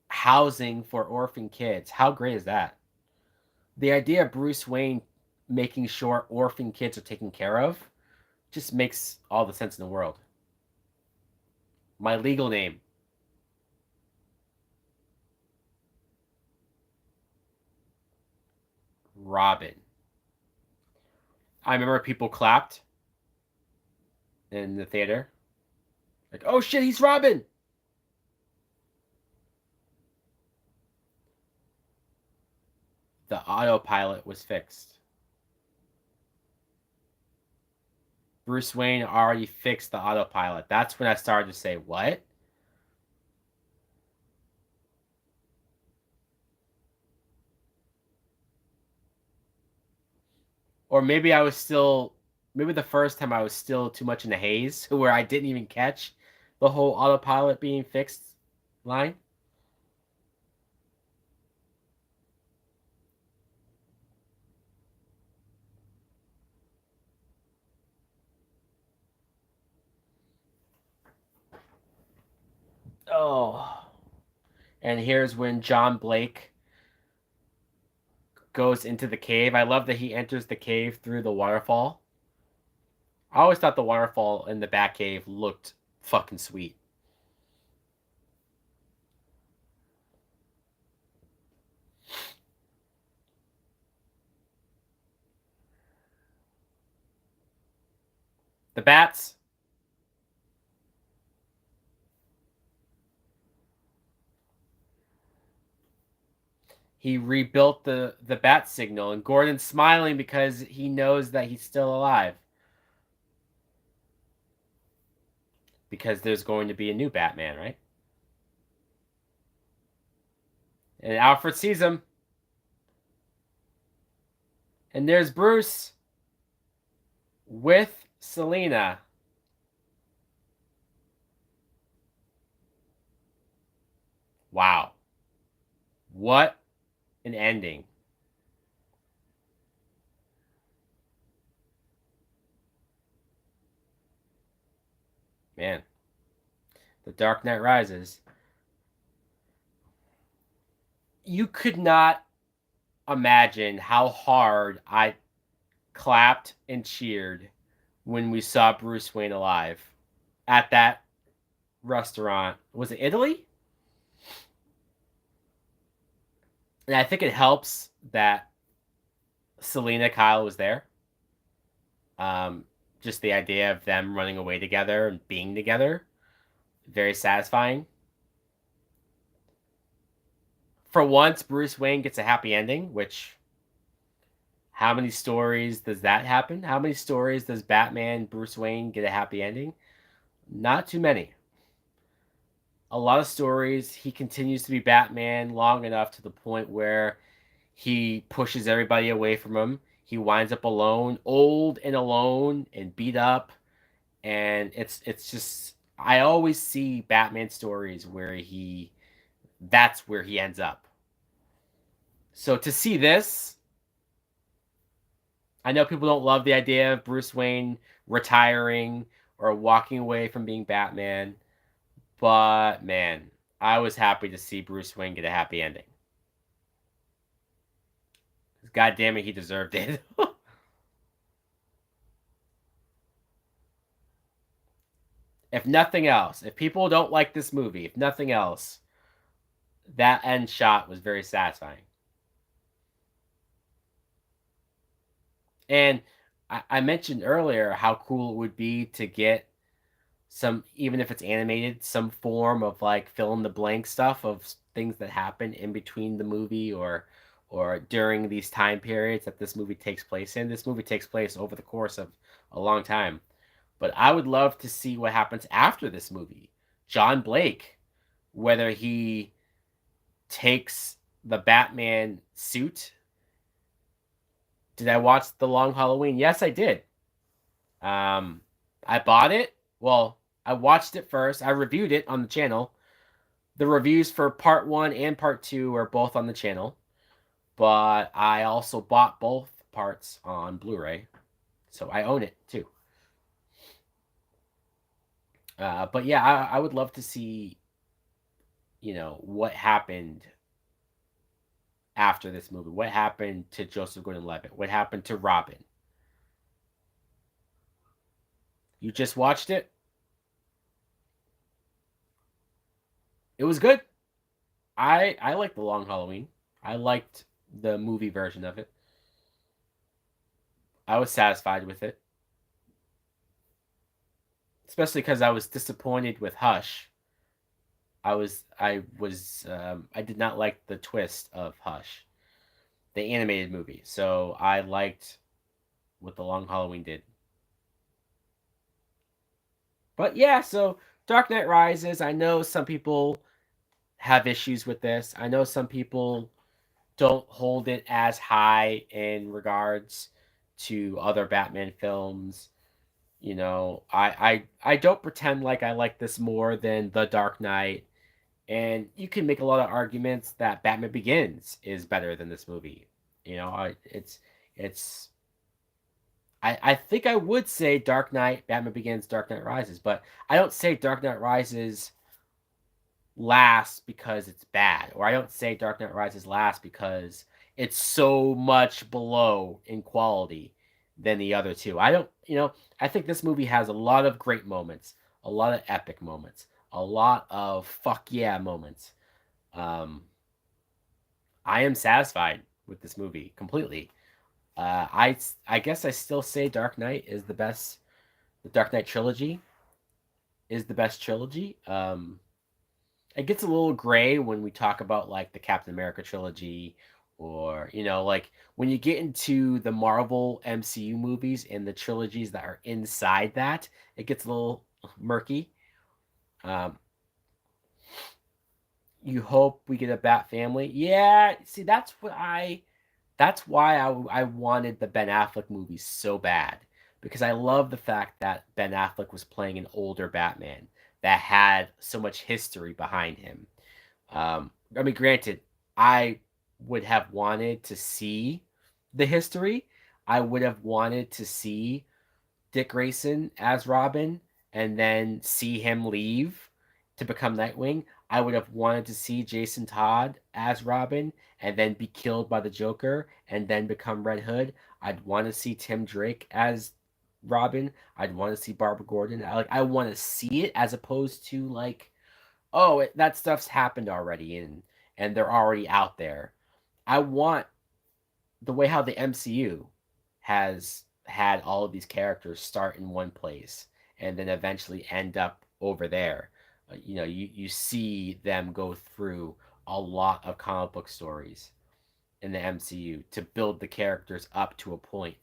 housing for orphan kids. How great is that? The idea of Bruce Wayne making sure orphan kids are taken care of just makes all the sense in the world. My legal name. Robin. I remember people clapped in the theater. Like, oh shit, he's Robin! The autopilot was fixed. Bruce Wayne already fixed the autopilot. That's when I started to say, what? Or maybe maybe the first time I was still too much in the haze where I didn't even catch the whole autopilot being fixed line. Oh. And here's when John Blake goes into the cave. I love that he enters the cave through the waterfall. I always thought the waterfall in the Batcave looked fucking sweet. The bats. He rebuilt the bat signal, and Gordon's smiling because he knows that he's still alive. Because there's going to be a new Batman, right? And Alfred sees him. And there's Bruce with Selina. Wow. What an ending. Man. The Dark Knight Rises. You could not imagine how hard I clapped and cheered when we saw Bruce Wayne alive at that restaurant. Was it Italy? And I think it helps that Selena Kyle was there. Um, just the idea of them running away together and being together, very satisfying. For once, Bruce Wayne gets a happy ending, which how many stories does that happen? How many stories does Batman Bruce Wayne get a happy ending? Not too many. A lot of stories, he continues to be Batman long enough to the point where he pushes everybody away from him. He winds up alone, old and alone and beat up. And it's just I always see Batman stories where he that's where he ends up. So to see this, I know people don't love the idea of Bruce Wayne retiring or walking away from being Batman, but man, I was happy to see Bruce Wayne get a happy ending. God damn it, he deserved it. If nothing else, if people don't like this movie, if nothing else, that end shot was very satisfying. And I mentioned earlier how cool it would be to get some, even if it's animated, some form of like fill in the blank stuff of things that happen in between the movie or during these time periods that this movie takes place in. This movie takes place over the course of a long time. But I would love to see what happens after this movie. John Blake, whether he takes the Batman suit. Did I watch The Long Halloween? Yes, I did. Um, I bought it. Well, I watched it first. I reviewed it on the channel. The reviews for part one and part two are both on the channel, but I also bought both parts on Blu-ray, so I own it too. But yeah, I would love to see, what happened after this movie. What happened to Joseph Gordon-Levitt? What happened to Robin? You just watched it? It was good. I liked The Long Halloween. I liked the movie version of it. I was satisfied with it, especially because I was disappointed with Hush. I did not like the twist of Hush, the animated movie. So I liked what The Long Halloween did. But yeah, so Dark Knight Rises. I know some people have issues with this. I know some people don't hold it as high in regards to other Batman films. I don't pretend like I like this more than The Dark Knight, and you can make a lot of arguments that Batman Begins is better than this movie. It's I think I would say Dark Knight, Batman Begins, Dark Knight Rises, but I don't say Dark Knight Rises last because it's bad, or I don't say Dark Knight Rises last because it's so much below in quality than the other two. I think this movie has a lot of great moments, a lot of epic moments, a lot of fuck yeah moments. Um, I am satisfied with this movie completely. I guess I still say Dark Knight is the best. The Dark Knight trilogy is the best trilogy. It gets a little gray when we talk about like the Captain America trilogy or like when you get into the Marvel MCU movies and the trilogies that are inside that, it gets a little murky. Um, you hope we get a Bat family. Yeah, see that's why I wanted the Ben Affleck movies so bad because I love the fact that Ben Affleck was playing an older Batman that had so much history behind him. I mean, granted, I would have wanted to see the history. I would have wanted to see Dick Grayson as Robin and then see him leave to become Nightwing. I would have wanted to see Jason Todd as Robin and then be killed by the Joker and then become Red Hood. I'd want to see Tim Drake as Robin. I'd want to see Barbara Gordon. I want to see it as opposed to like, oh, that stuff's happened already and they're already out there. I want the way how the MCU has had all of these characters start in one place and then eventually end up over there. You see them go through a lot of comic book stories in the MCU to build the characters up to a point.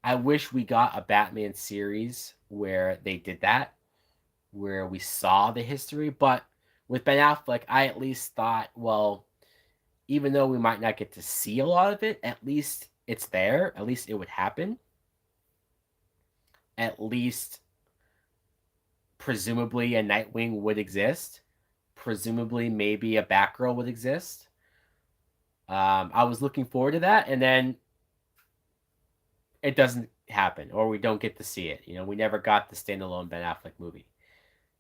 I wish we got a Batman series where they did that, where we saw the history. But with Ben Affleck, I at least thought, well, even though we might not get to see a lot of it, at least it's there. At least it would happen. At least, presumably, a Nightwing would exist. Presumably, maybe a Batgirl would exist. I was looking forward to that, and then it doesn't happen, or we don't get to see it. We never got the standalone Ben Affleck movie.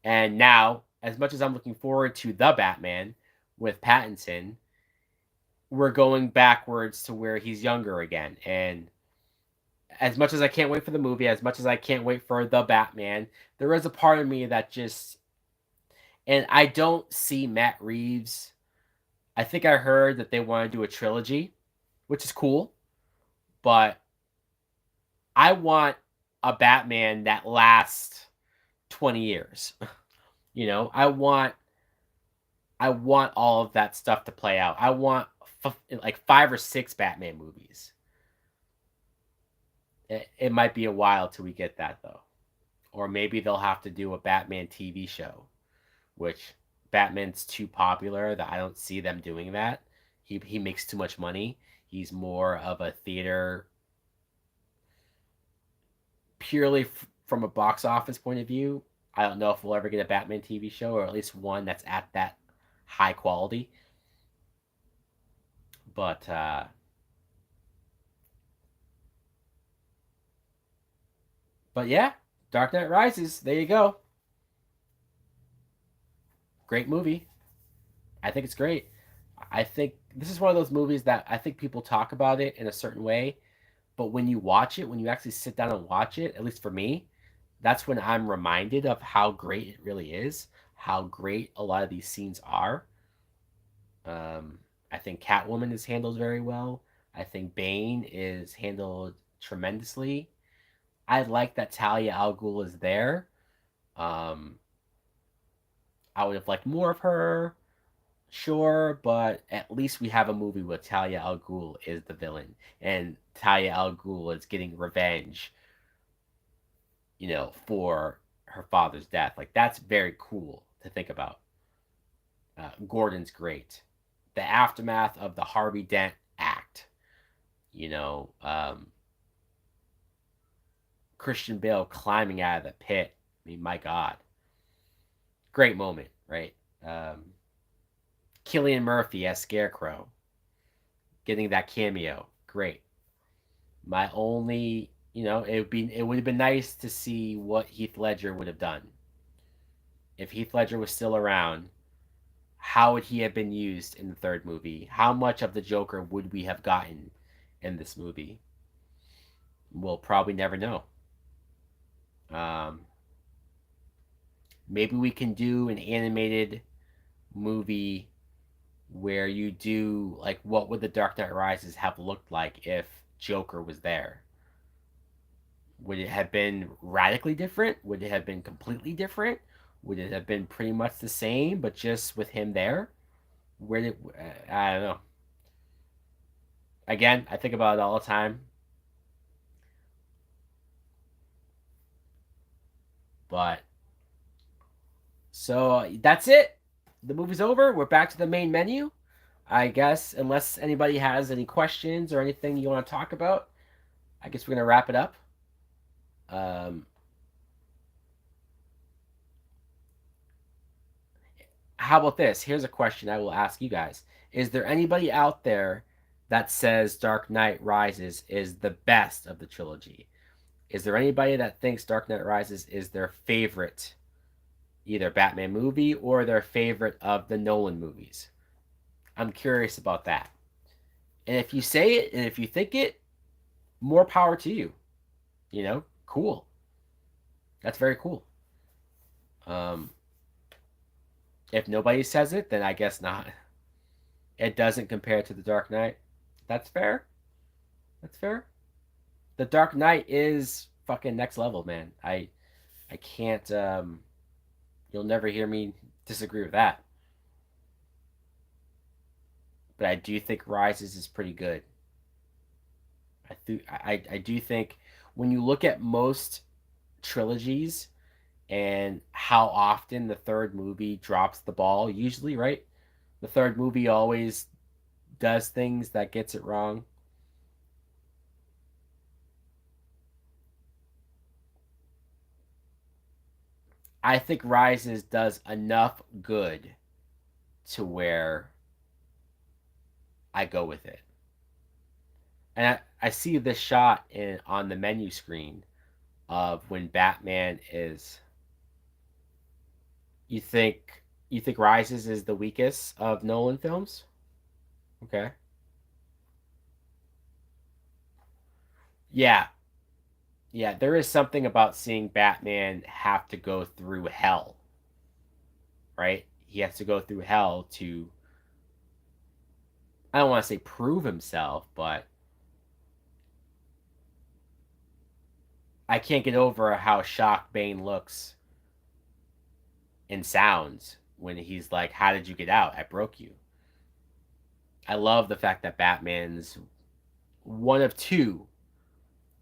And now, as much as I'm looking forward to the Batman with Pattinson, we're going backwards to where he's younger again. And as much as I can't wait for the movie, as much as I can't wait for the Batman, there is a part of me that just, and I don't see Matt Reeves. I think I heard that they want to do a trilogy, which is cool, but I want a Batman that lasts 20 years. I want all of that stuff to play out. I want like 5 or 6 Batman movies. It might be a while till we get that though. Or maybe they'll have to do a Batman TV show, which Batman's too popular that I don't see them doing that. He makes too much money. He's more of a theater purely from a box office point of view. I don't know if we'll ever get a Batman TV show, or at least one that's at that high quality. But yeah, Dark Knight Rises. There you go. Great movie. I think it's great. I think this is one of those movies that I think people talk about it in a certain way, but when you watch it, when you actually sit down and watch it, at least for me, that's when I'm reminded of how great it really is, how great a lot of these scenes are. I think Catwoman is handled very well. I think Bane is handled tremendously. I like that Talia al Ghul is there. Um, I would have liked more of her, sure, but at least we have a movie where Talia al Ghul is the villain, and Talia al Ghul is getting revenge, for her father's death. Like, that's very cool to think about. Gordon's great. The aftermath of the Harvey Dent act, you know, um, Christian Bale climbing out of the pit. I mean, my God, great moment, right? Killian Murphy as Scarecrow, getting that cameo, great. My only, it would have been nice to see what Heath Ledger would have done if Heath Ledger was still around. How would he have been used in the third movie? How much of the Joker would we have gotten in this movie? We'll probably never know. Um, Maybe we can do an animated movie where you do like what would the Dark Knight Rises have looked like if Joker was there? Would it have been radically different? Would it have been completely different? Would it have been pretty much the same but just with him there? Where did I don't know. Again, I think about it all the time, but so that's it. The movie's over. We're back to the main menu. I guess, unless anybody has any questions or anything you want to talk about, I guess we're gonna wrap it up. Um, how about this? Here's a question I will ask you guys: is there anybody out there that says Dark Knight Rises is the best of the trilogy? Is there anybody that thinks Dark Knight Rises is their favorite, either Batman movie or their favorite of the Nolan movies? I'm curious about that. And if you say it and if you think it, more power to you. Cool. That's very cool. Um, if nobody says it, then I guess not. It doesn't compare to The Dark Knight. That's fair. That's fair. The Dark Knight is fucking next level, man. I can't you'll never hear me disagree with that. But I do think Rises is pretty good. I do think when you look at most trilogies and how often the third movie drops the ball, usually, right? The third movie always does things that gets it wrong. I think Rises does enough good to where I go with it. And I see this shot on the menu screen of when Batman is. You think Rises is the weakest of Nolan films? Okay. Yeah, yeah. There is something about seeing Batman have to go through hell, right? He has to go through hell to. I don't want to say prove himself, but I can't get over how shocked Bane looks and sounds when he's like, "How did you get out? I broke you." I love the fact that Batman's one of two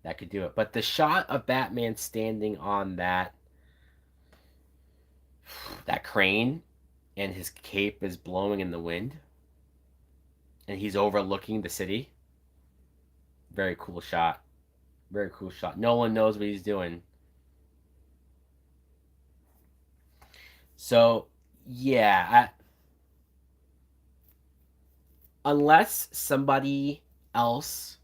that could do it. But the shot of Batman standing on that crane and his cape is blowing in the wind and he's overlooking the city. Very cool shot. Very cool shot. Nolan knows what he's doing. So, yeah, unless somebody else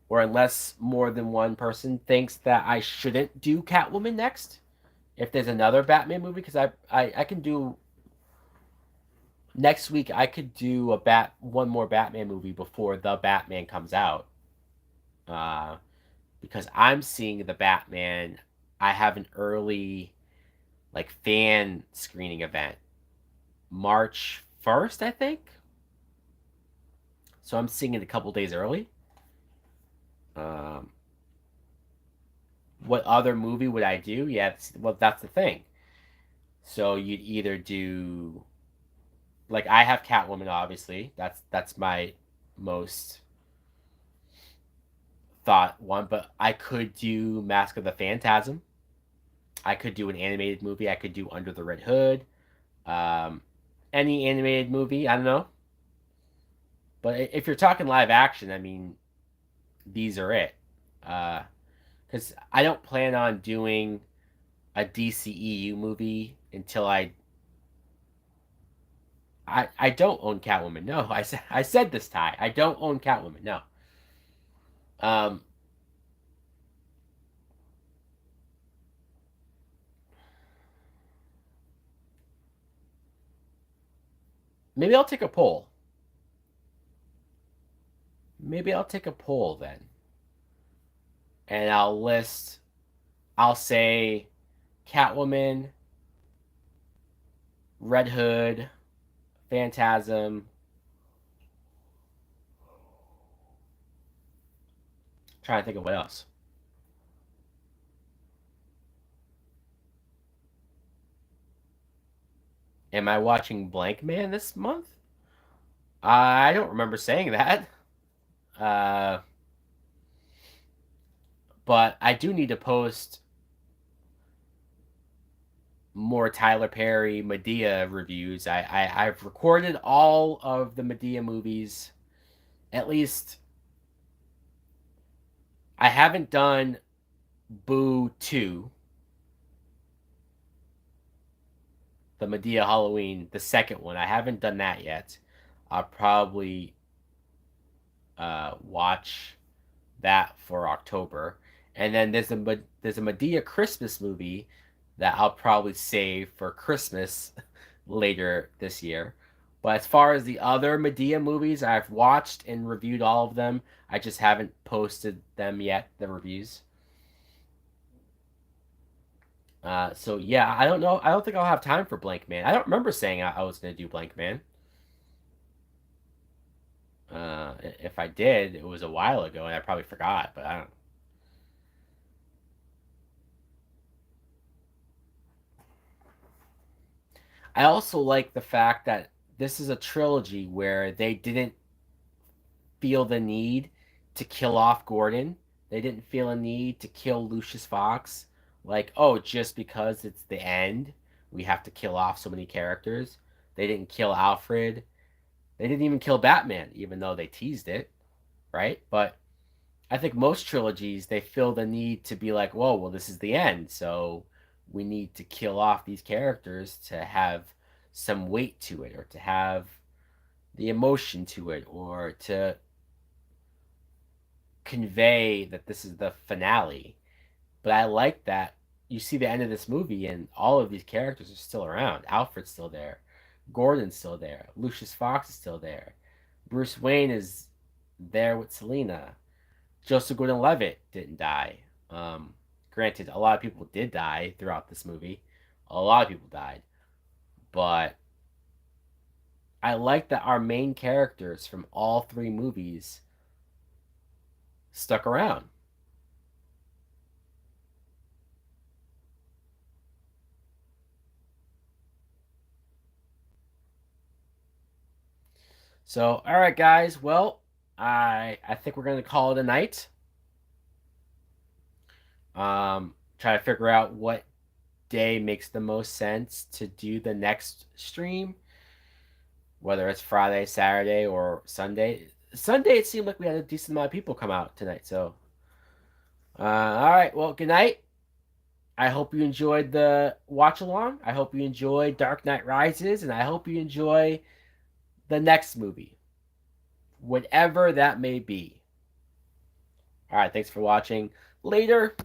or unless more than one person thinks that I shouldn't do Catwoman next, if there's another Batman movie, because I can do next week. I could do a one more Batman movie before the Batman comes out. Uh, because I'm seeing the Batman. I have an early like fan screening event March 1st, I think. So I'm seeing it a couple days early. Um, what other movie would I do? Yeah, well, that's the thing. So you'd either do like I have Catwoman, obviously. That's my most thought one, but I could do Mask of the Phantasm. I could do an animated movie. I could do Under the Red Hood. Um, any animated movie. I don't know. But if you're talking live action, I mean, these are it. Because I don't plan on doing a DCEU movie until I don't own Catwoman. No, I said this, Ty. I don't own Catwoman. No. Um, maybe I'll take a poll. Maybe I'll take a poll then, and I'll list. I'll say Catwoman, Red Hood, Phantasm. Trying to think of what else. Am I watching Blank Man this month? I don't remember saying that. Uh, but I do need to post more Tyler Perry Medea reviews. I've recorded all of the Medea movies. At least I haven't done Boo 2, the Medea Halloween, the second one. I haven't done that yet. I'll probably watch that for October. And then there's a Medea Christmas movie that I'll probably save for Christmas later this year. But as far as the other Medea movies, I've watched and reviewed all of them. I just haven't posted them yet, the reviews. So yeah, I don't know. I don't think I'll have time for Blank Man. I don't remember saying I was going to do Blank Man. If I did, it was a while ago, and I probably forgot. But I don't. I also like the fact that this is a trilogy where they didn't feel the need to kill off Gordon. They didn't feel a need to kill Lucius Fox. Like, oh, just because it's the end, we have to kill off so many characters. They didn't kill Alfred. They didn't even kill Batman, even though they teased it, right? But I think most trilogies, they feel the need to be like, whoa, well, this is the end. So we need to kill off these characters to have some weight to it, or to have the emotion to it, or to convey that this is the finale. But I like that you see the end of this movie and all of these characters are still around. Alfred's still there. Gordon's still there. Lucius Fox is still there. Bruce Wayne is there with Selina. Joseph Gordon-Levitt didn't die. Granted, a lot of people did die throughout this movie. A lot of people died. But I like that our main characters from all three movies stuck around. So, all right, guys. Well, I think we're gonna call it a night. Try to figure out what day makes the most sense to do the next stream, whether it's Friday, Saturday, or Sunday. Sunday, it seemed like we had a decent amount of people come out tonight. So, all right. Well, good night. I hope you enjoyed the watch along. I hope you enjoyed Dark Knight Rises, and I hope you enjoy the next movie, whatever that may be. All right. Thanks for watching. Later.